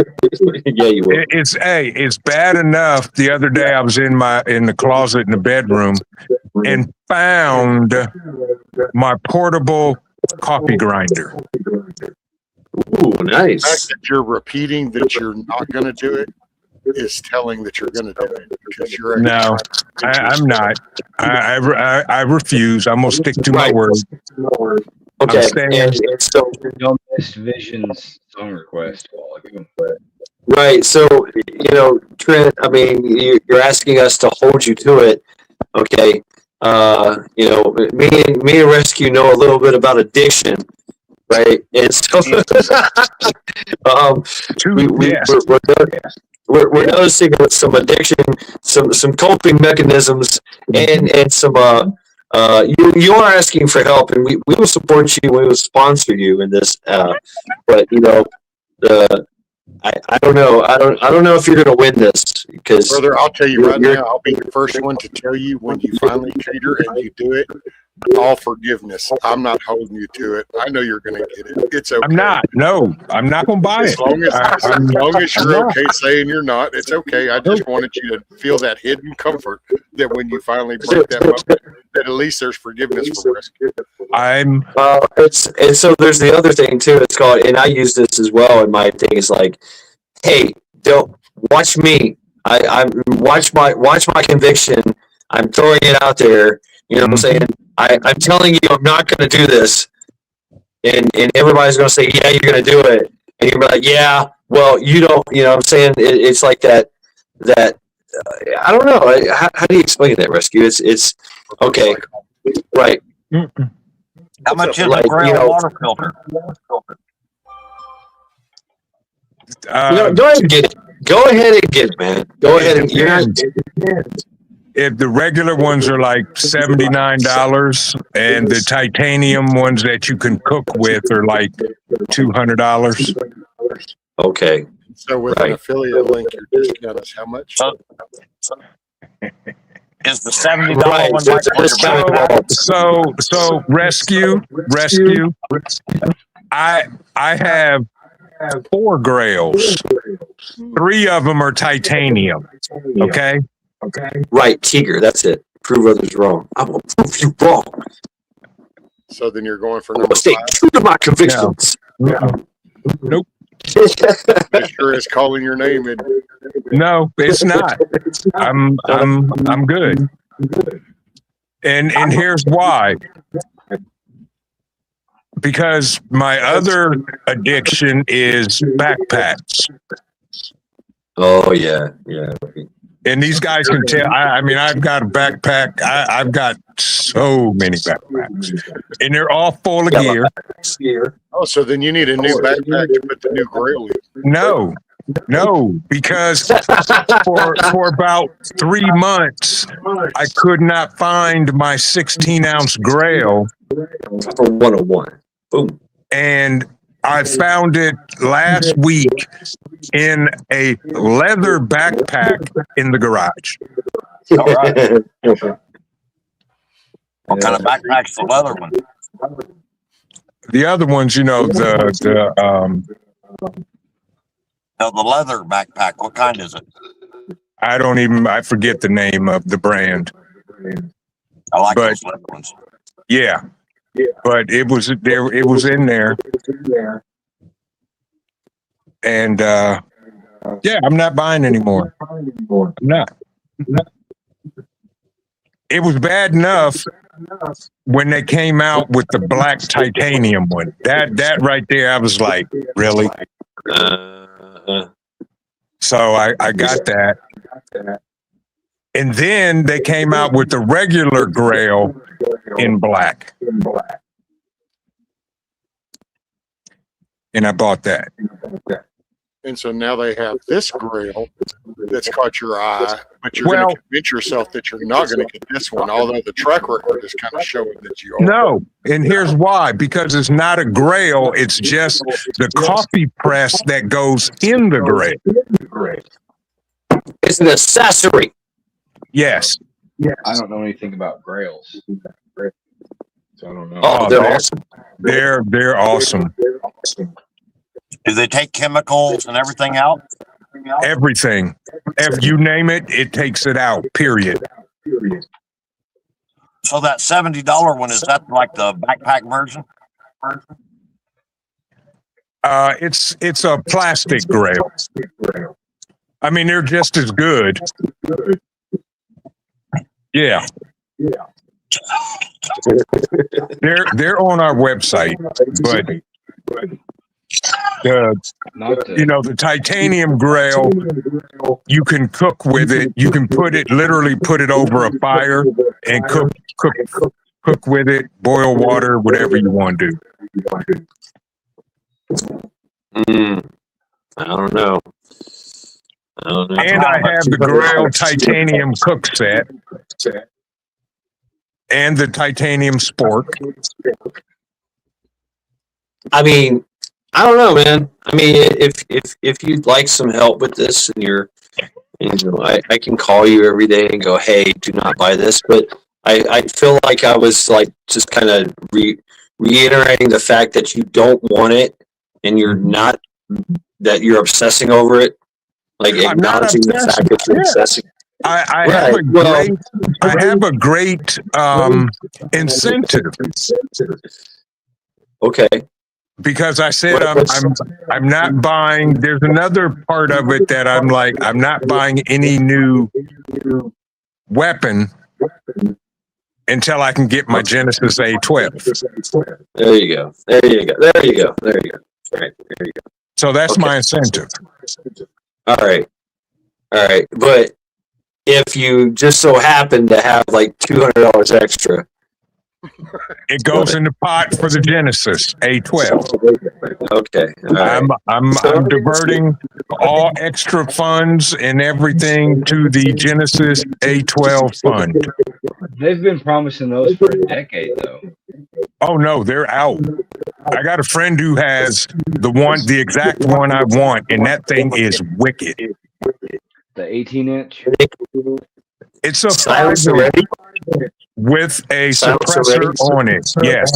Yeah, you will. It's bad enough. The other day I was in the closet in the bedroom and found my portable coffee grinder. Ooh, The fact nice. that you're repeating that you're not going to do it is telling that you're going to do it because you're No, I'm not. I refuse. I'm gonna stick to my Right. word. Okay, I'm staying- and so Don't miss Vision's song request a while ago. right, so Trent, I mean, you're asking us to hold you to it. Okay, me and Rescue know a little bit about addiction, right? And so, Yes. we're noticing some addiction, some coping mechanisms, and some you are asking for help, and we will support you. We will sponsor you in this, but I don't know. I don't know if you're going to win this because Brother, I'll tell you You're- right now, I'll be the first one to tell you when you finally cater and you do it, all forgiveness. I'm not holding you to it. I know you're going to get it. It's okay. I'm not. No, I'm not gonna buy As it. long as, I'm you're not. okay saying you're not, it's okay. I just wanted you to feel that hidden comfort that when you finally break that moment, that at least there's forgiveness for rescue. I'm and so there's the other thing too. It's called, and I use this as well. And my thing is like, hey, don't watch me. I watch my conviction. I'm throwing it out there. You know what I'm saying? I'm telling you, I'm not going to do this, and everybody's going to say, yeah, you're going to do it, and you're like, yeah, well, you don't. You know what I'm saying? It's like that. I don't know. How do you explain that, Rescue? It's okay, right? How much is Like, a Grail you know- water filter? Go ahead and get it. Go ahead and get it, man. Go ahead and you're not. if the regular ones are like $79 and the titanium ones that you can cook with are like $200. Okay. So with Right. an affiliate link, your discount is how much? Is the $70 Right. one There's like a discount involved. So rescue. I have 4 grails. 3 of them are titanium. Okay. Right, Tiger. That's it. Prove others wrong. I will prove you wrong. So then you're going for I number will stay 5. true to my convictions. Nope. It sure is calling your name. And No, it's not. I'm good. And here's why. Because my other addiction is backpacks. Oh yeah. And these guys can tell. I mean, I've got a backpack. I've got so many backpacks, and they're all full of gear. oh, so then you need a new backpack to put the new Grail in. No, because for about 3 months, I could not find my 16-ounce Grail, For 101. Boom. and I found it last week in a leather backpack in the garage. All right. What kind of backpack's the leather one? The other ones, you know, No, the leather backpack. What kind is it? I forget the name of the brand. I like But- those leather ones. Yeah. But it was there. It was in there, and yeah, I'm not buying anymore. I'm not. It was bad enough when they came out with the black titanium one. That right there, I was like, really? So I got that, and then they came out with the regular Grail in black, and I bought that. And so now they have this Grail that's caught your eye, but you're Well- going to convince yourself that you're not going to get this one, although the track record is kind of showing that you are. No, and here's why: because it's not a Grail; it's just the coffee press that goes in the Grail. It's an accessory. Yes. I don't know anything about grails, so I don't know. Oh, they're awesome. They're awesome. Do they take chemicals and everything out? Everything. If you name it, it takes it out. Period. So that $70 one, is that like the backpack version? It's a plastic Grail. I mean, they're just as good. Yeah. They're on our website, but Not you know, the titanium Grail, you can cook with it. You can literally put it over a fire and cook with it, boil water, whatever you want to do. I don't know. And I have the Grail titanium cook set and the titanium spork. I mean, I don't know, man. I mean, if you'd like some help with this, and I can call you every day and go, hey, do not buy this. But I feel like I was like just kind of reiterating the fact that you don't want it, and you're not, that you're obsessing over it. Like I'm not acknowledging the obsessed. fact that you're Yeah. obsessing. I Right. have a great incentive Okay. because I said I'm not buying. There's another part of it that I'm like, I'm not buying any new weapon until I can get my Genesis A12. There you go. Right. There you go. So that's Okay. my incentive. All right. But if you just so happen to have like $200 extra, It goes in the pot for the Genesis A12. okay. All right. I'm diverting all extra funds and everything to the Genesis A12 fund. They've been promising those for a decade, though. Oh no, they're out. I got a friend who has the exact one I want, and that thing is wicked. The 18-inch. It's a Silence 5 already? with a Silence suppressor already? on it. Yes,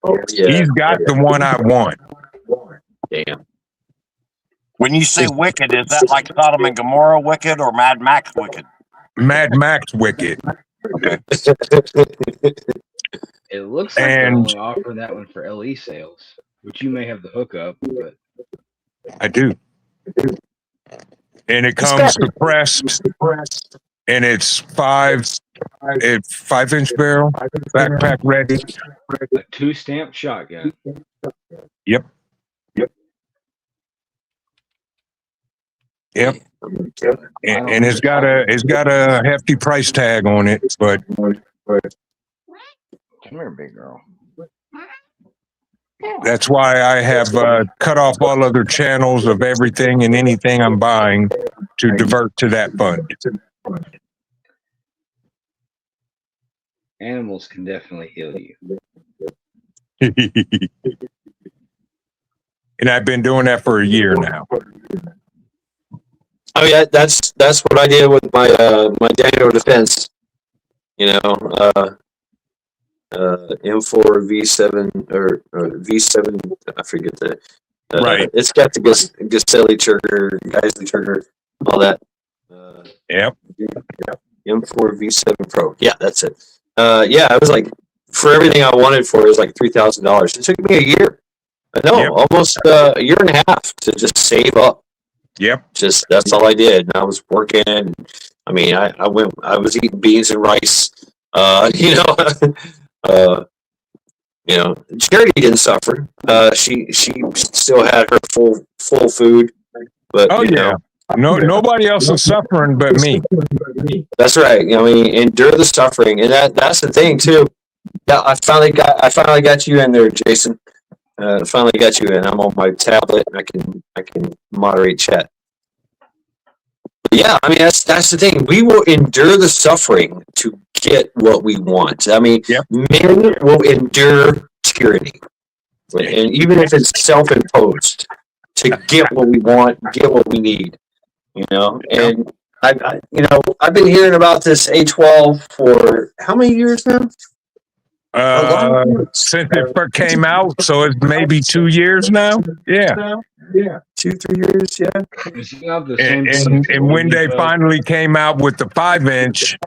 Oh, yeah. he's got the one I want. Damn. When you say wicked, is that like Sodom and Gomorrah wicked or Mad Max wicked? Mad Max wicked. Okay. It looks like they're And only offering that one for LE sales, which you may have the hookup, but I do. And it comes suppressed, and it's 5-inch barrel, backpack ready. a 2-stamp shotgun. Yep. And it's got a hefty price tag on it, but Come here, big girl. that's why I have cut off all other channels of everything and anything I'm buying to divert to that fund. Animals can definitely heal you. And I've been doing that for a year now. I mean, that's what I did with my my Daniel Defense. You know, M4 V7 or V7. I forget the. Right. It's got the Gaselli trigger, Geisley trigger, all that. Yep. M4 V7 Pro. Yeah, that's it. Yeah, I was like, for everything I wanted for it was like $3,000. It took me a year. No, Yep. almost a year and a half to just save up. Yep. Just that's all I did. And I was working. I mean, I was eating beans and rice. You know, Charity didn't suffer. She still had her full food. But Oh, you yeah. know, Nobody else is suffering but me. that's right. You know, I mean, endure the suffering, and that's the thing too. Yeah, I finally got you in there, Jason. Finally got you in. I'm on my tablet. And I can moderate chat. But yeah, I mean that's the thing. We will endure the suffering to get what we want. I mean, Yep. Men will endure tyranny, and even if it's self-imposed, to get what we want, get what we need. You know, and I've been hearing about this A12 for how many years now? Since it first came out, so it's maybe 2 years now. Yeah. 2-3 years, yeah. Is he not the same thing And as when they Roosevelt? finally came out with the 5-inch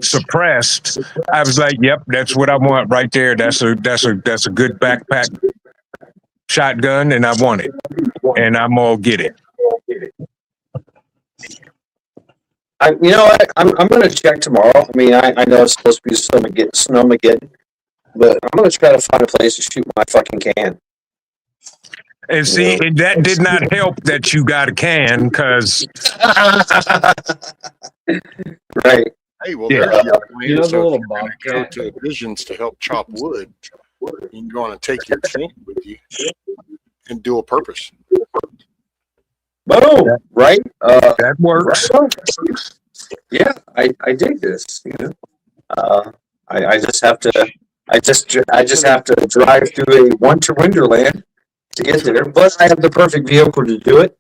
suppressed, I was like, "Yep, that's what I want right there. That's a good backpack shotgun, and I want it, and I'm gonna get it." You know what? I'm gonna check tomorrow. I mean, I know it's supposed to be Snowmageddon, but I'm gonna try to find a place to shoot my fucking can. And see, and that did not help that you got a can, because Right. Hey, well, Yeah. there's your plan. You know the So if little you're gonna go bobcat? to Visions to help chop wood, you can go on and take your tent with you and dual purpose. Boom. Right. that works. Yeah, I dig this. You know, I just have to. I just have to drive through a winter wonderland to get there. But I have the perfect vehicle to do it.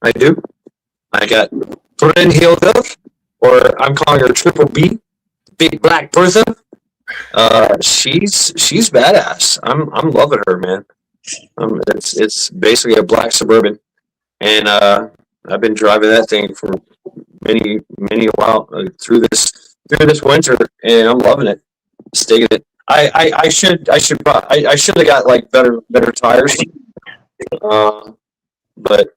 I do. I got Brynhilde, or I'm calling her Triple B, Big Black Bertha. She's badass. I'm loving her, man. It's basically a black Suburban, and I've been driving that thing for many a while through this winter, and I'm loving it. Just digging it. I should have got like better tires, but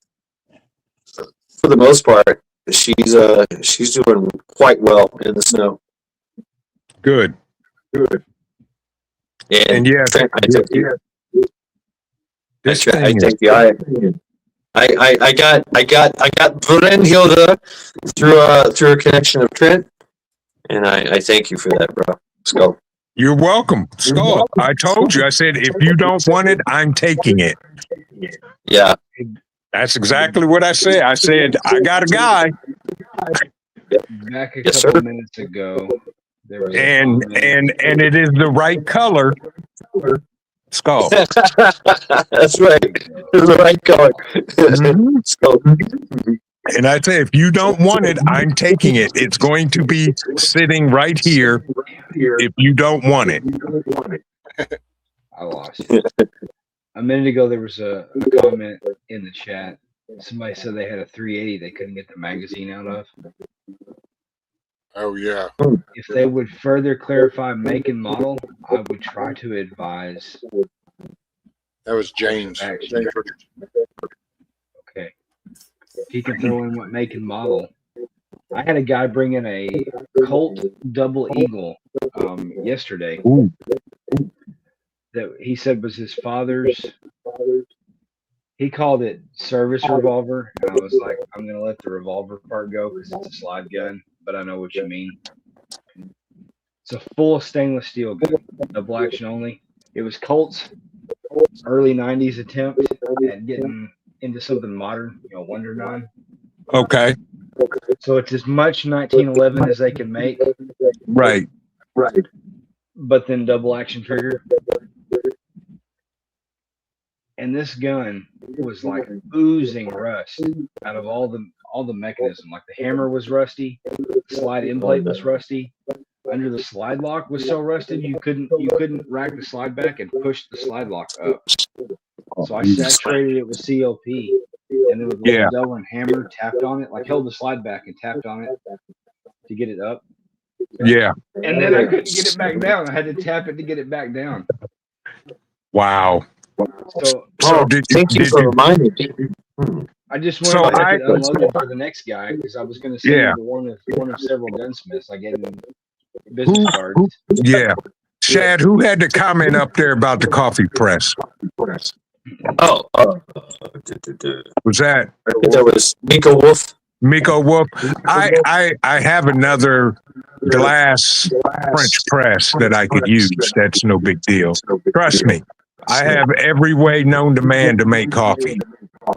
for the most part, she's doing quite well in the snow. Good. And yeah, Trent, I think this I thing is think I got Brynhilde through a connection of Trent, and I thank you for that, bro. Let's go. You're welcome, Skull. I told you. I said, if you don't want it, I'm taking it. Yeah. That's exactly what I said. I said, I got a guy, Back a Yes, couple sir. minutes ago, there was a and comment. it is the right color. Skull. That's right. It's the right color. Mhm. Let's go. And I say, if you don't want it, I'm taking it. It's going to be sitting right here if you don't want it. I lost you. A minute ago, there was a comment in the chat somebody said they had a 380 they couldn't get the magazine out of. Oh yeah. If they would further clarify make and model, I would try to advise. That was James. Action. Okay. If he can throw in what make and model. I had a guy bring in a Colt Double Eagle yesterday Ooh. that he said was his father's. He called it service revolver, and I was like, I'm gonna let the revolver part go because it's a slide gun, but I know what you mean. It's a full stainless steel gun, double action only. It was Colt's early '90s attempt at getting into something modern, Wonder 9. Okay. So it's as much 1911 as they can make, Right. but then double action trigger. And this gun was like oozing rust out of all the mechanism. Like the hammer was rusty, the slide end plate was rusty. Under the slide lock was so rusted you couldn't rack the slide back and push the slide lock up. So I saturated it with CLP, and then with a little Delrin hammer tapped on it, like held the slide back and tapped on it to get it up. Yeah. And then I couldn't get it back down. I had to tap it to get it back down. Wow. So Thank you for reminding me. I just wanted to get it unloaded for the next guy because I was going to send him to one of several gunsmiths. I gave him business cards. Yeah. Shad, who had the comment up there about the coffee press? Oh, Was that that was Miko Wolf. Miko Wolf? I have another glass French press that I could use. That's no big deal. Trust me. I have every way known to man to make coffee. Oh,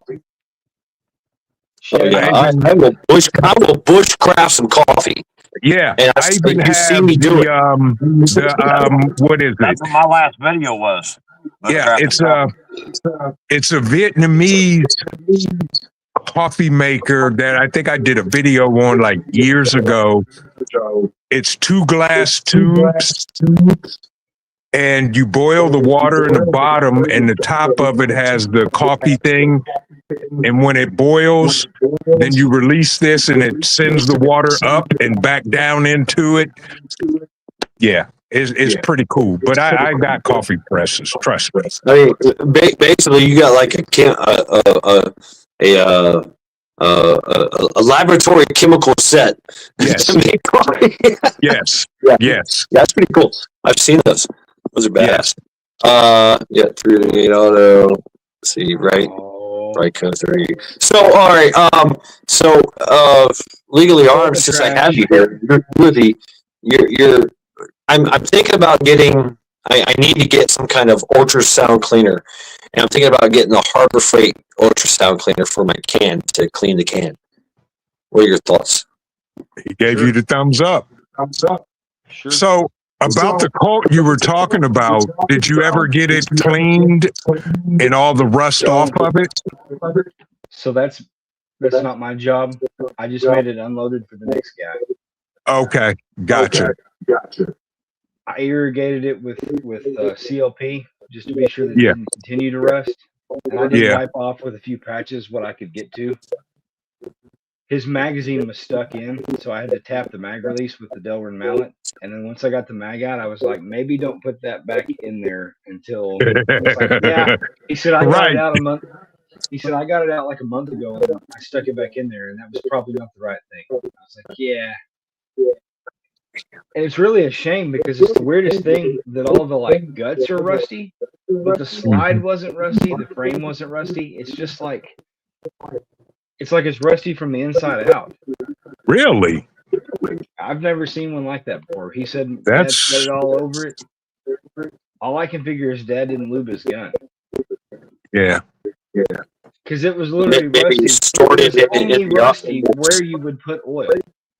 yeah, I will bushcraft some coffee. Yeah, And I even you have see me do it. what is it? That's what my last video was. Yeah, it's a Vietnamese coffee maker that I think I did a video on like years ago. It's 2 glass tubes, and you boil the water in the bottom, and the top of it has the coffee thing. And when it boils, then you release this, and it sends the water up and back down into it. Yeah, it's pretty cool. But I got coffee presses. Trust me. I mean, basically, you got like a laboratory chemical set. Yes. To make coffee. Yes. Yeah. Yes. That's pretty cool. I've seen those. Those are badass. Yeah, 388 auto. Let's see, right code 3. So, all right. Legally armed. Since I have you here, you're. I'm thinking about getting. I need to get some kind of ultrasound cleaner, and I'm thinking about getting a Harbor Freight ultrasound cleaner for my can to clean the can. What are your thoughts? He gave you the thumbs up. Sure. So about the Colt you were talking about, did you ever get it cleaned and all the rust off of it? So that's not my job. I just made it unloaded for the next guy. Okay, gotcha. I irrigated it with CLP just to be sure that it didn't continue to rust. And I did wipe off with a few patches what I could get to. His magazine was stuck in, so I had to tap the mag release with the Delrin mallet. And then once I got the mag out, I was like, maybe don't put that back in there until. He said I got it out a month. He said I got it out like a month ago, and I stuck it back in there, and that was probably not the right thing. I was like, yeah. And it's really a shame because it's the weirdest thing that all the like guts are rusty, but the slide wasn't rusty, the frame wasn't rusty. It's just like it's rusty from the inside out. Really? I've never seen one like that before. He said That's Dad put it all over it. All I can figure is Dad didn't lube his gun. Yeah. Because it was literally Maybe rusty. stored It it was in only the rusty where you would put oil.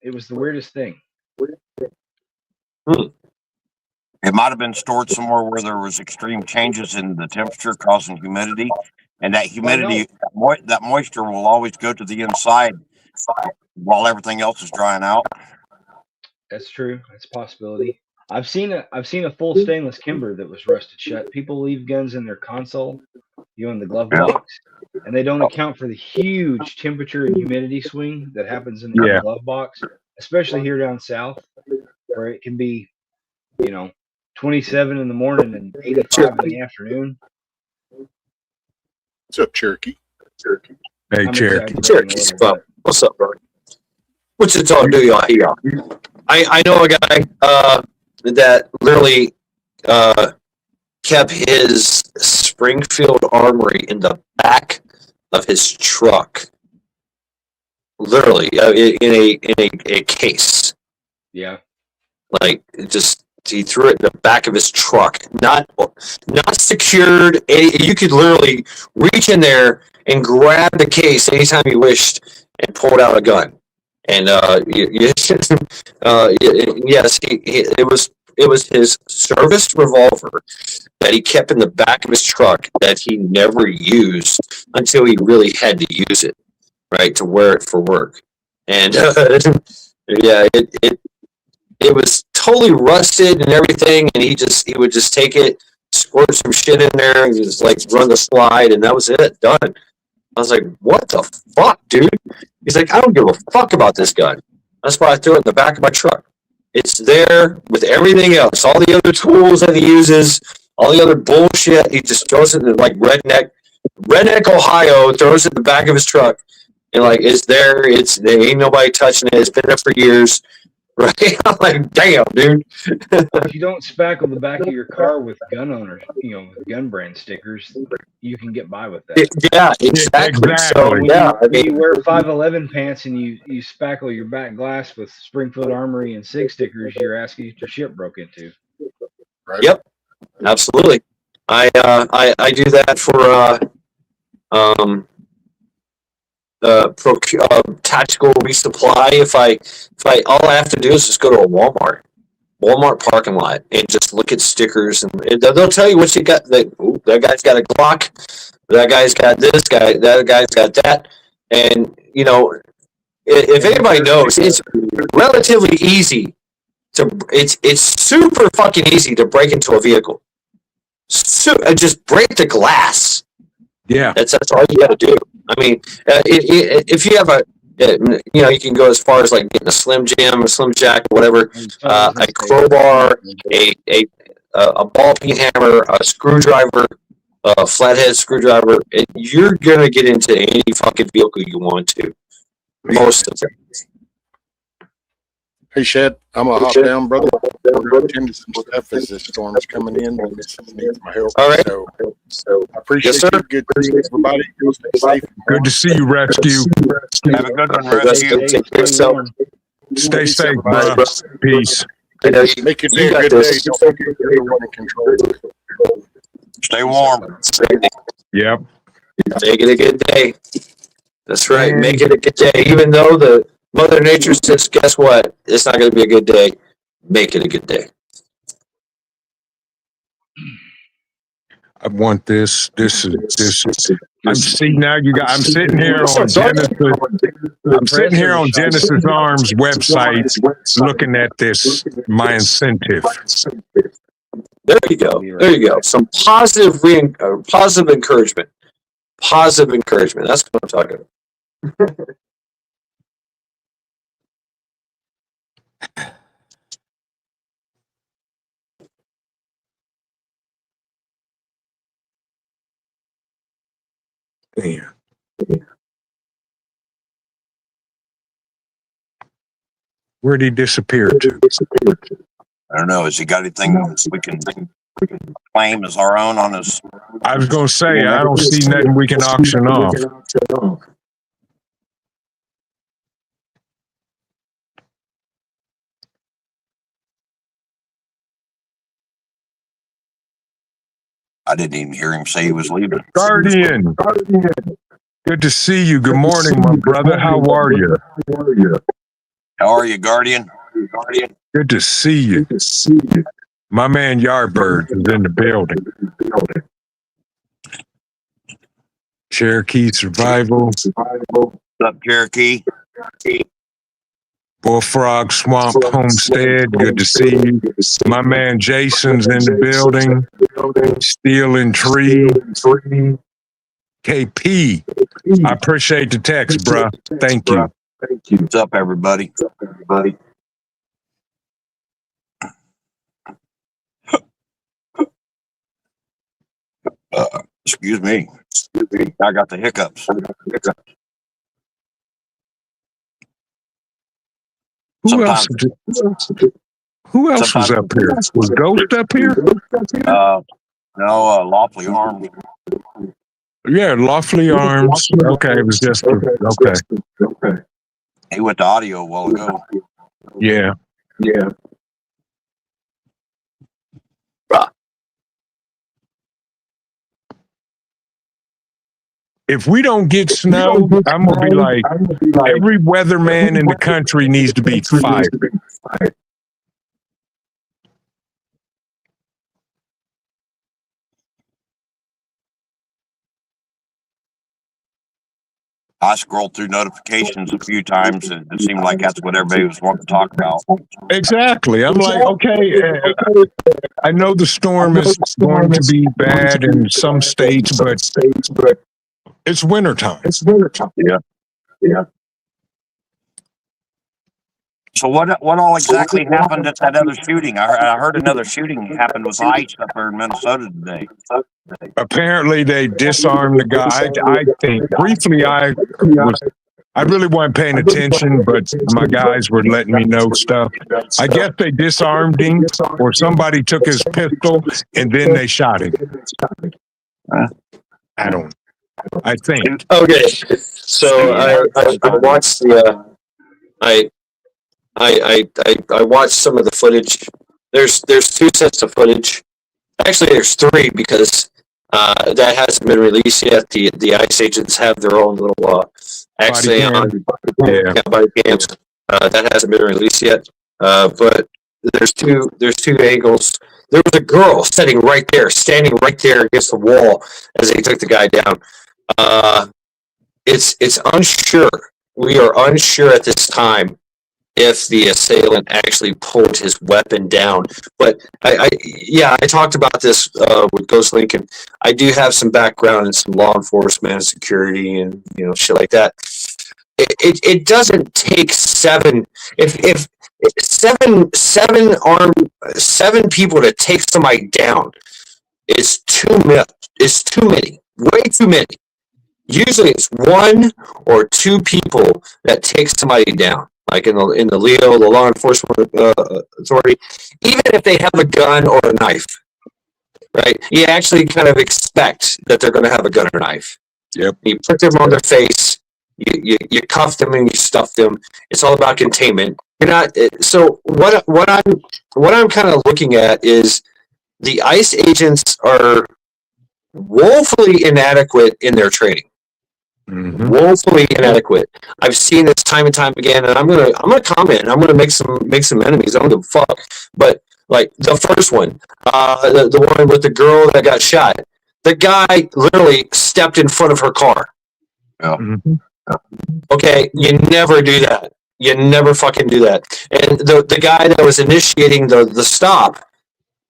It was the weirdest thing. It might have been stored somewhere where there was extreme changes in the temperature causing humidity, and that humidity, that moisture will always go to the inside while everything else is drying out. That's true. That's a possibility. I've seen a full stainless kimber that was rusted shut. People leave guns in their console, in the glove Yeah. box, and they don't account for the huge temperature and humidity swing that happens in Yeah. the glove box, especially here down south, where it can be, 27 in the morning and 85 in the afternoon. What's up, Cherokee? Hey, I'm Cherokee. exaggerating a Cherokee's little up. bit. What's up, bro? What's it all do y'all here? I know a guy that literally kept his Springfield Armory in the back of his truck, literally in a case. Yeah. Like just he threw it in the back of his truck, not secured. You could literally reach in there and grab the case anytime you wished and pulled out a gun. And yes, it was his service revolver that he kept in the back of his truck that he never used until he really had to use it, right, to wear it for work. And yeah, it was totally rusted and everything, and he would just take it, squirt some shit in there, and just like run the slide, and that was it, done. I was like, what the fuck, dude? He's like, I don't give a fuck about this gun. That's why I threw it in the back of my truck. It's there with everything else, all the other tools that he uses, all the other bullshit. He just throws it in like redneck Ohio, throws it in the back of his truck, and like it's there. There ain't nobody touching it. It's been there for years. Right? I'm like, damn, dude. If you don't spackle the back of your car with gun owners, with gun brand stickers, you can get by with that. Yeah, exactly. So Exactly. yeah, I When you mean, wear 511 pants and you spackle your back glass with Springfield Armory and SIG stickers, you're asking if your shit broke into. Right? Yep, absolutely. I do that for tactical resupply. If I all I have to do is just go to a Walmart parking lot and just look at stickers, and they'll tell you what you got. That guy's got a Glock. That guy's got this guy. That guy's got that. And if anybody knows, it's relatively easy to. It's super fucking easy to break into a vehicle. Just break the glass. Yeah. That's all you got to do. I mean, if you have you can go as far as like getting a Slim Jim, a Slim Jack, whatever, a crowbar, a ball peen hammer, a screwdriver, a flathead screwdriver. You're gonna get into any fucking vehicle you want to. Most of them. Hey, Shed, I'm gonna hop down, brother. We're gonna attend to some stuff as this storm is coming in. The missus needs my help. All right. So I appreciate Yes, sir. you. Good to see everybody. Stay safe. Good to see you, Rescue. Have a good one, Rescue. Rescue. Take care of yourself. Stay safe, everybody. bro. Peace. I know Make it you a got good this. day. Don't forget you're the one in control. Stay warm. Yep. Make it a good day. That's right. Make it a good day. Even though the Mother Nature says, guess what? It's not going to be a good day. Make it a good day. I want this. This is. I'm seeing now. I'm sitting here on Genesis. I'm sitting here on Genesis Arms website, looking at this. My incentive. There you go. There you go. Some positive positive encouragement. Positive encouragement. That's what I'm talking about. Yeah. Where'd he disappear to? I don't know. Has he got anything we can claim as our own on his? I was gonna say I don't see nothing we can auction off. I didn't even hear him say he was leaving. Guardian. Good to see you. Good morning, my brother. How are you? How are you, Guardian? Good to see you. My man Yardbird is in the building. Cherokee Survival. What's up, Cherokee? Bullfrog Swamp Homestead, good to see you. My man Jason's in the building. Steel and Tree. KP, I appreciate the text, bruh. Thank you. What's up, everybody? Excuse me. I got the hiccups. Who else was up here? Was Ghost up here? No, Lawfully Armed. Yeah, Lawfully Arms. Okay, it was just okay. He went to audio a while ago. Yeah. If we don't get snow, I'm gonna be like, every weatherman in the country needs to be fired. I scrolled through notifications a few times, and it seemed like that's what everybody was wanting to talk about. Exactly. I'm like, okay, I know the storm is going to be bad in some states, but it's wintertime. Yeah. So what all exactly happened at that other shooting? I heard another shooting happened with ICE up there in Minnesota today. Apparently, they disarmed the guy. I think briefly, I really wasn't paying attention, but my guys were letting me know stuff. I guess they disarmed him, or somebody took his pistol and then they shot him. I don't. I think. Okay, so I watched the I watched some of the footage. There's 2 sets of footage. Actually, there's 3 because that hasn't been released yet. The ICE agents have their own little Body cams. That hasn't been released yet. But there's two angles. There was a girl standing right there against the wall as they took the guy down. It's unsure. We are unsure at this time if the assailant actually pulled his weapon down. But I talked about this with Ghost Lincoln. I do have some background in some law enforcement and security and shit like that. It doesn't take 7 if 7 people to take somebody down is too many, way too many. Usually it's 1 or 2 people that take somebody down. Like in the LEO, the law enforcement authority, even if they have a gun or a knife, right? You actually kind of expect that they're going to have a gun or knife. Yep. You put them on their face, you cuff them and you stuff them. It's all about containment. You're not. So what I'm kind of looking at is the ICE agents are woefully inadequate in their training. Mm-hmm. Woefully inadequate. I've seen this time and time again, and I'm gonna comment. I'm gonna make some enemies. I don't give a fuck. But like the first one, the one with the girl that got shot, the guy literally stepped in front of her car. Yeah. Mm-hmm. Okay, you never do that. You never fucking do that. And the guy that was initiating the stop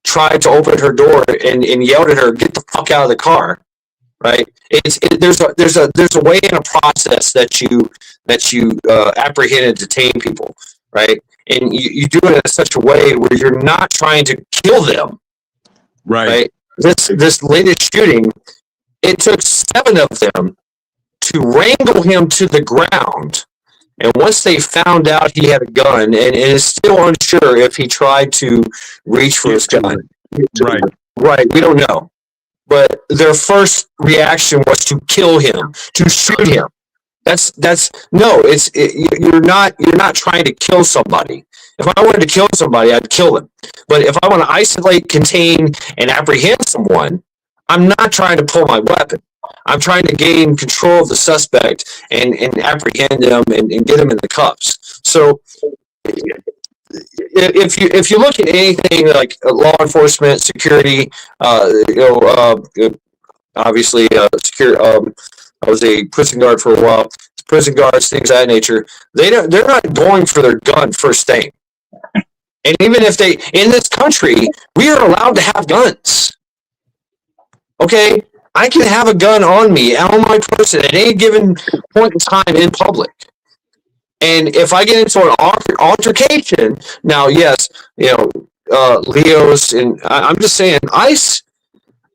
tried to open her door and yelled at her, "Get the fuck out of the car!" Right? There's a way and a process that you apprehend and detain people, right? And you do it in such a way where you're not trying to kill them, right? This latest shooting, it took 7 of them to wrangle him to the ground, and once they found out he had a gun, and it is still unsure if he tried to reach for his gun. Right, we don't know. But their first reaction was to kill him, to shoot him. You're not trying to kill somebody. If I wanted to kill somebody, I'd kill them. But if I want to isolate, contain, and apprehend someone, I'm not trying to pull my weapon. I'm trying to gain control of the suspect and apprehend them and get them in the cuffs. So if you look at anything like law enforcement, security, obviously, I was a prison guard for a while. It's prison guards, things of that nature. They're not going for their gun first thing. And even if they, in this country, we are allowed to have guns. Okay, I can have a gun on me, on my person, at any given point in time in public. And if I get into an altercation, now, yes, Leos, and I'm just saying, ICE,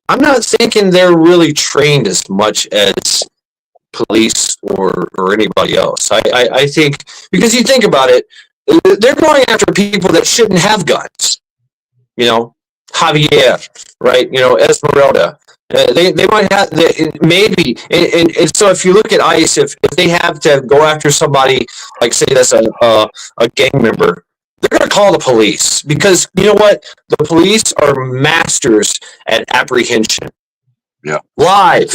I'm not thinking they're really trained as much as police or anybody else. I think, because you think about it, they're going after people that shouldn't have guns. Javier, right? Esmeralda. They might have, maybe, and so if you look at ICE, if they have to go after somebody, like say that's a gang member, they're going to call the police, because you know what? The police are masters at apprehension. Yeah. Live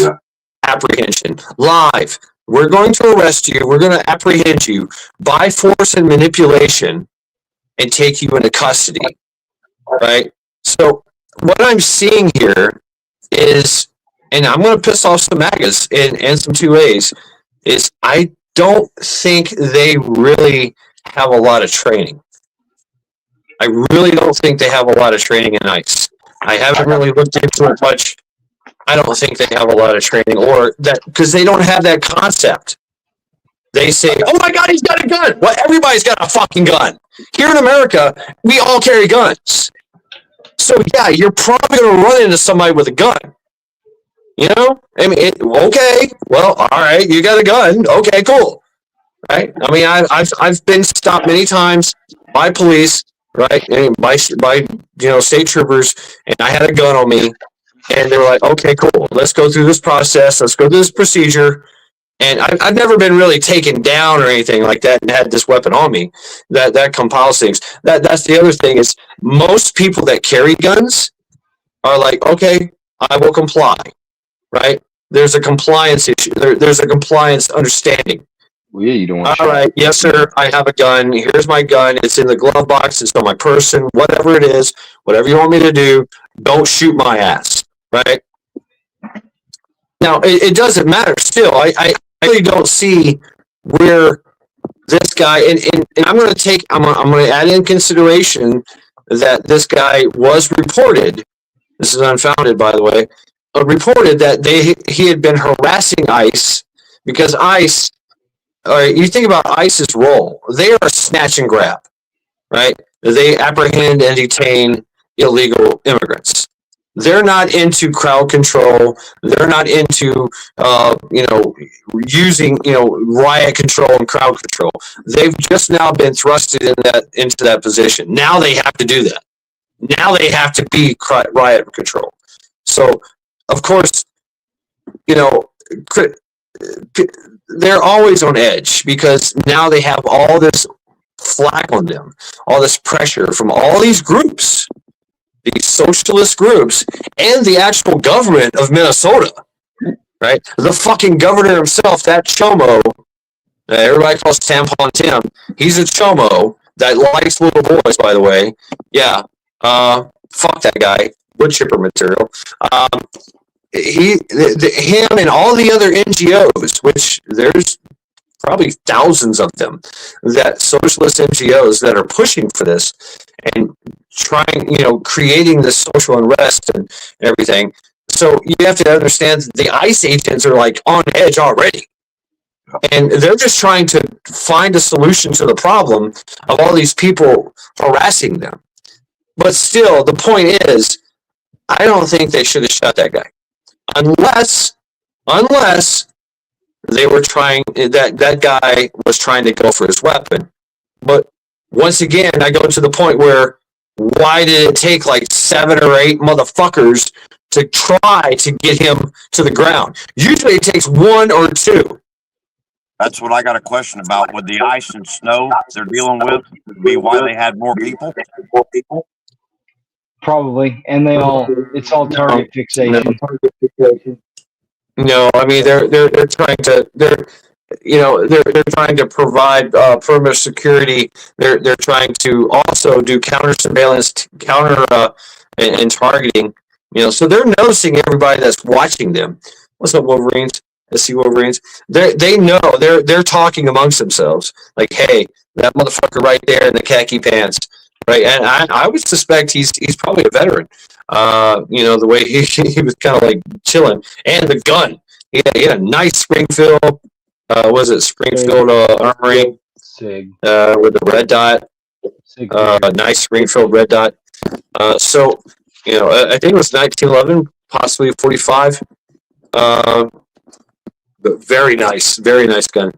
apprehension. Live. We're going to arrest you. We're going to apprehend you by force and manipulation and take you into custody. Right? So what I'm seeing here is, and I'm going to piss off some MAGAs and some 2As, is I don't think they really have a lot of training. I really don't think they have a lot of training in ICE. I haven't really looked into it much. I don't think they have a lot of training, or that, because they don't have that concept. They say, oh my God, he's got a gun. Well, everybody's got a fucking gun. Here in America, we all carry guns. So yeah, you're probably going to run into somebody with a gun. I mean, okay, well, all right, you got a gun. Okay, cool. Right? I mean, I've been stopped many times by police, right, and by state troopers, and I had a gun on me, and they were like, okay, cool, let's go through this process, let's go through this procedure. And I've never been really taken down or anything like that and had this weapon on me. That compiles things. That's the other thing, is most people that carry guns are like, okay, I will comply, right? There's a compliance issue. There's a compliance understanding. Well, yeah, you don't want. All right, yes, sir, I have a gun. Here's my gun. It's in the glove box. It's on my person. Whatever it is, whatever you want me to do, don't shoot my ass, right? Now, it doesn't matter still. I really don't see where this guy, and I'm going to add in consideration that this guy was reported, this is unfounded, by the way, reported that he had been harassing ICE, because ICE, all right, you think about ICE's role, they are snatch and grab, right? They apprehend and detain illegal immigrants. They're not into crowd control. They're not into, using, riot control and crowd control. They've just now been thrusted into that position. Now they have to do that. Now they have to be riot control. So, of course, they're always on edge, because now they have all this flack on them, all this pressure from all these groups, these socialist groups, and the actual government of Minnesota, right? The fucking governor himself, that chomo, that everybody calls Tampon Tim, he's a chomo that likes little boys, by the way. Yeah, fuck that guy, wood chipper material. Him and all the other NGOs, which there's probably thousands of them, that socialist NGOs that are pushing for this and trying, creating this social unrest and everything. So you have to understand the ICE agents are like on edge already. And they're just trying to find a solution to the problem of all these people harassing them. But still, the point is, I don't think they should have shot that guy. Unless they were trying, that guy was trying to go for his weapon. But once again, I go to the point where, why did it take like 7 or 8 motherfuckers to try to get him to the ground? Usually it takes 1 or 2. That's what I got a question about. Would the ice and snow they're dealing with be why they had more people? Probably, and it's all target fixation. No, I mean they're trying to they're trying to provide perimeter security. They're trying to also do counter surveillance, and targeting. So they're noticing everybody that's watching them. What's up, Wolverines? SC Wolverines. They know they're talking amongst themselves. Like, hey, that motherfucker right there in the khaki pants, right? And I would suspect he's probably a veteran. The way he was kind of like chilling, and the gun. He had a nice Springfield. Was it Springfield armory? Sig. With the red dot. Sig. Nice Springfield red dot. So I think it was 1911, possibly 45. But very nice gun.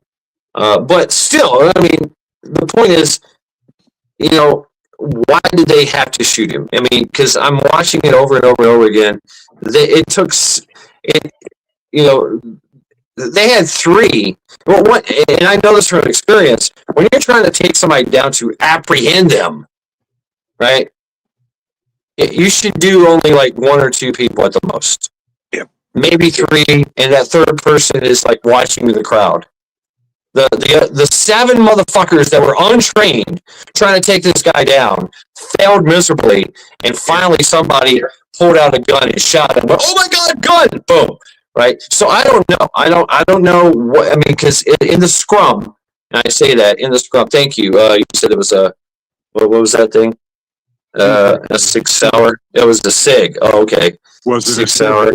But still, I mean, the point is, why did they have to shoot him? I mean, because I'm watching it over and over and over again. They had three. Well, and I know this from experience. When you're trying to take somebody down to apprehend them, right? You should do only like one or two people at the most. Yep. Maybe three, and that third person is like watching the crowd. The seven motherfuckers that were untrained trying to take this guy down failed miserably, and finally somebody pulled out a gun and shot him. Oh my God, gun! Boom. Right. So I don't know. I don't know what I mean, because in the scrum, and I say that in the scrum. Thank you. You said it was what was that thing? A 6 hour. It was the SIG. Oh, okay. Was it 6 hour?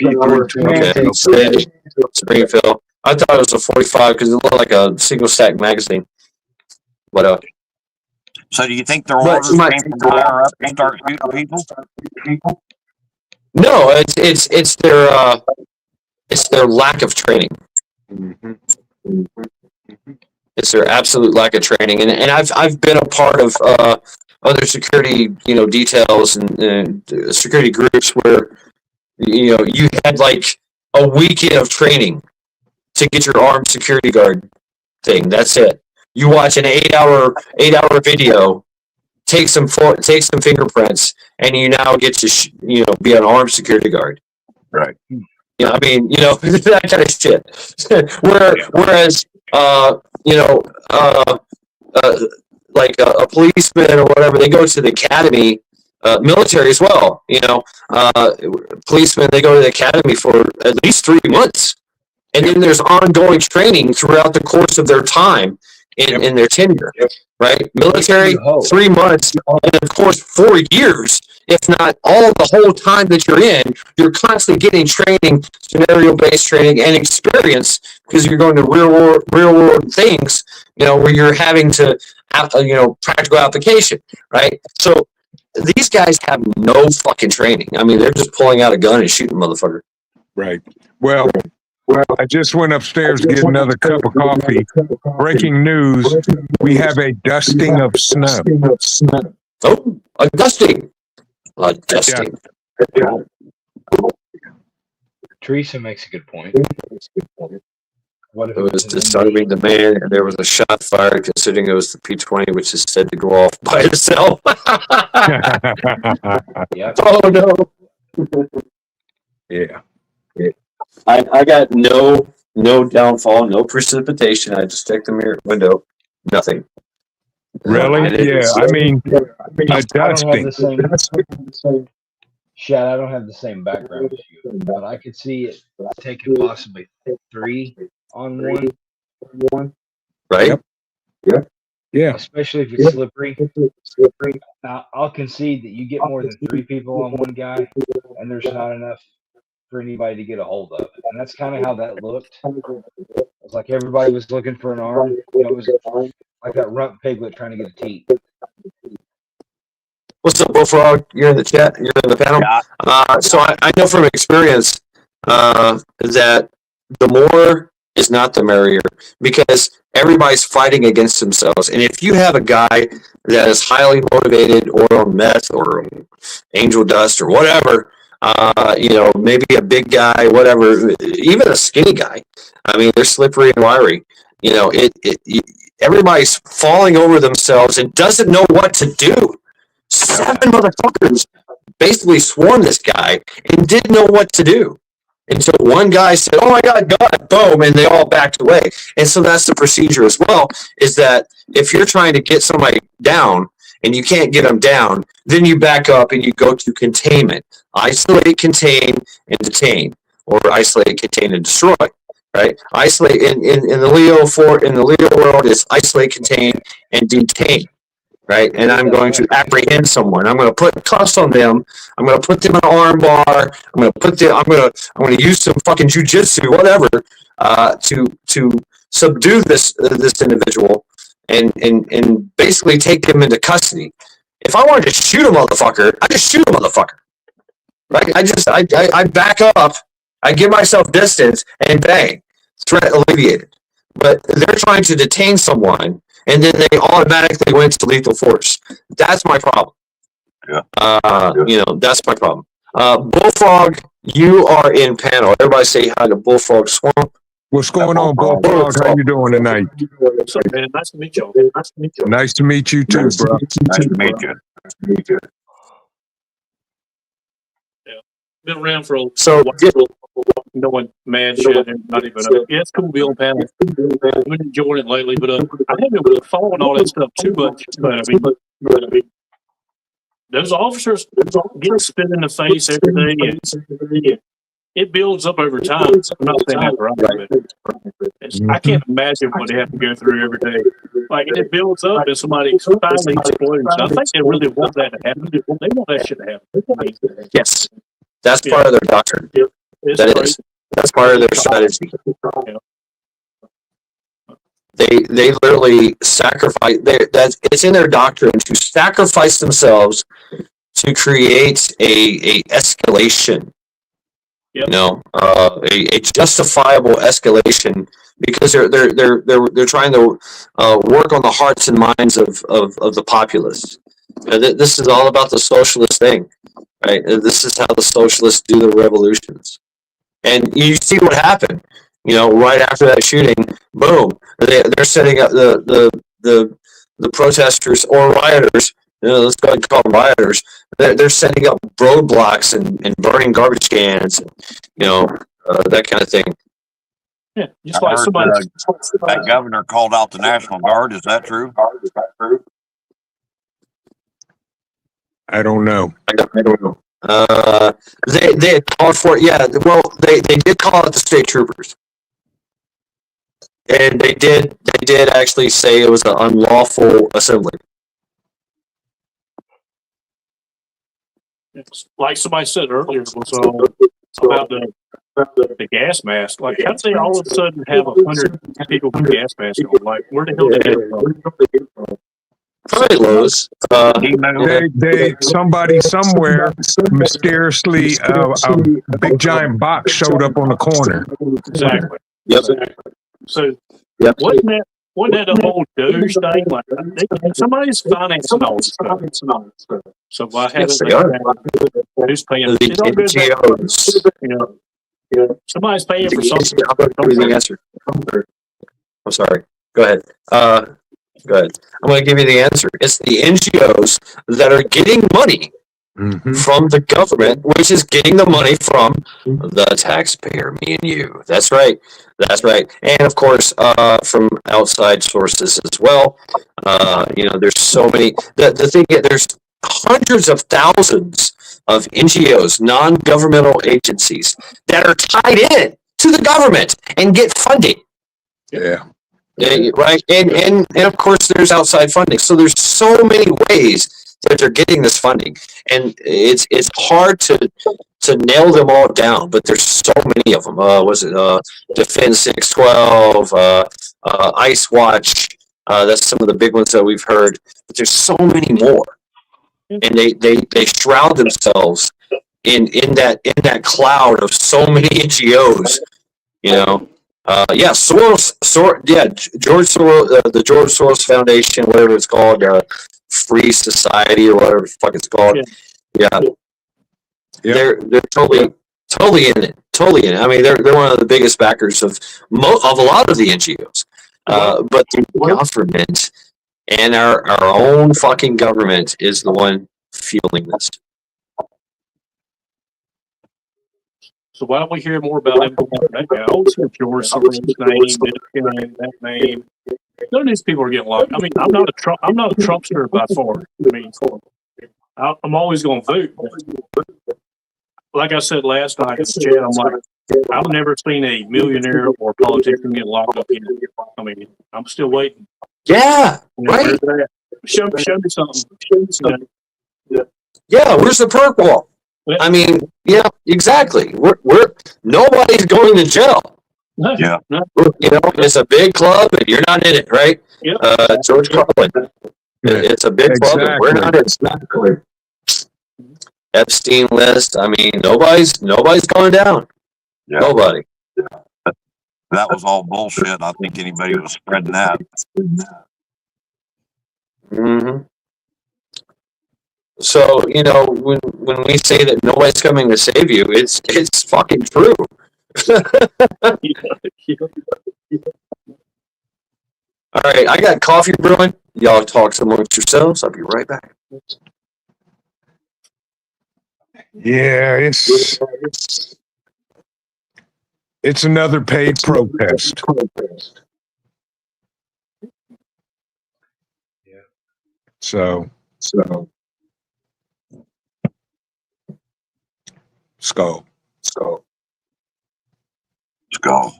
Okay. SIG, Springfield. I thought it was a 45 because it looked like a single stack magazine. But So do you think their orders came from higher up to start shooting people? no, it's their lack of training. It's their absolute lack of training, and I've been a part of other security details and security groups where you had like a weekend of training to get your armed security guard thing. That's it. You watch an 8-hour video, take some fingerprints, and you now get to be an armed security guard. Right. I mean, that kind of shit. Whereas, like a policeman or whatever, they go to the academy, military as well. Policemen, they go to the academy for at least 3 months, and then there's ongoing training throughout the course of their time in their tenure. Right? Military, 3 months, and of course 4 years. If not all the whole time that you're in, you're constantly getting training, scenario-based training, and experience because you're going to real world things, where you're having to, practical application, right? So these guys have no fucking training. I mean, they're just pulling out a gun and shooting motherfucker. Right. Well, I just went upstairs to get another cup of coffee. Breaking news: we have a dusting of snow. Oh, a dusting. A dusting. Yeah. Teresa makes a good point. What if It was disturbing the man, and there was a shot fired, considering it was the P-20, which is said to go off by itself. Yeah. Oh no. Yeah. I got no downfall, no precipitation. I just checked the mirror window, nothing. Really? And it Yeah. was- I mean, a I don't have dusting. the same. Shad, I don't have the same background as you, but I could see it taking possibly 3 on one, right? Yep. Yeah. especially if it's slippery. Now, I'll concede that you get more than 3 people on one guy, and there's not enough for anybody to get a hold of. And that's kind of how that looked. It's like everybody was looking for an arm. It was like that rump piglet trying to get a teat. What's up, Bullfrog? You're in the chat. You're in the panel. So I know from experience that the more is not the merrier, because everybody's fighting against themselves. And if you have a guy that is highly motivated, or on meth, or angel dust, or whatever, maybe a big guy, whatever, even a skinny guy. I mean, they're slippery and wiry. Everybody's falling over themselves and doesn't know what to do. 7 motherfuckers basically swarmed this guy and didn't know what to do until one guy said, "Oh my God, God!" Boom, and they all backed away. And so that's the procedure as well. Is that if you're trying to get somebody down and you can't get them down, then you back up and you go to containment, isolate, contain, and detain. or isolate, contain, and destroy. Right? Isolate in the Leo world is isolate, contain, and detain. Right? And I'm going to apprehend someone. I'm going to put cuffs on them. I'm going to put them in an arm bar. I'm going to use some fucking jujitsu, whatever, to subdue this individual and basically take them into custody. If I wanted to shoot a motherfucker, I just shoot a motherfucker. Right? I back up. I give myself distance and bang, threat alleviated. But they're trying to detain someone, and then they automatically went to lethal force. That's my problem. Yeah. That's my problem. Bullfrog, you are in panel. Everybody say hi to Bullfrog Swamp. What's going on, Bullfrog? How you doing tonight? What's up, man? Nice to meet y'all. Nice to meet you too, bro. Nice to meet you. Been around for a So, knowing man shit and not even yeah, it's cool to be on panel. I've been enjoying it lately, but I haven't been following all that stuff too much. But I mean, those officers get spit in the face every day, and it builds up over time. I'm not saying that right, but I can't imagine what they have to go through every day. Like it builds up, and somebody finally explodes. I think they really want that to happen. They want that shit to happen. yes, that's part of their doctrine. It's That crazy. is. That's part of their strategy. They literally sacrifice. It's in their doctrine to sacrifice themselves to create a escalation. Yep. A justifiable escalation because they're trying to work on the hearts and minds of the populace. This is all about the socialist thing, right? This is how the socialists do their revolutions. And you see what happened, right after that shooting, boom, they're setting up the protesters or rioters, let's go ahead and call them rioters, they're setting up roadblocks and burning garbage cans, that kind of thing. Yeah, just I like heard, somebody. that governor called out the National Guard. Is that true? I don't know. I don't know. They had called for it. Yeah, well, they did call out the state troopers, and they did actually say it was an unlawful assembly. Like somebody said earlier, was about the gas mask. Like, how did they all of a sudden have 100 people with gas masks on? Like, where the hell did they get from? Probably Lowe's. Somebody somewhere mysteriously a big giant box showed up on the corner. Exactly. Yep. So Yep. wasn't that the whole Doge thing? Like, somebody's financing all this stuff. So why haven't Yes, they are. who's paying? The It's all good. NGOs. Somebody's paying for something. I'm going to give you the answer. I'm sorry. Go ahead. Go ahead. I'm going to give you the answer. It's the NGOs that are getting money from the government, which is getting the money from the taxpayer, me and you. That's right. That's right. And of course, from outside sources as well. There's so many. The thing is, there's hundreds of thousands of NGOs, non-governmental agencies, that are tied in to the government and get funding. Yeah. Right. And of course, there's outside funding. So there's so many ways that they're getting this funding, and it's hard to nail them all down. But there's so many of them. Was it Defense 612, Ice Watch? That's some of the big ones that we've heard. But there's so many more, and they shroud themselves in that cloud of so many NGOs. Soros, George Soros, the George Soros Foundation, whatever it's called, Free Society or whatever the fuck it's called. Yeah. They're totally in it. Totally in it. I mean, they're one of the biggest backers of a lot of the NGOs. But the government and our own fucking government is the one fueling this. So why don't we hear more about him? That guy, I always hear George Soros' name, that name. None of these people are getting locked. I mean, I'm not a Trumpster by far. I mean, I'm always going to vote. like I said last night in the chat, I'm like, I've never seen a millionaire or politician get locked up yet. I mean, I'm still waiting. Yeah, You know, right. where's that? Show me something. Yeah, where's the perk wall? I mean, yeah, exactly. We're nobody's going to jail. Yeah. No. You know, it's a big club and you're not in it, right? Yep. George Carlin. It's a big club and we're not in it. Epstein list. I mean, nobody's going down. Yeah. Nobody. That was all bullshit. I think anybody was spreading that. Mm-hmm. So, you know, when we say that nobody's coming to save you, it's fucking true. All right, I got coffee brewing. Y'all talk amongst yourselves. I'll be right back. Yeah, it's another paid protest. Yeah. So Skull. Let's go.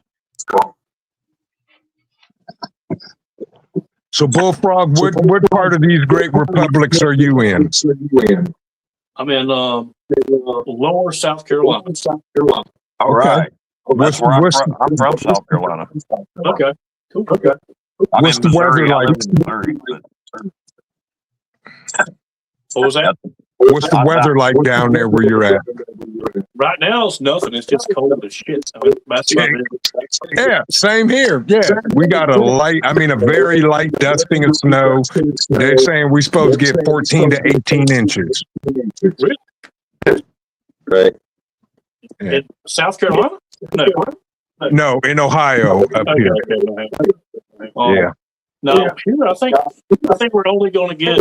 So Bullfrog, what part of these great republics are you in? I'm in Lower South Carolina. All Okay. right. That's where I'm from. I'm from South Carolina. Okay. Cool. Okay. I'm What's in the weather Missouri. I like? live in Missouri, but What was that? What's the weather like down there where you're at? Right now it's nothing. It's just cold as shit. I mean, that's about it. Yeah, same here. Yeah, we got a very light dusting of snow. They're saying we're supposed to get 14 to 18 inches. Right. Yeah. In South Carolina? No, in Ohio up here. Yeah. No, here I think we're only going to get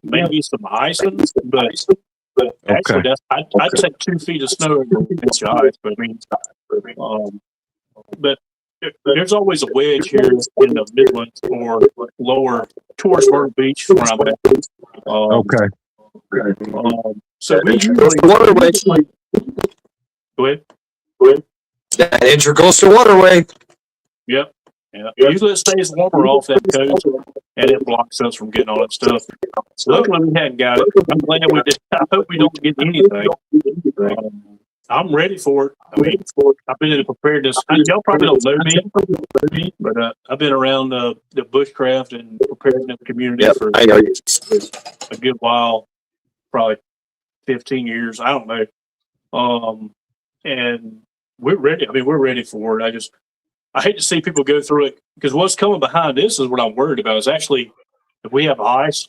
maybe some icing, but actually that's I'd say 2 feet of snow over an inch of ice. But I mean, but there's always a wedge here in the Midlands or lower towards Myrtle Beach where I'm at. Okay. So we usually go ahead. That intracoastal waterway. Yep. Yeah. Usually it stays warmer off that coast and it blocks us from getting all that stuff. Luckily we hadn't got it. I'm glad we did. I hope we don't get anything. I'm ready for it. I mean, I've been in the preparedness. Y'all probably don't know me, but I've been around the bushcraft and preparedness community for I know. a good while, probably 15 years. I don't know. And we're ready. I mean, we're ready for it. I hate to see people go through it because what's coming behind this is what I'm worried about. Is actually if we have ice.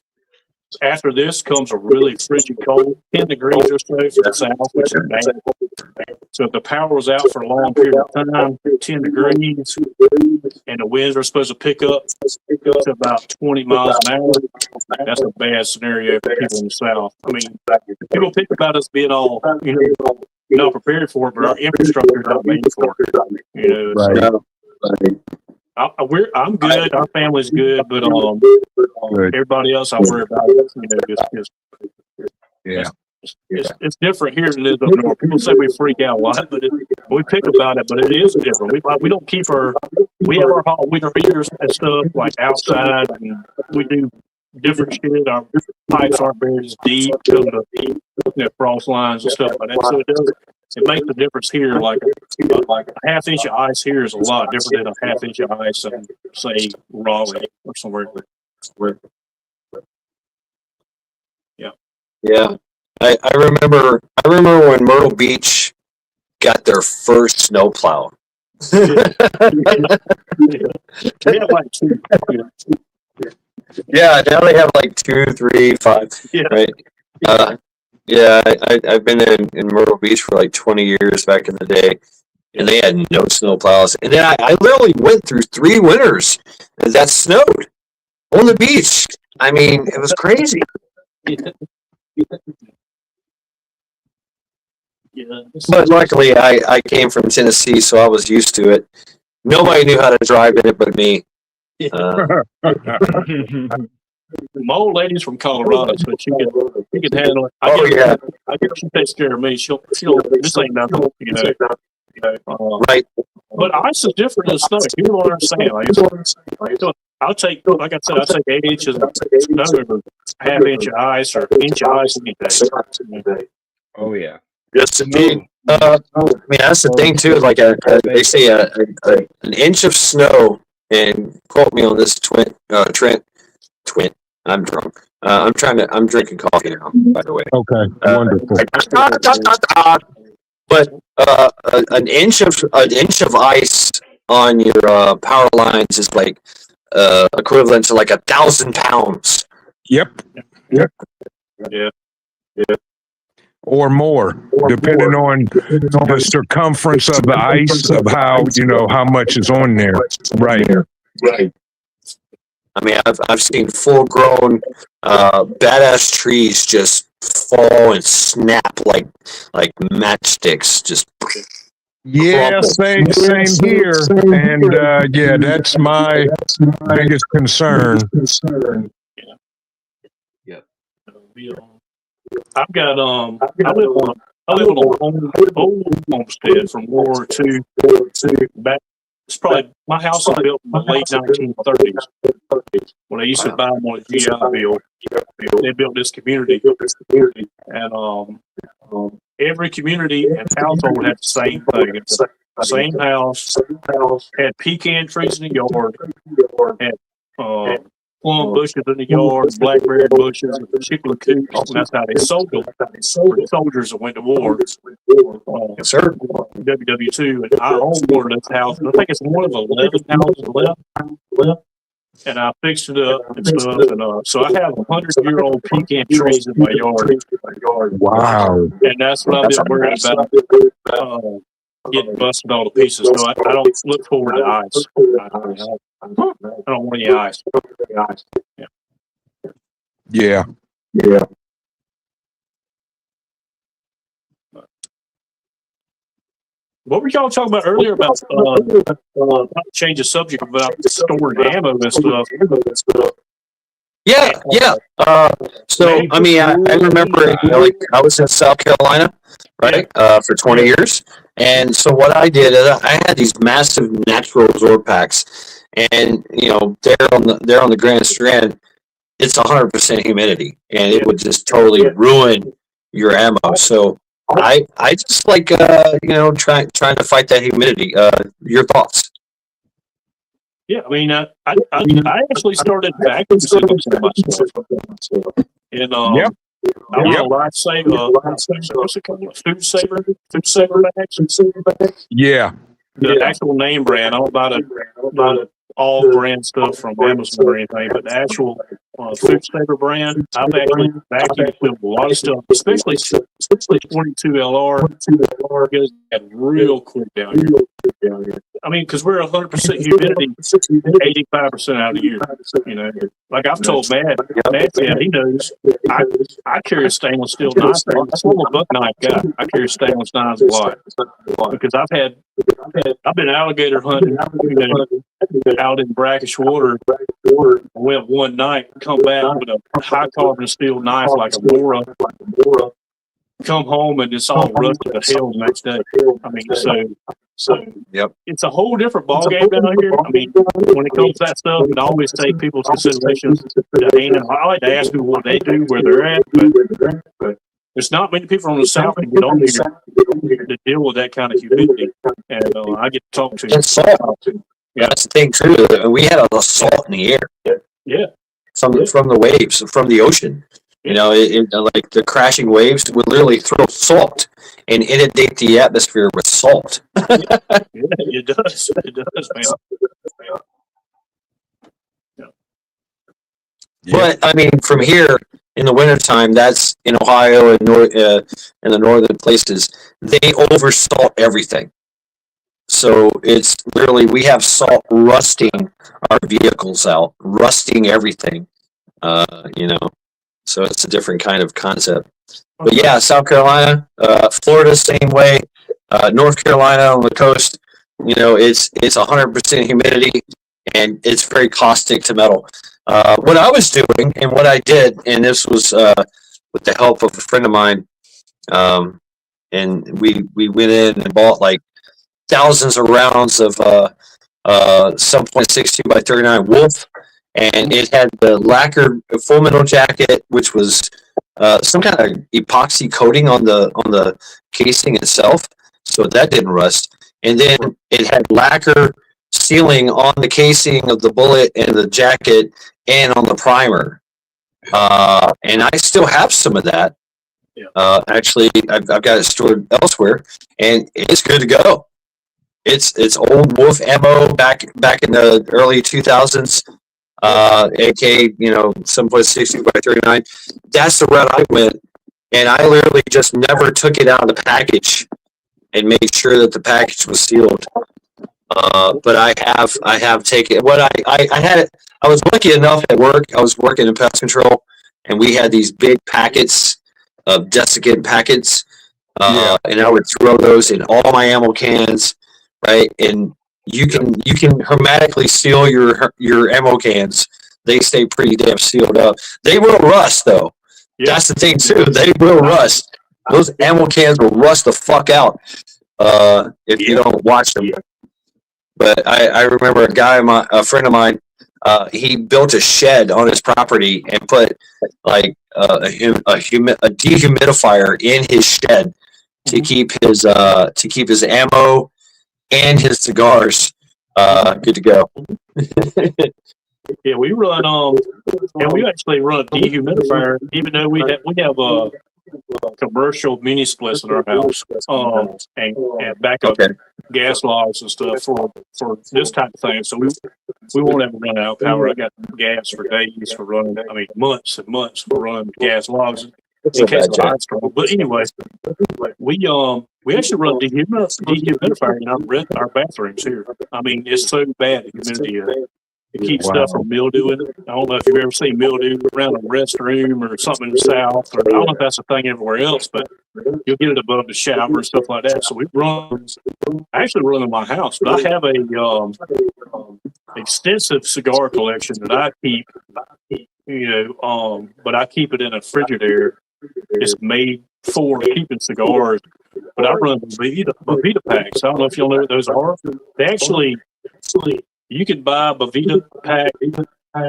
After this comes a really frigid cold, 10 degrees or so for the south, which is bad. So if the power was out for a long period of time, 10 degrees, and the winds are supposed to pick up to about 20 miles an hour, that's a bad scenario for people in the south. I mean, people think about us being all, not prepared for it, but our infrastructure is not made for it. Right. I'm good. Our family's good, but everybody else I worry about. It's different here than it is up north. People say we freak out a lot, but we pick about it. But it is different. We don't keep we have our hot winter heaters and stuff like outside, and we do different shit. Our pipes aren't very deep, so the frost lines and stuff like that. So it makes a difference here. Like a half inch of ice here is a lot different than a half inch of ice in, say, Raleigh or somewhere. Yeah. I remember when Myrtle Beach got their first snowplow. We have like 2. Yeah, now they have like 2, 3, 5. Yeah. Right. Yeah, I've been in Myrtle Beach for like 20 years back in the day, and they had no snowplows. And then I literally went through 3 winters that snowed on the beach. I mean, it was crazy. Yeah. But luckily, I came from Tennessee, so I was used to it. Nobody knew how to drive in it but me. my old lady's from Colorado, so she can handle it. Oh, yeah. I guess she takes care of me. She'll. This ain't nothing, you know. Right. But ice is different than snow. You don't understand. I'll take, like I said, I'll take 8 inches of snow over half inch of ice or inch of ice any day. Oh yeah. Yes, indeed. I mean, that's the thing too. Like they say, an inch of snow, and quote me on this, Trent. I'm drunk. I'm drinking coffee now, by the way. Okay, wonderful. But an inch of ice on your power lines is like equivalent to like 1,000 pounds. Yep. Yeah. Or more, depending on the circumference of the ice, of how, how much is on there. Right. I mean, I've seen full grown badass trees just fall and snap like matchsticks. Just Yeah, same here. And yeah, that's my biggest concern. Yep. I've got I live on an old homestead from World War II back. It's probably my house was built in the late 1930s when they used to buy them on a GI Bill. They built this community, and every community and household had the same thing. It's the same house, had pecan trees in the yard, had plum bushes in the yard, blackberry bushes, and chicken coops, and that's how they sold them for the soldiers that went to war. Yes, sir. WW2, and I own one of those houses. I think it's one of 11 houses left. And I fixed it up and stuff, and so I have 100-year-old pecan trees in my yard. Wow. And that's what I've been worried about, getting busted all to pieces. So I don't look forward to ice. I don't want any ice. Yeah. What were y'all talking about earlier about not to change the subject about storing ammo and stuff? Yeah. So I mean, I remember, like I was in South Carolina, right, for 20 years, and so what I did, I had these massive natural resort packs, and there on the Grand Strand, it's 100% humidity, and it would just totally ruin your ammo. So I just like trying to fight that humidity. Your thoughts? Yeah, I mean, I actually started vacuum sealing some of my stuff, and Yep. I'm on a lifesaver. What's it called? Food saver bags. Yeah. The actual name brand. I don't buy the all brand stuff from Amazon or anything, but the actual food saver brand. I've actually vacuum sealed a lot of stuff, especially 22 LR. Goes real quick down here. I mean, because we're 100% humidity, 85% out of the year. Like I've told Matt, yeah, he knows. I carry a stainless steel knife. I'm a buck knife guy. I carry stainless knives a lot because I've been alligator hunting out in brackish water. I went one night, come back with a high carbon steel knife like a Bora. Come home and it's all rusted to hell the next day. I mean, so Yep. It's a whole different ballgame down here. I mean, when it comes to that stuff, it always take people's considerations. I like to ask people what they do, where they're at, but there's not many people from the South that get on here to deal with that kind of humidity. And I get to talk to And salt. Yeah. That's the thing too. We had a salt in the air. Yeah. From the waves, from the ocean. Like the crashing waves would literally throw salt and inundate the atmosphere with salt. Yeah, it does. It does, man. Yeah. But I mean, from here in the wintertime, that's in Ohio and in the northern places, they oversalt everything. So it's literally, we have salt rusting our vehicles out, rusting everything. So it's a different kind of concept. But yeah, South Carolina, Florida, same way. North Carolina on the coast, it's 100% humidity, and it's very caustic to metal. What I was doing and what I did, and this was with the help of a friend of mine, and we went in and bought like thousands of rounds of some .62 by 39 Wolf, and it had the lacquer full metal jacket, which was some kind of epoxy coating on the casing itself, so that didn't rust. And then it had lacquer sealing on the casing of the bullet and the jacket and on the primer. And I still have some of that. Actually, I've got it stored elsewhere, and it's good to go. It's old Wolf ammo back in the early 2000s. AK, some .60 by 39. That's the route I went, and I literally just never took it out of the package and made sure that the package was sealed. But I have taken what I had it. I was lucky enough at work. I was working in pest control, and we had these big packets of desiccant packets, and I would throw those in all my ammo cans, right? And you can hermetically seal your ammo cans. They stay pretty damn sealed up. They will rust though. Yeah. That's the thing too. They will rust. Those ammo cans will rust the fuck out if you don't watch them. But I remember a friend of mine, he built a shed on his property and put like a dehumidifier in his shed to keep his ammo and his cigars good to go. Yeah, we run and we actually run a dehumidifier, even though we have a commercial mini splits in our house, and backup gas logs and stuff for this type of thing. So we won't ever run out of power. I got gas for days for running. I mean, months and months for running gas logs in case of high storm. But anyway, we actually run dehumidifier in our bathrooms here. I mean, it's so bad the humidity. It keeps stuff from mildewing. I don't know if you've ever seen mildew around a restroom or something in the south, or I don't know if that's a thing everywhere else, but you'll get it above the shower and stuff like that. So I actually run in my house, but I have a extensive cigar collection that I keep, but I keep it in a Frigidaire. It's made for keeping cigars, but I run Bovita packs. I don't know if you'll know what those are. They actually you can buy a Bovita pack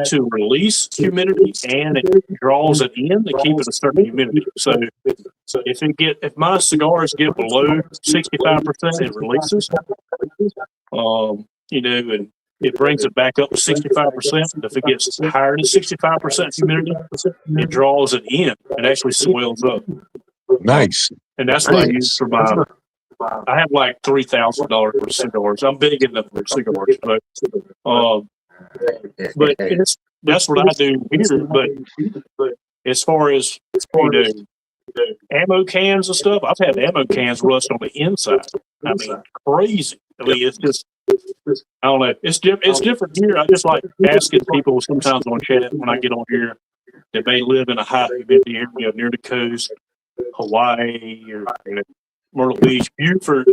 to release humidity, and it draws it in to keep it a certain humidity. So if my cigars get below 65%, it releases. And it brings it back up to 65%. If it gets higher than 65% humidity, it draws it in and actually swells up. Nice. And that's what I use for my. I have like $3,000 worth of cigars. I'm big into cigars, but that's what I do here. But as far as ammo cans and stuff, I've had ammo cans rust on the inside. I mean, crazy. I mean, it's just I don't know. It's different here. I just like asking people sometimes on chat when I get on here that may live in a high humidity area near the coast, Hawaii or Myrtle Beach, Beaufort,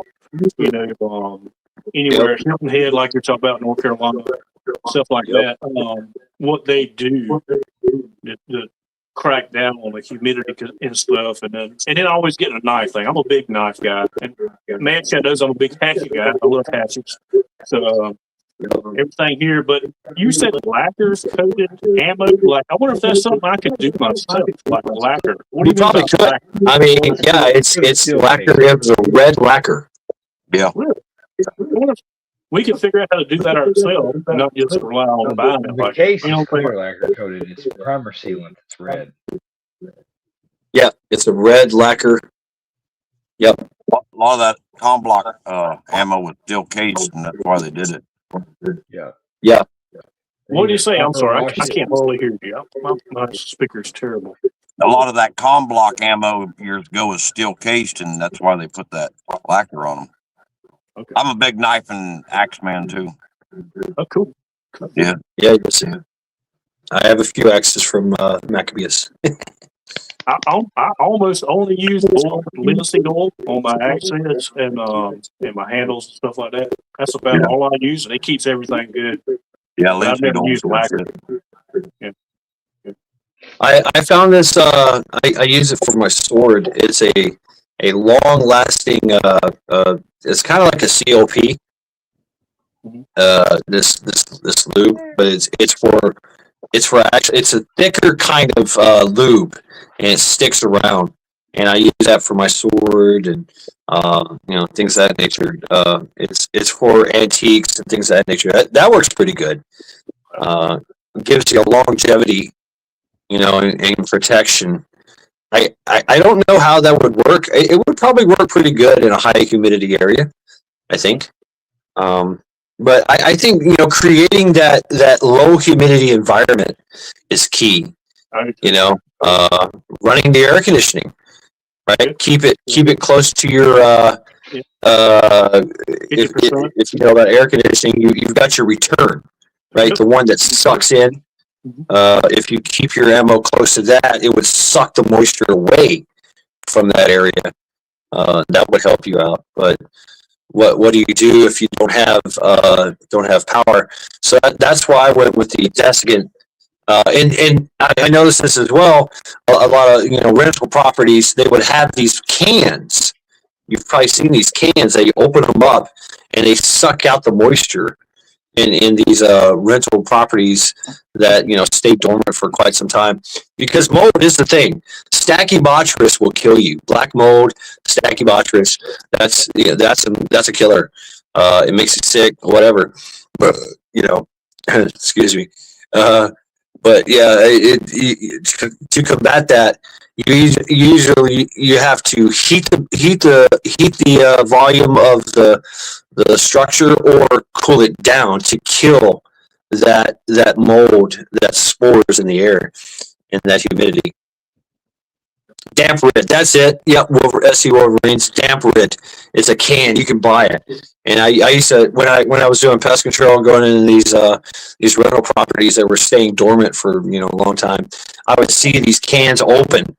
anywhere, Hilton Head, like you're talking about, North Carolina, stuff like that. What they do to crack down on the humidity and stuff, and then always getting a knife thing. I'm a big knife guy, and man, knows I'm a big hatchet guy. I love hatchets, so everything here. But you said lacquer coated ammo. Like, I wonder if that's something I could do myself, like lacquer. What do you probably could. Lacquer? I mean, yeah, it's lacquer. It's a red lacquer. Yeah. We can figure out how to do that ourselves, not just rely on buying it. The case is clear lacquer coated. It's primer sealant. It's red. Yeah, it's a red lacquer. Yep. A lot of that com block ammo was still cased, and that's why they did it. Yeah. Yeah. What do you say? I'm sorry, I can't really hear you. My speaker's terrible. A lot of that com block ammo years ago was still cased, and that's why they put that lacquer on them. Okay. I'm a big knife and axe man too. Oh, cool. Yeah. Yeah. I have a few axes from Maccabeus. I almost only use linseed oil on my axes and my handles and stuff like that. That's about all I use, and it keeps everything good. Yeah, I've never used lacquer. I found this. I use it for my sword. It's a long lasting. It's kind of like a COP. This lube, but it's for actually it's a thicker kind of lube, and it sticks around. And I use that for my sword and things of that nature. It's for antiques and things of that nature. That works pretty good. Gives you a longevity, and protection. I don't know how that would work. It would probably work pretty good in a high humidity area, I think. But I think creating that low humidity environment is key. Running the air conditioning, right? Keep it close to your if you know about air conditioning, you've got your return, right? The one that sucks in. If you keep your ammo close to that, it would suck the moisture away from that area. That would help you out. But what do you do if you don't have power? So that's why I went with the desiccant. And I noticed this as well. A lot of rental properties, they would have these cans. You've probably seen these cans. They open them up and they suck out the moisture in these rental properties that stay dormant for quite some time, because mold is the thing. Stachybotrys will kill you. Black mold, Stachybotrys, that's a killer. It makes you sick, whatever. But excuse me. But yeah, to combat that, you have to heat the volume of the structure, or cool it down to kill that mold, that spores in the air, and that humidity. Damp rid, that's it. Yep, SC Wolverines, damp rid. It's a can, you can buy it. And I used to, when I was doing pest control and going into these rental properties that were staying dormant for a long time, I would see these cans open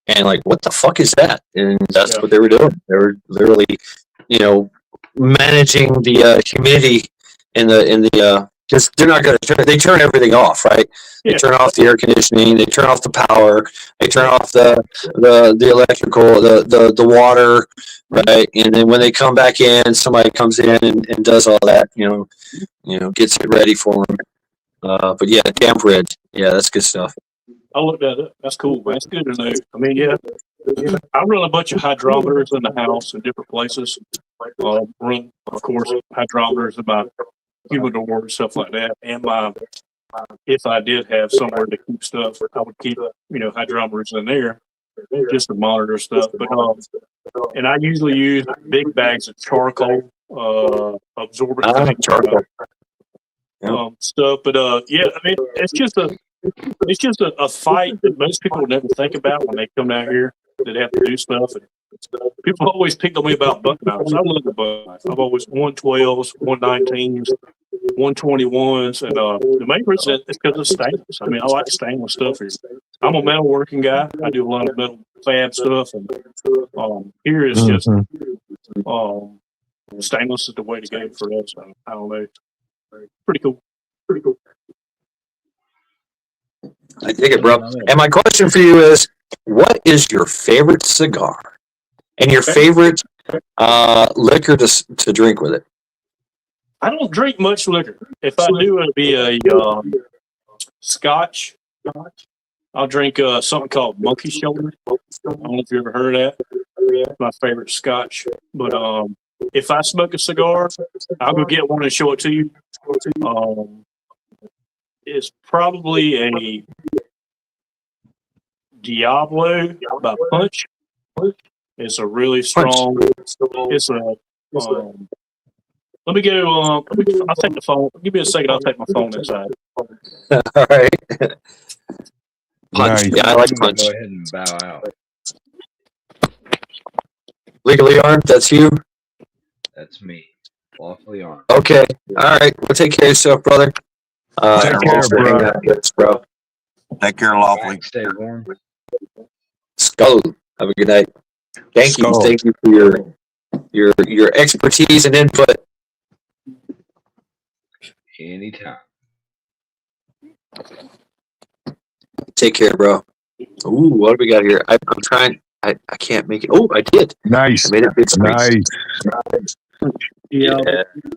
and like, what the fuck is that? And that's what they were doing. They were literally managing the humidity in the because they're not going to turn everything off, right? They turn off the air conditioning, they turn off the power, they turn off the electrical, the water, right? And then when they come back in, somebody comes in and does all that, gets it ready for them. But yeah, damp rid, yeah, that's good stuff. I'll look that up. That's cool, man. It's good to know. I mean, yeah, I run a bunch of hydrometers in the house in different places. Run, of course, hydrometers about humidor and stuff like that. And if I did have somewhere to keep stuff, I would keep hydrometers in there just to monitor stuff. But and I usually use big bags of charcoal, absorbent charcoal. stuff. But yeah, I mean, it's just a fight that most people never think about when they come down here. That have to do stuff. And people always pick on me about buck knives. I love the buck knife. I've always 112s, 119s, 121s, and the main reason is because of stainless. I mean, I like stainless stuff here. I'm a metalworking guy. I do a lot of metal fab stuff, and here is just stainless is the way to go for us. I don't know. Pretty cool. I dig it, bro. And my question for you is, what is your favorite cigar and your favorite liquor to drink with it? I don't drink much liquor. If I do, it'd be a Scotch. I'll drink something called Monkey Shoulder. I don't know if you ever heard of that. It's my favorite Scotch. But if I smoke a cigar, I'll go get one and show it to you. It's probably a Diablo by Punch. It's a really strong. It's a. Let me go. I'll take the phone. Give me a second. I'll take my phone inside. All right. Punch. Nice. Yeah, I like I'm gonna Punch. go ahead and bow out. Legally armed. That's you. That's me. Lawfully armed. Okay. All right. Well, take care of yourself, brother. Take care, bro. Bro. Take care, lawfully. Stay warm. Skull. Have a good night. Thank you. Skull. Thank you for your expertise and input. Anytime. Take care, bro. Ooh, what do we got here? I'm trying. I can't make it. Oh, I did. Nice. I made it big screen. Nice. Yeah,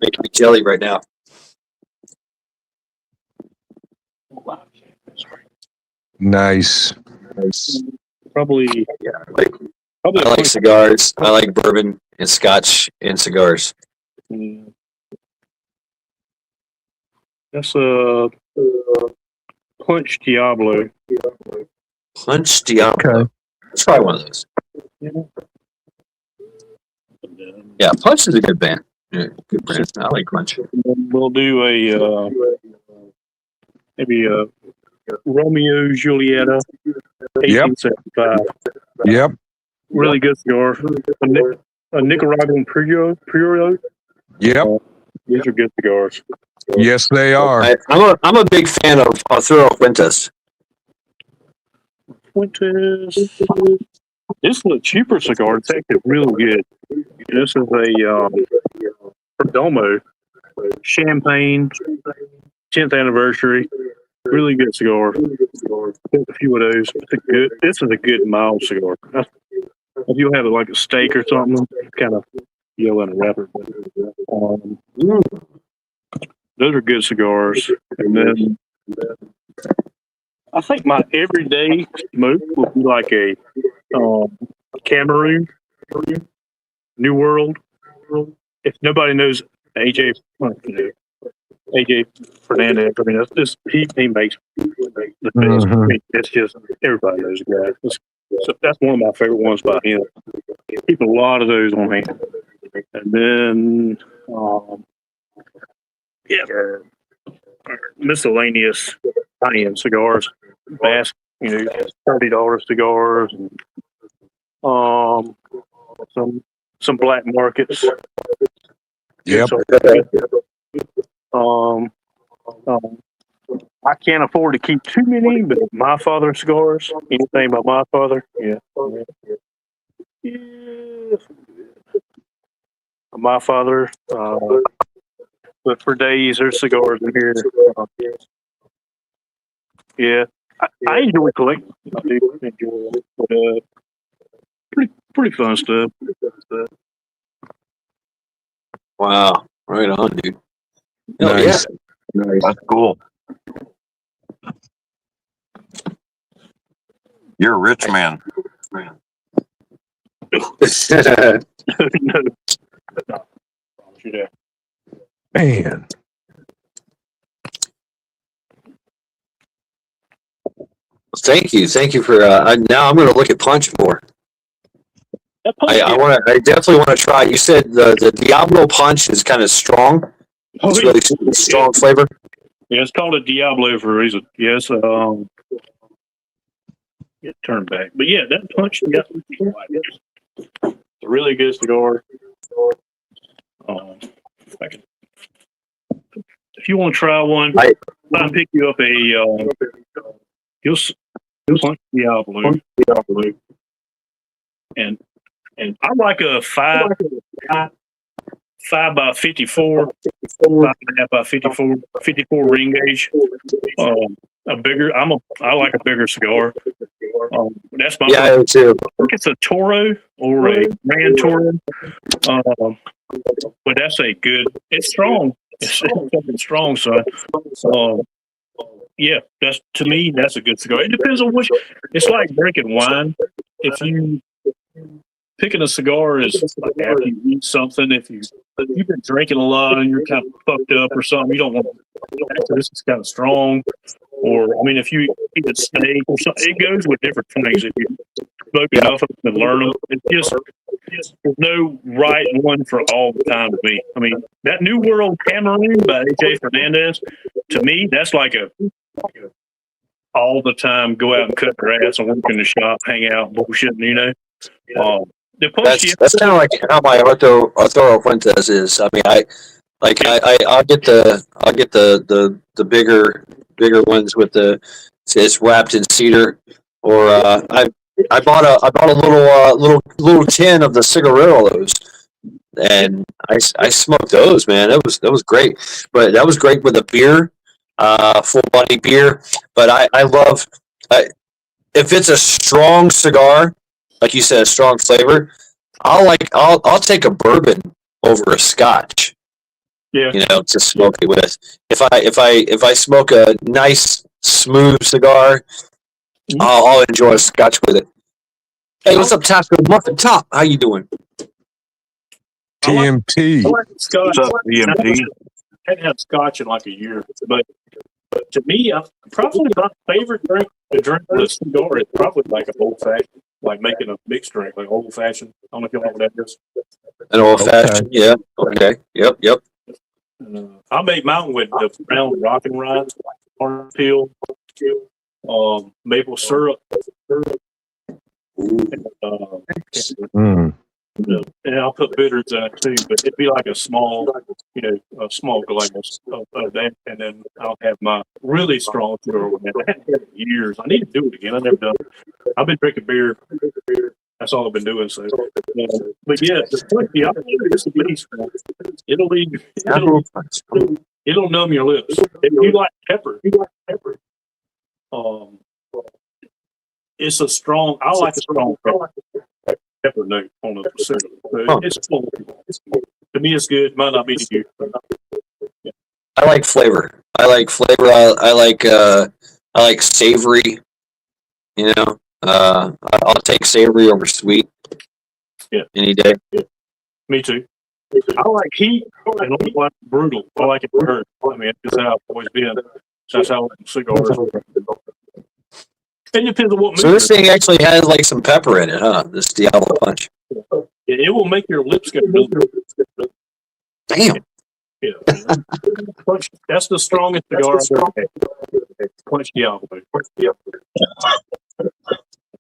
making me jelly right now. Nice. Probably, Yeah, I probably. like cigars. I like bourbon and scotch and cigars. That's a Punch Diablo. Punch Diablo. Okay. Let's try one of those. Yeah, Punch is a good band. Yeah, good brand. I like Punch. We'll do a maybe a Romeo Julieta, 1875. Yep. Really good cigar. A Nicaraguan Puro. Yep. These are good cigars. Yes, they are. I'm a big fan of Arturo Fuentes. Fuentes. This is a cheaper cigar. It's actually really good. This is a Perdomo Champagne 10th anniversary. Really good cigar. A few of those. This is a good mild cigar. If you have it like a steak or something, kind of yellow in a wrapper. Those are good cigars. And then I think my everyday smoke would be like a Cameroon, New World. If nobody knows AJ Fernandez, I mean, he makes the best. I mean, it's just everybody knows the guy. So that's one of my favorite ones by him. Keep a lot of those on hand. And then, miscellaneous high-end cigars, $30 cigars, and some black markets. Yep. I can't afford to keep too many, but my father's cigars, anything by my father, yeah. My father, but for days, there's cigars in here. Yeah, I enjoy collecting. I do enjoy it, but pretty fun stuff. Wow, right on, dude. Nice. Yeah. That's cool. You're a rich man. No. Man. Thank you for. Now I'm going to look at Punch more. I definitely want to try. You said the Diablo Punch is kind of strong. It's really strong flavor. Yeah, it's called a Diablo for a reason. Yes, turn back. But yeah, that Punch, it's a really good cigar. If you want to try one, I'll pick you up a Punch Diablo. And I like a 5 by 54, 5.5 by 54 ring gauge. I like a bigger cigar. That's my I do too. I think it's a Toro or a Grand Toro. But that's it's strong. It's fucking strong, son. Yeah, to me, that's a good cigar. It depends on it's like drinking wine. If you picking a cigar is like after you eat something, if you've been drinking a lot and you're kind of fucked up or something, you don't want this is kind of strong. Or I mean, if you eat a steak or something, it goes with different things. If you smoke enough of them and learn them, it's just there's no right one for all the time to me. I mean, that New World Cameroon by AJ Fernandez, to me, that's like a all the time go out and cut grass and work in the shop, hang out, bullshit, you know. That's kind of like how my Arturo Fuentes is. I mean, I'll get the bigger ones with it's wrapped in cedar, or I bought a little tin of the cigarillos, and I smoked those, man. That was great, but that was great with a beer, full body beer. But I love If it's a strong cigar, like you said, a strong flavor, I'll take a bourbon over a scotch, Yeah. to smoke it with. If I smoke a nice smooth cigar, I'll enjoy a scotch with it. Hey, what's up, Taco Muffin Top? How you doing? TMT. I like Scotch. What's up, EMT? I hadn't had Scotch in like a year, but to me, probably my favorite drink to drink with a cigar is probably like an old fashioned, like making a mixed drink, like old fashioned. I don't know if you know what that is. An old fashioned, yeah. Okay. Yep. I made mine with the brown rockin' rind, orange peel, maple syrup, and, and I'll put bitters in it too. But it'd be like a small glass of that, and then I'll have my really strong cigar with that. I haven't had it in years. I need to do it again. I've never done it. I've been drinking beer. That's all I've been doing. So, but yeah, the opportunity is the beast. It'll numb your lips. If you like pepper, it's a strong. I like a strong pepper note on the cigar. So it's full. To me, it's good. Might not be to you. I like flavor. I like savory. I'll take savory over sweet. Yeah. Any day. Yeah. Me too. I like heat and I don't like brutal. I like it hurt. I mean, that's how I've always been. That's how I like cigars. It depends on what mood. So this thing actually has like some pepper in it, huh? This Diablo Punch. It will make your lips go numb. Damn. Yeah. Punch, that's the strongest cigar I've ever had. Punch Diablo.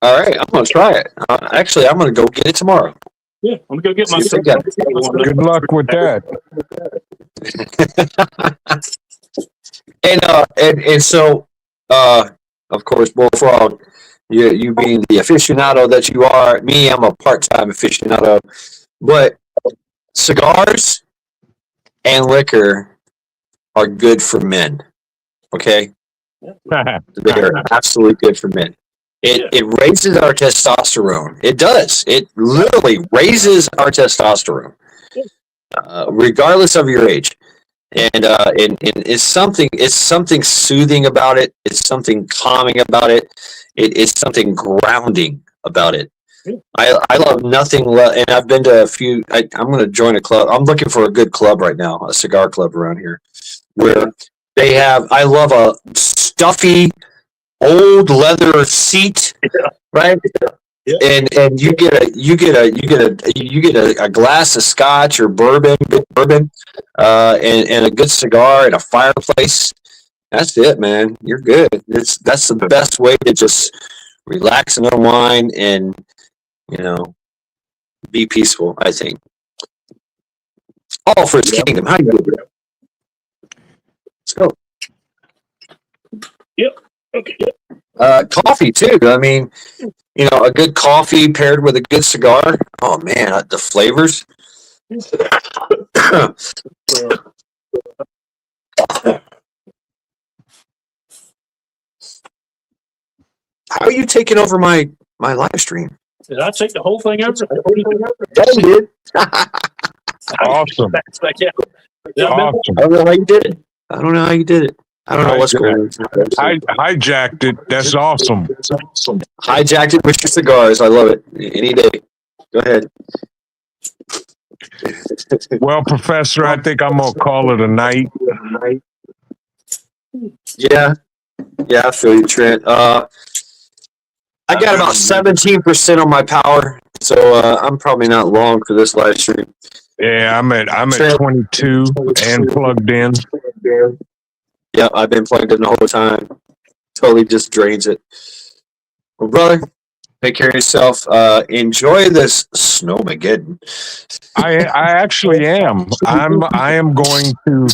All right, I'm gonna try it. Actually, I'm gonna go get it tomorrow. Yeah, I'm gonna go get my. See if they got Good luck with that. And so, of course, Bullfrog, you being the aficionado that you are, me, I'm a part-time aficionado, but cigars and liquor are good for men. Okay, they are absolutely good for men. It raises our testosterone. It does. It literally raises our testosterone, regardless of your age. And it's something soothing about it. It's something calming about it. It's something grounding about it. I love nothing and I've been to a few. I'm going to join a club. I'm looking for a good club right now, a cigar club around here, where they have. I love a stuffy old leather seat, right? Yeah. And you get a glass of scotch or bourbon, good bourbon, and a good cigar and a fireplace. That's it, man. You're good. That's the best way to just relax and unwind and be peaceful, I think. All for his kingdom. How you doing? Let's go. Yep. Okay. Coffee too. I mean, a good coffee paired with a good cigar. Oh man, the flavors. How are you taking over my live stream? Did I take the whole thing over? Yeah, you did. Awesome. Awesome. I don't know how you did it. I don't know what's going on. I hijacked it. That's awesome. Hijacked it with your cigars. I love it. Any day. Go ahead. Well, Professor, I think I'm going to call it a night. Yeah, I feel you, Trent. I got about 17% on my power, so I'm probably not long for this live stream. Yeah, I'm at 22 and plugged in. Yeah, I've been plugged in the whole time. Totally just drains it. Well, brother, take care of yourself. Enjoy this snowmageddon. I actually am. I am going to.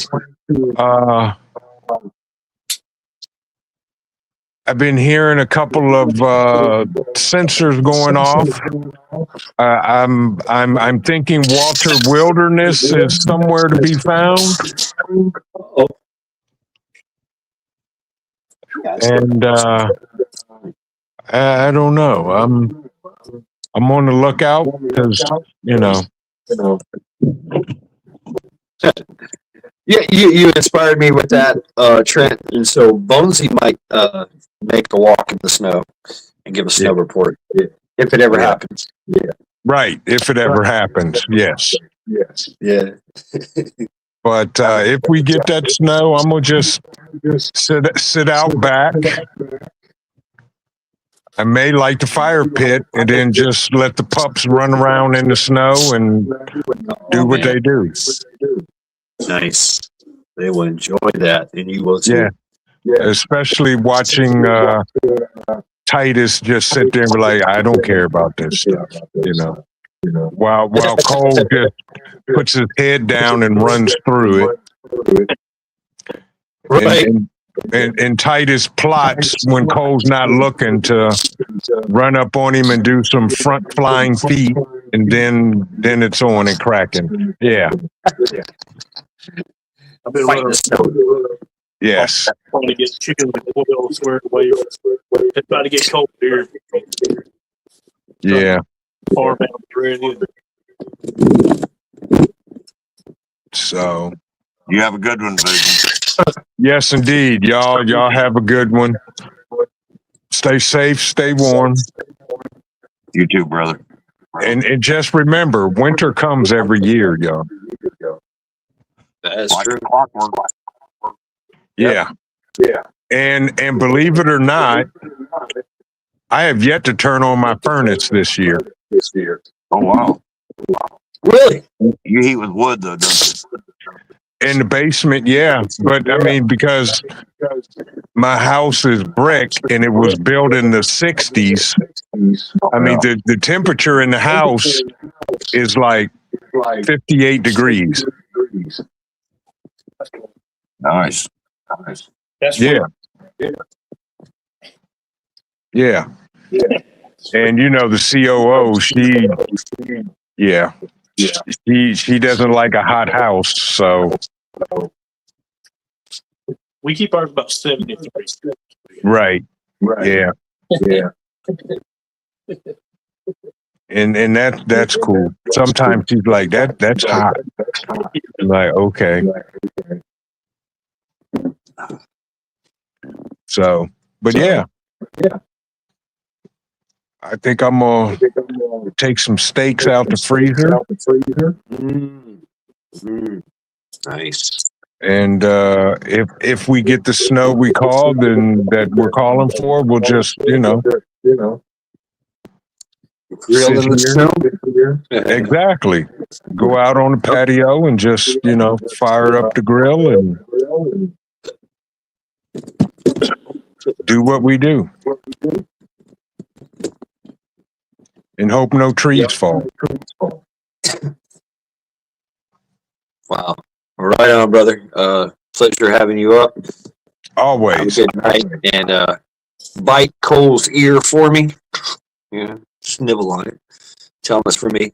I've been hearing a couple of sensors going off. I'm thinking Walter Wilderness is somewhere to be found. And I don't know. I'm on the lookout because Yeah, you inspired me with that, Trent. And so Bonesy might make a walk in the snow and give a snow report if it ever happens. Yeah. Right, if it ever happens, yes. Yeah. But if we get that snow, I'm gonna just sit out back. I may light the fire pit and then just let the pups run around in the snow and do what they do. Nice. They will enjoy that, and you will too. Yeah. Especially watching Titus just sit there and be like, I don't care about this stuff, While Cole just puts his head down and runs through it. Right. And Titus plots when Cole's not looking to run up on him and do some front flying feet, and then it's on and cracking. Yeah. I've been running. Yes. Trying to get chicken with oil squared away. It's about to get cold here. Yeah. Farm out ready. So. You have a good one, Vision. Yes, indeed. Y'all have a good one. Stay safe, stay warm. You too, brother. And just remember, winter comes every year, y'all. That's Like true. clockwork. Yeah. And believe it or not, I have yet to turn on my furnace this year. Oh, wow. Really? You heat with wood, though, don't you? In the basement, yeah. But I mean, because my house is brick and it was built in the 60s, I mean, the temperature in the house is like 58 degrees. Nice. That's Yeah. Yeah. And the COO, she doesn't like a hot house, so we keep ours about 70 degrees. right. Yeah. And that's cool. Sometimes she's like, that's hot. I'm like, okay. So, but yeah. I think I'm gonna take some steaks out the freezer. Nice. And if we get the snow we called and that we're calling for, we'll just grill sit in the here. snow. Exactly. Go out on the patio and just fire up the grill and do what we do. And hope no trees fall. Wow. Right on, brother. Pleasure having you up. Always. Have a good night. And bite Cole's ear for me. Yeah. Just nibble on it. Tell him it's for me.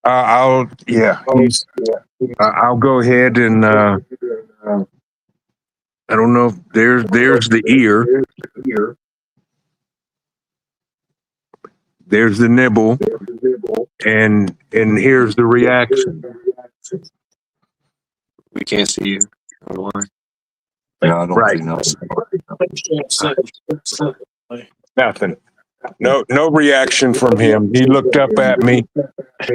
I'll go ahead and I don't know if there's the ear. There's the nibble, and here's the reaction. We can't see you. I don't know why. Yeah, I don't see nothing. Nothing. No reaction from him. He looked up at me,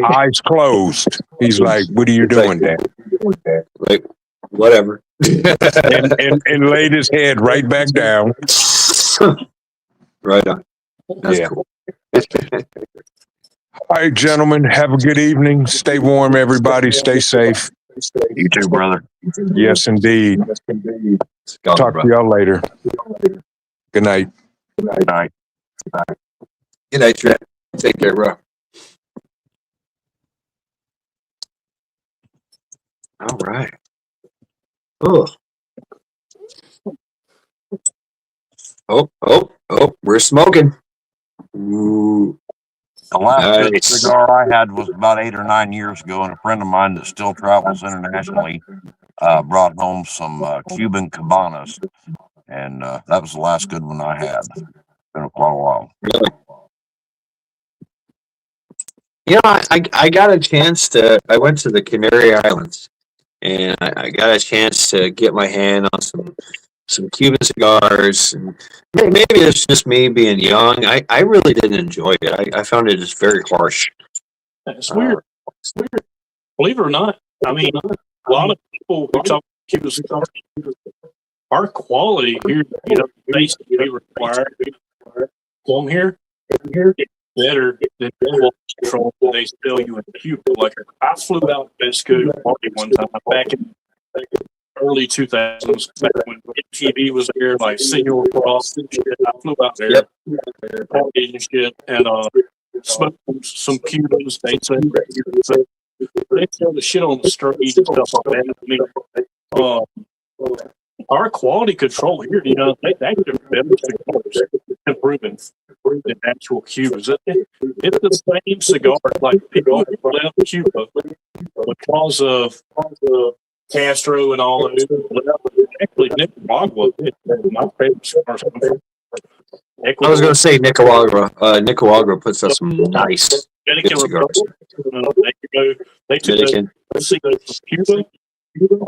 eyes closed. He's like, "What are you doing, Dad?" Like, whatever. and laid his head right back down. Right on. That's Yeah. cool. All right, gentlemen, have a good evening. Stay warm, everybody. Stay safe. You too, brother. Yes, indeed. Talk to y'all later. Good night. Good night. Good night, Trent. Take care, bro. All right. Oh, we're smoking. Ooh. The last Nice. cigar I had was about 8 or 9 years ago, and a friend of mine that still travels internationally brought home some Cuban Cabanas. and that was the last good one I had. Been quite a while. Really? You know, I got a chance to. I went to the Canary Islands, and I got a chance to get my hand on some Cuban cigars. And maybe it's just me being young. I really didn't enjoy it. I found it just very harsh. It's weird. It's weird. Believe it or not, I mean, a lot of people who talk Cuban cigars, our quality here, you know, basically we require from here it's better than the control that they sell you in Cuba. Like I flew out to Mexico party one time back in early 2000s, back when TV was there, like Senor Cross and shit. I flew out there, party and shit, and smoked some Cubans. They said they sell the shit on the street and stuff like that. I mean, our quality control here, you know, they actually better cigars improving than actual Cubans. It's the same cigar, like people who left Cuba because of Castro and all those. Actually, Nicaragua is my favorite cigars. I was going to say Nicaragua. Nicaragua puts out some nice good cigars. They took the cigars from Cuba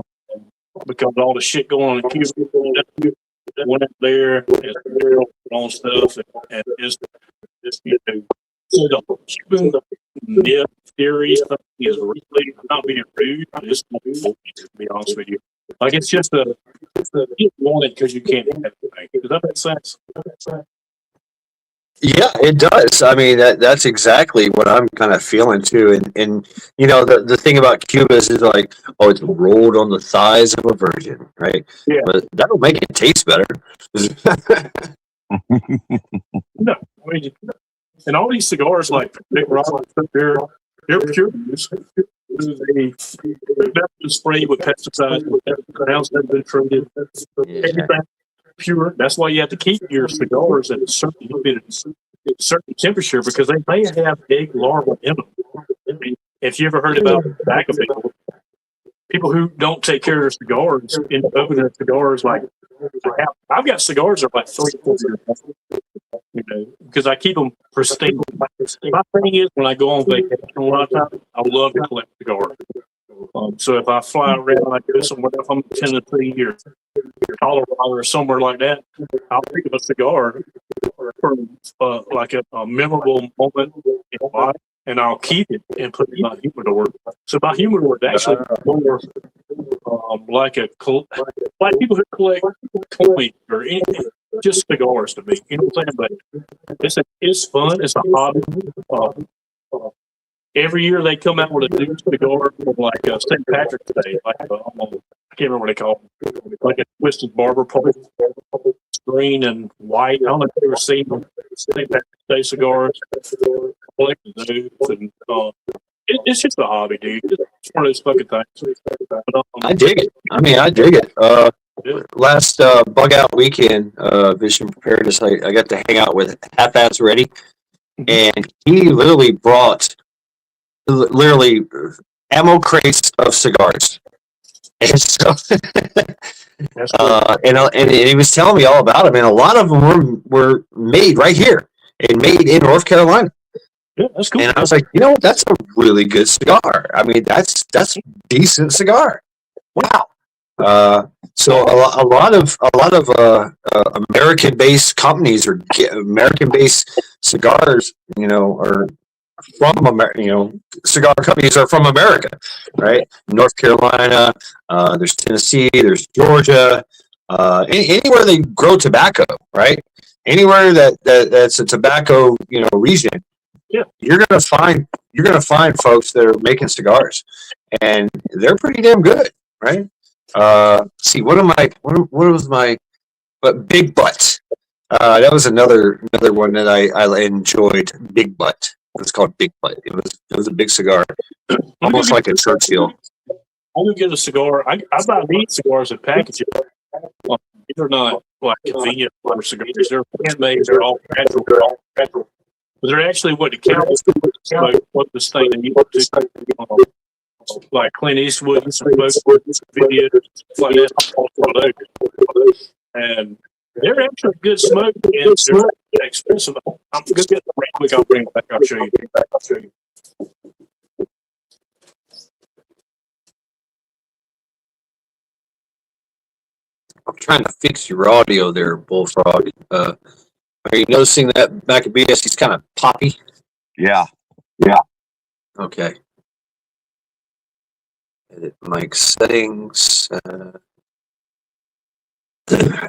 because all the shit going on in Cuba. Went up there and on stuff and just you know, so the Cuban myth theory stuff is really not being rude. It's not bullshit, to be honest with you. Like it's just you want it because you can't have it. Does that make sense? Yeah, it does. I mean, that's exactly what I'm kind of feeling too. And you know, the thing about Cuba is like, oh, it's rolled on the thighs of a virgin, right? Yeah. But that'll make it taste better. No, I mean, and all these cigars like Big Robert, they're pure. They've been sprayed with pesticides. The house has been treated. Everything pure. That's why you have to keep your cigars at a certain temperature because they may have egg larvae in them. I mean, if you ever heard about tobacco people who don't take care of their cigars end up opening their cigars like I've got cigars that are like 3 or 4 years old, you know, because I keep them pristine. My thing is when I go on vacation a lot of times, I love to collect cigars. So if I fly around, I go somewhere, if I'm in Tennessee or Colorado or somewhere like that, I'll pick up a cigar from like a memorable moment in life, and I'll keep it and put it in my humidor. So my humidor is actually more like people who collect coins or anything, just cigars to me. You know what I'm saying? But it's fun. It's a hobby. Every year they come out with a new cigar from like St. Patrick's Day, like I can't remember what they call it, like a twisted barber pole, green and white. I don't know if you've ever seen them. St. Patrick's Day cigars, collecting those, and it's just a hobby, dude. It's one of those fucking things. But, I dig it. I mean, I dig it. Last bug out weekend, Vision Preparedness, I got to hang out with Half-Ass Ready, and he literally brought ammo crates of cigars. And so, and he was telling me all about them, and a lot of them were made right here and made in North Carolina. Yeah, that's cool. And I was like, you know, that's a really good cigar. I mean, that's decent cigar. Wow. So a lot of American-based companies or American-based cigars, you know, are from America. You know, cigar companies are from America, right? North Carolina, there's Tennessee, there's Georgia, anywhere they grow tobacco, right? Anywhere that's a tobacco, you know, region. Yeah, you're gonna find folks that are making cigars, and they're pretty damn good, right? See, what was my Big Butt? That was another one that I enjoyed. Big Butt. It was called Big Butt. It was a big cigar, almost like a Churchill. I'm gonna get a cigar. I buy these cigars in packages. They're not like convenient for cigars. They're handmade. They're all natural. But they're actually what the Cowboys smoke. What this thing that you to like Clint Eastwood and some folks videos like that. And they're actually good smoke and they're expensive. I'm gonna get the right quick. I'll bring it back. I'll show you. I'm trying to fix your audio there, Bullfrog. Are you noticing that Maccabeus, he's kind of poppy? Yeah. Okay. Edit mic settings.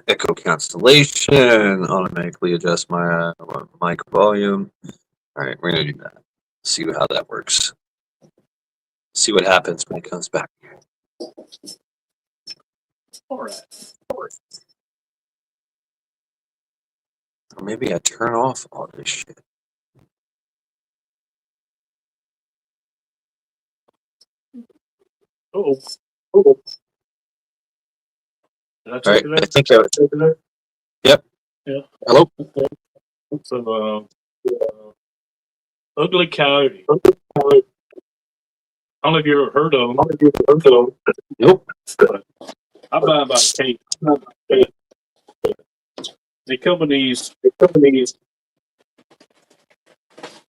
Echo cancellation. Automatically adjust my mic volume. All right, we're going to do that. See how that works. See what happens when it comes back. All right. Or maybe I turn off all this shit. Oh. Did I All take right, it I think I. Yep. Yeah. Hello? So, Ugly Coyote. I don't know if you ever heard of them. Nope. I buy about 8. They come in these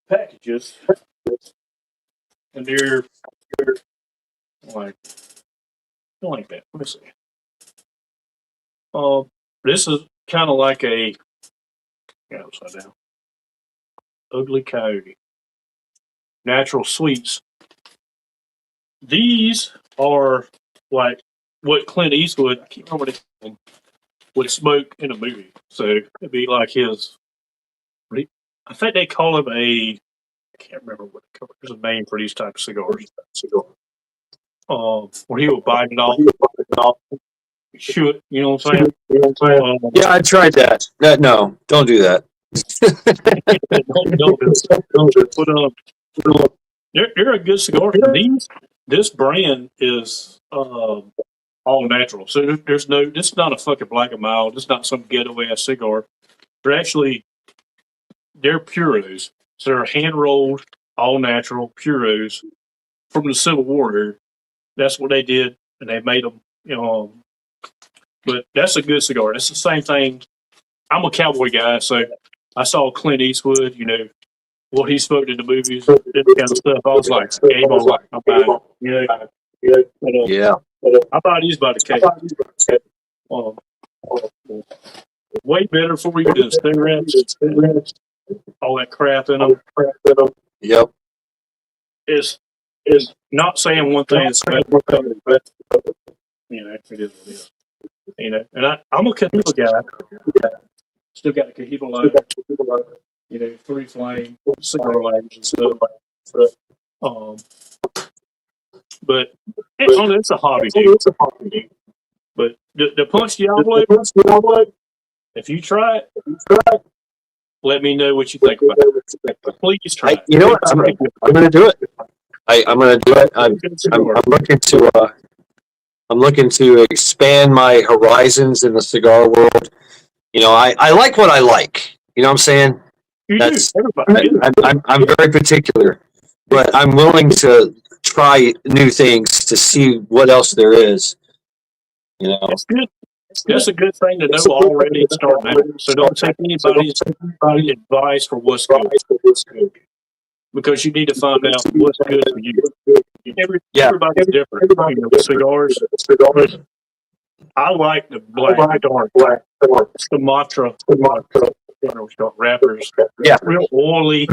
packages, and they're like that. Let me see. This is kind of like a upside down. Ugly Coyote. Natural sweets. These are like what Clint Eastwood, I can't remember what it would smoke in a movie. So it'd be like his. I think they call him I can't remember what there's a name for these type of cigars. Where he would bite it off, shoot. You know what I'm saying? Yeah, I tried that. No, don't do that. But they're a good cigar. This brand is all natural. So there's no. This is not a fucking Black and Mild. It's not some ghetto ass cigar. They're puros. So they're hand rolled, all natural puros from the Civil War here. That's what they did, and they made them. But that's a good cigar. It's the same thing. I'm a cowboy guy, so I saw Clint Eastwood. What he smoked in the movies, this kind of stuff. I was like, game on. I'm buying it. Yeah. I buy these by the case. Way better for you than cigarettes. All that crap in them. Yep. Is not saying one thing is better, but it is what it is. And I'm a Cahiba guy. Still got a Cahiba line. 3 flame cigar lighters and stuff. But it's a hobby, dude. But the Punch Diablo, if you try it, let me know what you think about it. Please try it. You know what? I'm going to do it. I'm going to do it. I'm looking to expand my horizons in the cigar world. I like what I like. You know what I'm saying? I'm very particular, but I'm willing to try new things to see what else there is. It's good. That's a good thing to know already and start now. So don't take anybody's advice for what's good. Because you need to find out what's good for you. Everybody's different. Cigars. I like the black, dark, Sumatra, wrappers. Yeah. Real oily,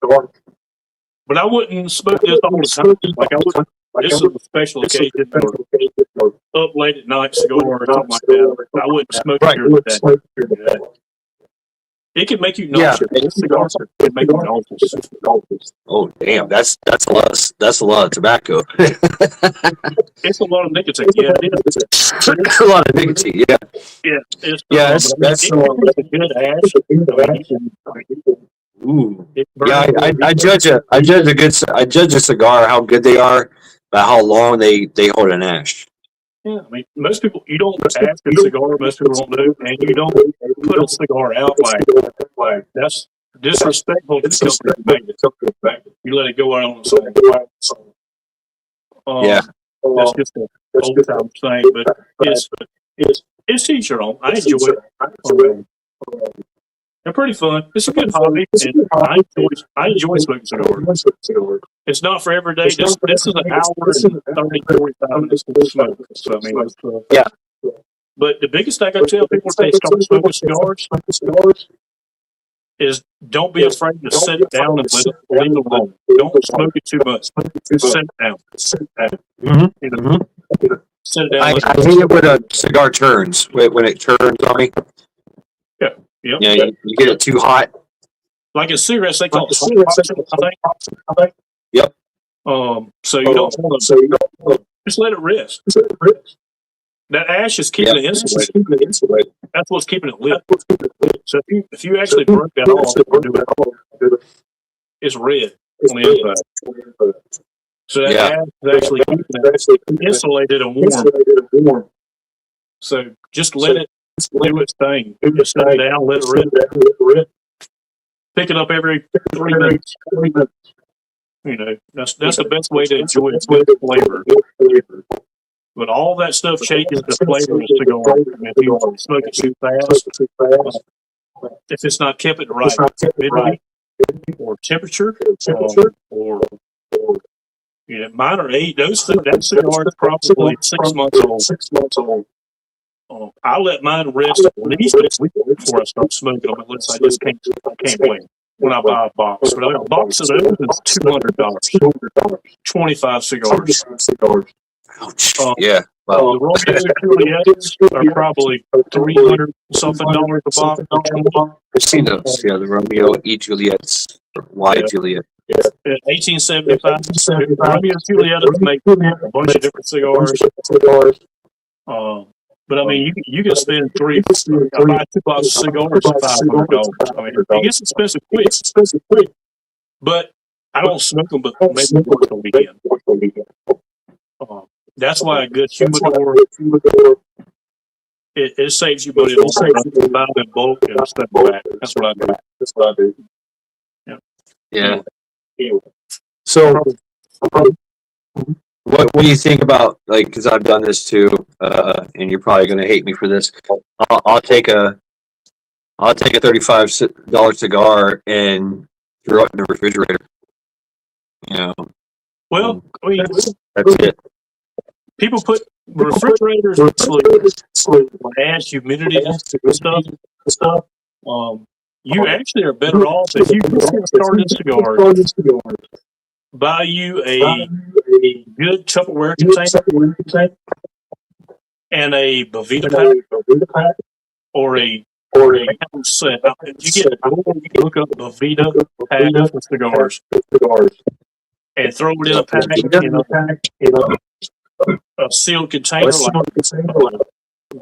dark. But I wouldn't smoke this all the time. Like I would. This is a special occasion or up late at night cigar or something like that. I wouldn't smoke it during the day. It can make you nauseous. Cigars can make you nauseous. Oh damn, that's a lot of tobacco. It's a lot of nicotine. Yeah, it is. A lot of nicotine. Yeah. Yeah. That's a good ash. Ooh. Yeah, I judge a cigar how good they are by how long they hold an ash. Yeah, I mean, most people, you don't ask a cigar, most people don't do, and you don't put a cigar out like that's disrespectful to the company that made it. You let it go out on its own. Yeah. That's just an old time saying, but It's to each your own. I enjoy it. They're pretty fun. It's a good hobby, and I enjoy smoking cigars. It's not for every day. This is an hour and 30, 45 minutes to smoke. So I mean, Yeah. But the biggest thing I tell people if they start smoking cigars is don't be afraid to set it down and leave it alone. Don't smoke it too much. Set it down. Mhm. You know, set it down. I hate it when a cigar turns, when it turns on me. Yep. Yeah, you get it too hot. Like in cigarettes, they call it I think. Yep. So you don't want to just let it rest. That ash is keeping it insulated. That's what's keeping it lit. So if you actually broke that off and do it, it's red on the inside. So that ash is actually keeping it insulated and warm. So just let it do its thing. Just set it down, let it rip. Pick it up every 3 minutes. You know, that's the best way to enjoy its good flavor. But all that stuff changes the flavor of the cigar. If you smoke it too fast, if it's not kept at the right humidity or temperature, or you know, mine are 8. That cigar is probably 6 months old. I let mine rest at least a week before I start smoking them, unless I just can't wait when I buy a box. But a box of those is $200. 25 cigars. Yeah. The Romeo Juliettes are probably $300 something a box. I've seen those. Yeah, the Romeo E. Juliet's, Y Juliet. In 1875, Romeo Juliettes make a bunch of different cigars. But I mean, you can spend I buy 2 boxes of cigars at $500. I mean, it gets expensive quick. But I don't smoke them, but maybe once a weekend. That's why a good humidor, it saves you money. It'll buy them in bulk and step back. That's what I do. Yeah. So, what do you think about, like, because I've done this too, and you're probably going to hate me for this. I'll take a $35 cigar and throw it in the refrigerator. You know. Well, I mean, that's it. People put refrigerators on ash, humidity, and stuff. You actually are better off if you get started cigars. Buy you a good Tupperware container and a Bovita pack or a set. You look up Bovita pack for cigars and throw it in a pack. A sealed container like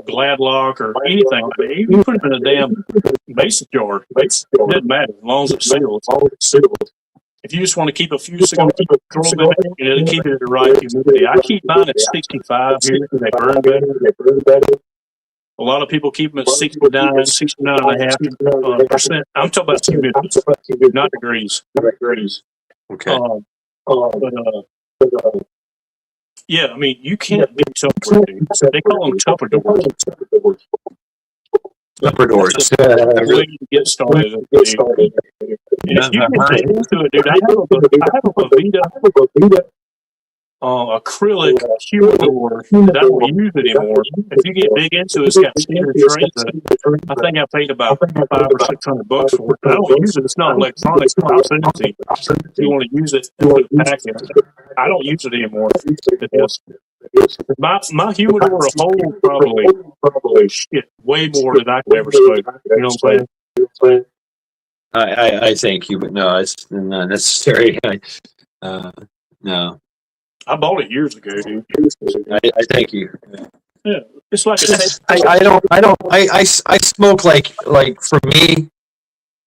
Gladlock or anything like that. You can put it in a damn mason jar. It doesn't matter as long as it's sealed. If you just want to keep a few cigars, throw them in it, and it'll keep it at the right humidity. I keep mine at 65 here because they burn better. A lot of people keep them at 69.5%. I'm talking about humidity, not degrees. Okay. Yeah, I mean, you can't be Tupperware, dude. They call them Tupperdoors. Tupperdoors. Way to get started. If you get into it, dude, I have a Bovita acrylic humidor that I don't use anymore. If you get big into it, it's got standard trays in it. I think I paid about $500 or $600 for it. I don't use it. It's not electronic. I'll send it to you. If you want to use it, put it back in. I don't use it anymore. My humidor will hold probably way more than I could ever smoke. You know what I'm saying? I thank you, but no, it's not necessary. No. I bought it years ago, dude. I thank you. Yeah, it's like I smoke like for me,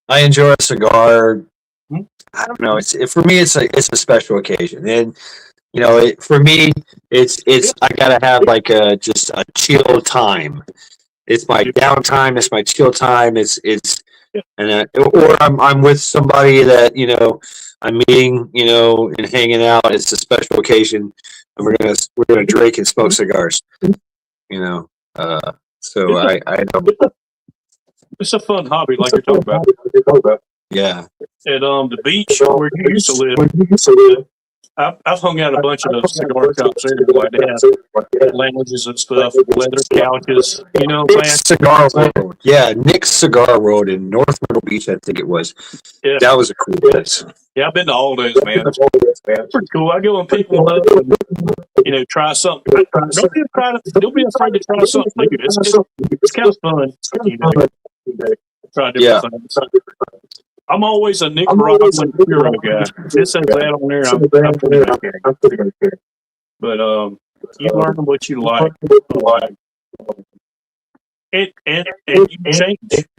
I enjoy a cigar. I don't know. For me, it's a special occasion, and you know, for me, it's I gotta have like just a chill time. It's my downtime. It's my chill time. And or I'm with somebody that, you know, I'm meeting, you know, and hanging out. It's a special occasion, and we're gonna drink and smoke cigars. You know, So I don't. It's a fun hobby, like you're talking about. Yeah. At the beach where you used to live, I've hung out a bunch of those cigar shops there. Like they have lounges and stuff, leather couches. You know what I'm Nick's saying? Cigar Road. Yeah, Nick's Cigar Road in North Myrtle Beach, I think it was. Yeah. That was a cool place. Yeah, I've been to all those, man. It's pretty cool. I go and pick one up and, you know, try something. Don't be afraid to try something new. It's kind of fun, you know, try different things. I'm always a Nicaraguan Puro guy. If it says that on there, I'm pretty okay. But you learn what you like. And you change.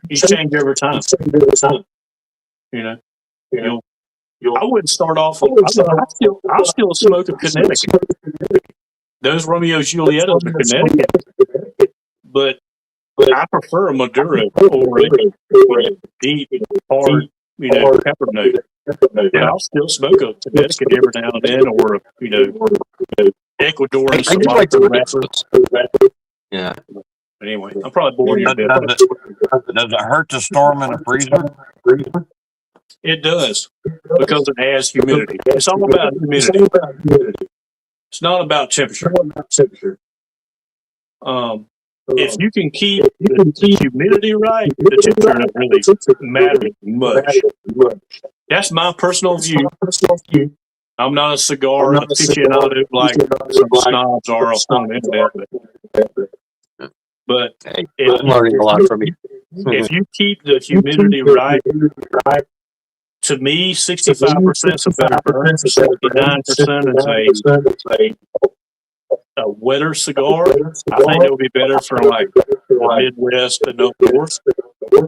You change every time. You know, I wouldn't start off. I'll still smoke a Connecticut. Those Romeo Julietos are Connecticut, but I prefer a Maduro or a deep, hard, you know, pepper note. But I'll still smoke a Connecticut every now and then, or you know, Ecuador. I do like the rapper. Yeah. But anyway, I'm probably boring you a bit. Does it hurt to store them in a freezer? It does, because it has humidity. It's all about humidity. It's not about temperature. If you can keep the humidity right, the temperature doesn't really matter much. That's my personal view. I'm not a cigar aficionado like some snobs are on the internet. But Hey, I'm learning a lot from you. if you keep the humidity right, to me, 65% is a better burn, 79% is a wetter cigar. I think it would be better for like the Midwest and up north.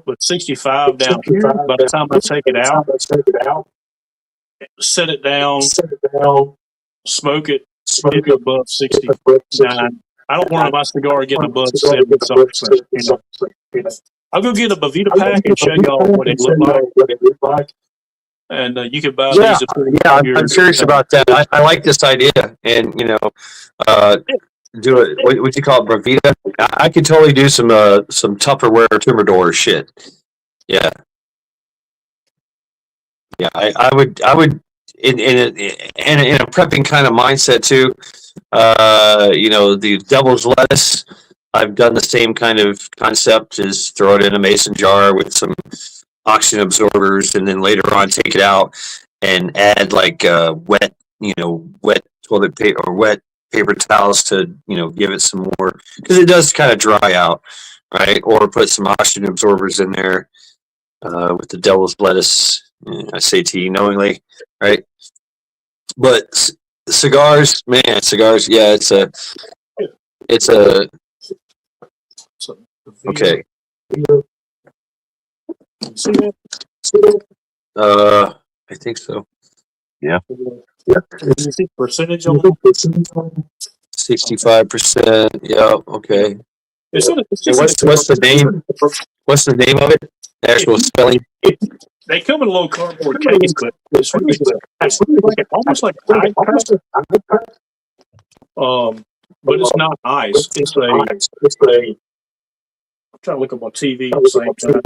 But 65 down here, by the time I take it out, set it down, smoke it, get above 69. I don't want my cigar getting above 70-something. You know. I'll go get a Bavita pack and show y'all what it look like. And you can buy these. I'm serious about that. I like this idea, and you know, do it. What you call it, Bravita? I could totally do some Tupperware Timidor shit. Yeah, yeah. I would in a prepping kind of mindset too. You know, the devil's lettuce. I've done the same kind of concept: is throw it in a mason jar with some oxygen absorbers, and then later on take it out and add like wet toilet paper or wet paper towels to, you know, give it some more, because it does kind of dry out, right? Or put some oxygen absorbers in there with the devil's lettuce. I say to you knowingly, right? But cigars, man, yeah, it's a okay. I think so. Yeah. You see percentage on it? 65%. Yeah. Okay. It's What's the name? What's the name of it? The actual spelling. They come in a little cardboard case, but it's really like almost like ice pack. But it's not ice. It's a. I'm trying to look up on TV at the same time.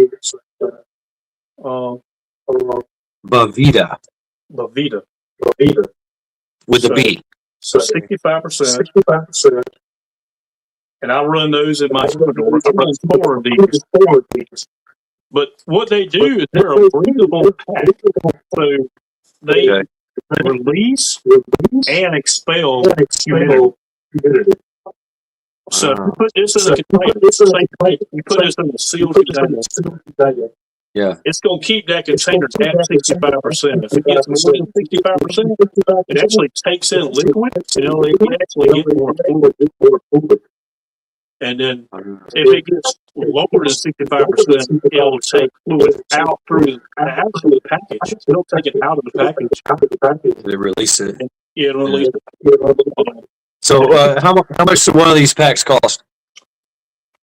Bavita. With the B. So 65%. And I run those in my humidor. I run 4 of these. But what they do is they're a breathable pack. So they release and expel humidity. So if you put this in a container, you put this in a sealed container. Yeah. It's going to keep that container at 65%. If it gets more than 65%, it actually takes in liquid, and it'll actually get more fluid. And then if it gets lower than 65%, it'll take fluid out through the actual package. It'll take it out of the package. They release it. Yeah, it'll release it. So how much do one of these packs cost?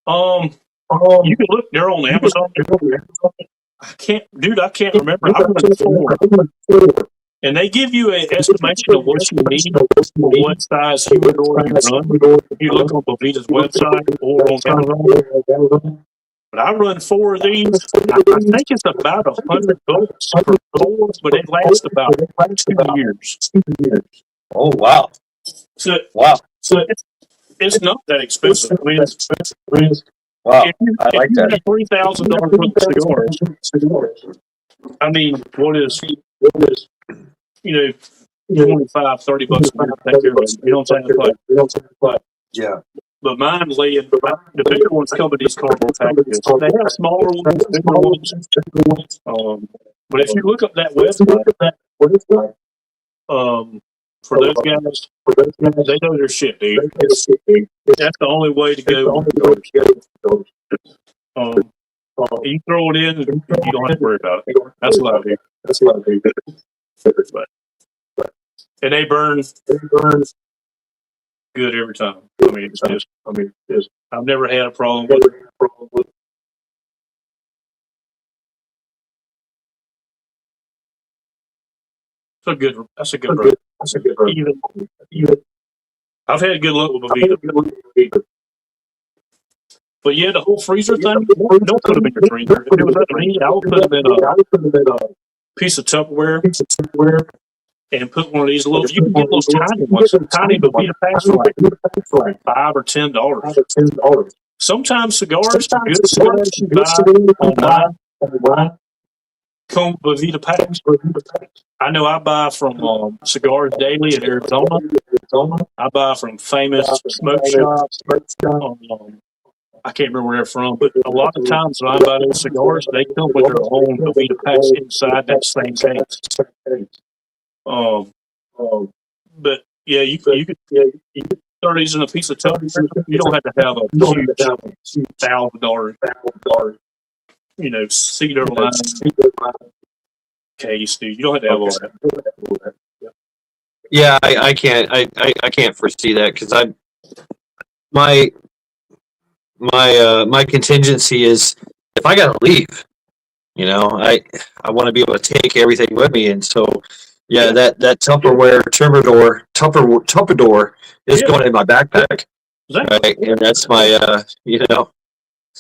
You can look. They're on Amazon. I can't remember. I went 4, And they give you an estimation of what you need for what size humidor you run. If you look on Bovita's website or on Amazon. But I run 4 of these. I think it's about $100 for 4, but it lasts about 2 years. Oh, wow. So, Wow. so it's not that expensive. I mean, Wow. if you I like have that. $3,000 worth of cigars, I mean, what is, you know, 25, $30 a year to take care of it. You know what I'm saying? Like, Yeah. but mine laying, the bigger ones come in these cardboard packages. They have smaller ones, bigger ones. But if you look up that website, for those guys, they know their shit, dude. That's the only way to go. You throw it in, and you don't have to worry about it. That's what I do. And they burn good every time. I mean, I've never had a problem with it. That's a good brand. Even I've had good luck with Bovita. But yeah, the whole freezer thing, don't put them in your freezer. If it was up to me, I would put them in a piece of Tupperware and put one of these little, you can get those tiny ones, tiny Bovita packs for like $5 or $10. Sometimes cigars, good cigars you buy online, come Bovita packs. I know I buy from Cigars Daily in Arizona. I buy from Famous Smoke Shops. I can't remember where they're from, but a lot of times when I buy those cigars, they come with their own Bovita packs inside that same case. But yeah, you could throw these in a piece of Tupperware. You don't have to have a huge $1,000, cedar lined case, dude. You don't have to have all that. Yeah, I can't foresee that because my contingency is if I gotta leave, I want to be able to take everything with me, and so that Tupperware Tupperware is going in my backpack, right? And that's my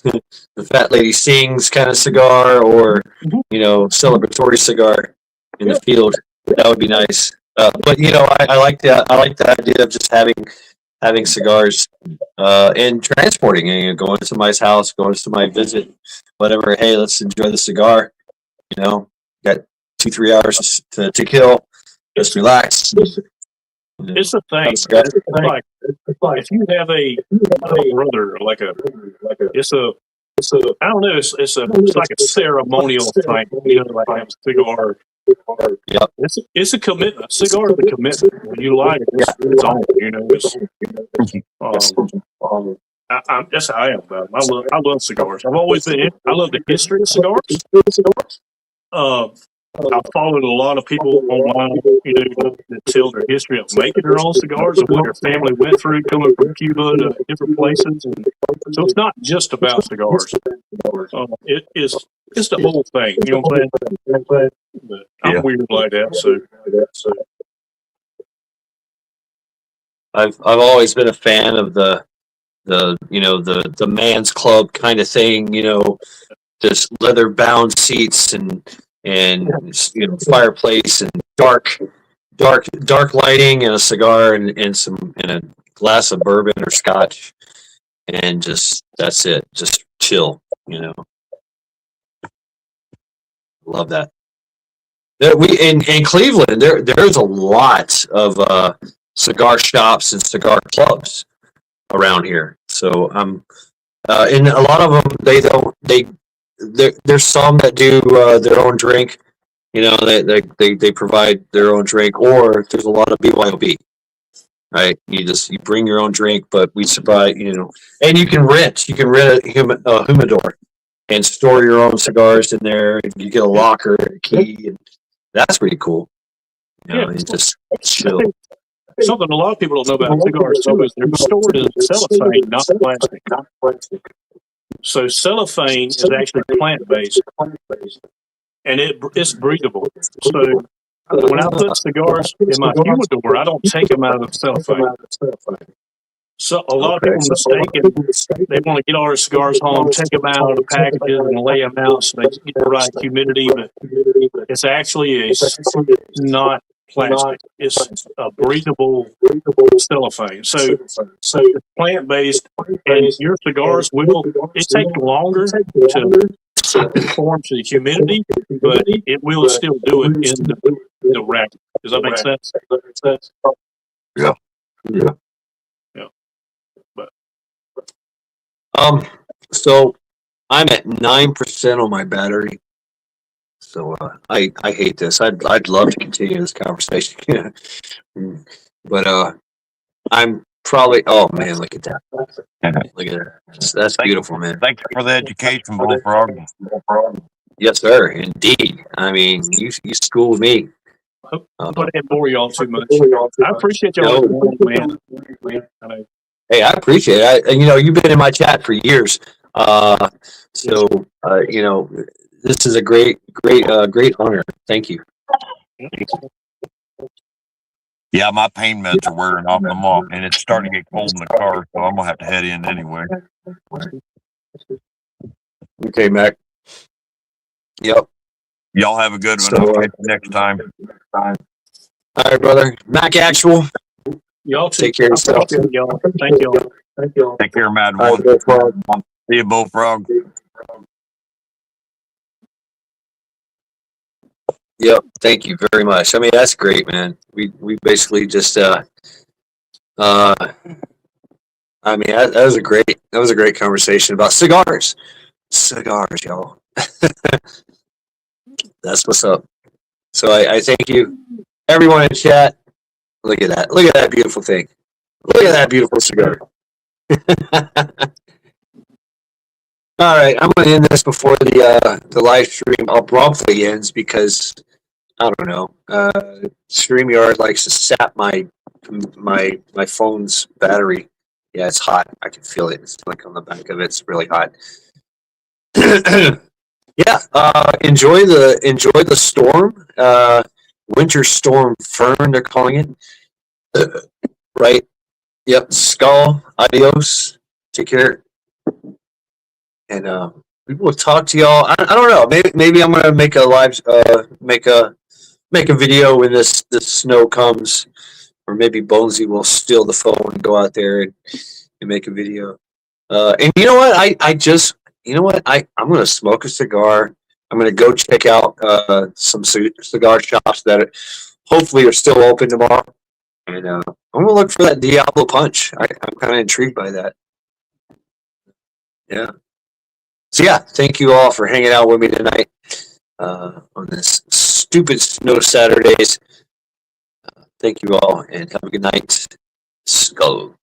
the fat lady sings kind of cigar, or celebratory cigar in the field. That would be nice. But I like the idea of just having cigars and transporting, going to somebody's house, going to somebody visit, whatever. Hey, let's enjoy the cigar. Got 2-3 hours to kill. Just relax. It's a thing. It's like if you have a brother, I don't know. It's like a ceremonial thing. Like a cigar. Yep. It's a commitment. Cigar is a commitment. When you light it, it's on. That's how I am about it. I love cigars. I've always been. I love the history of cigars. I've followed a lot of people online, that tell their history of making their own cigars and what their family went through coming from Cuba to different places. And so it's not just about cigars. It's the whole thing. You know what I'm saying? But I'm weird like that. So I've always been a fan of the man's club kind of thing. Just leather bound seats and fireplace and dark lighting and a cigar and a glass of bourbon or scotch, and just that's it. Just chill. Love that. We in Cleveland there's a lot of cigar shops and cigar clubs around here. So and a lot of them there's some that do their own drink. They provide their own drink, or there's a lot of BYOB. Right, you bring your own drink, but we supply, and you can rent a humidor and store your own cigars in there, and you get a locker and a key, and that's pretty cool. And just chill. Something a lot of people don't know about cigars too is they're stored in cellophane, not plastic. So cellophane is actually plant based, and it's breathable. So When I put cigars in my humidor, I don't take them out of the cellophane. So a lot of people mistaken, they want to get all their cigars home, take them out of the packages and lay them out so they get the right humidity, but it's actually not plastic. It's a breathable cellophane. So it's plant-based, and your cigars it takes longer to conform to the humidity, but it will still do it in the rack. Does that make sense? Yeah. Yeah. Yeah. But So I'm at 9% on my battery. So I hate this. I'd love to continue this conversation. But I'm probably, oh man, look at that. Look at that. That's beautiful, man. Thank you for the education, Bullfrog. Yes, sir. Indeed. I mean, you schooled me. but I didn't bore y'all too much. I appreciate y'all, man. I know. Hey, I appreciate it. You've been in my chat for years. So this is a great honor. Thank you. Yeah, my pain meds are wearing off. I'm off, and it's starting to get cold in the car, so I'm gonna have to head in anyway. Okay, Mac. Yep. Y'all have a good one. So, I'll catch you next time. All right, brother. Mac Actual. Y'all too. Take care of yourself. Y'all. Thank y'all. Take care, Mad All One. right, Bullfrog. See you, Bullfrog. Yep. Thank you very much. I mean, that's great, man. We basically just I mean, that was a great conversation about cigars. Cigars, y'all. That's what's up. So I thank you, everyone in chat. Look at that. Look at that beautiful thing. Look at that beautiful cigar. All right, I'm going to end this before the live stream abruptly ends because I don't know. StreamYard likes to sap my phone's battery. Yeah, it's hot. I can feel it. It's like on the back of it. It's really hot. Yeah. Enjoy the storm. Winter Storm Fern, they're calling it. Right. Yep. Skull. Adios. Take care. And we will talk to y'all. I don't know. Maybe I'm gonna make a live make a video when this snow comes, or maybe Bonesy will steal the phone and go out there and make a video. And you know what? I'm gonna smoke a cigar. I'm gonna go check out some cigar shops that hopefully are still open tomorrow. And I'm gonna look for that Diablo Punch. I'm kind of intrigued by that. Yeah. So yeah, thank you all for hanging out with me tonight on this stupid snow Saturdays. Thank you all and have a good night. Skull.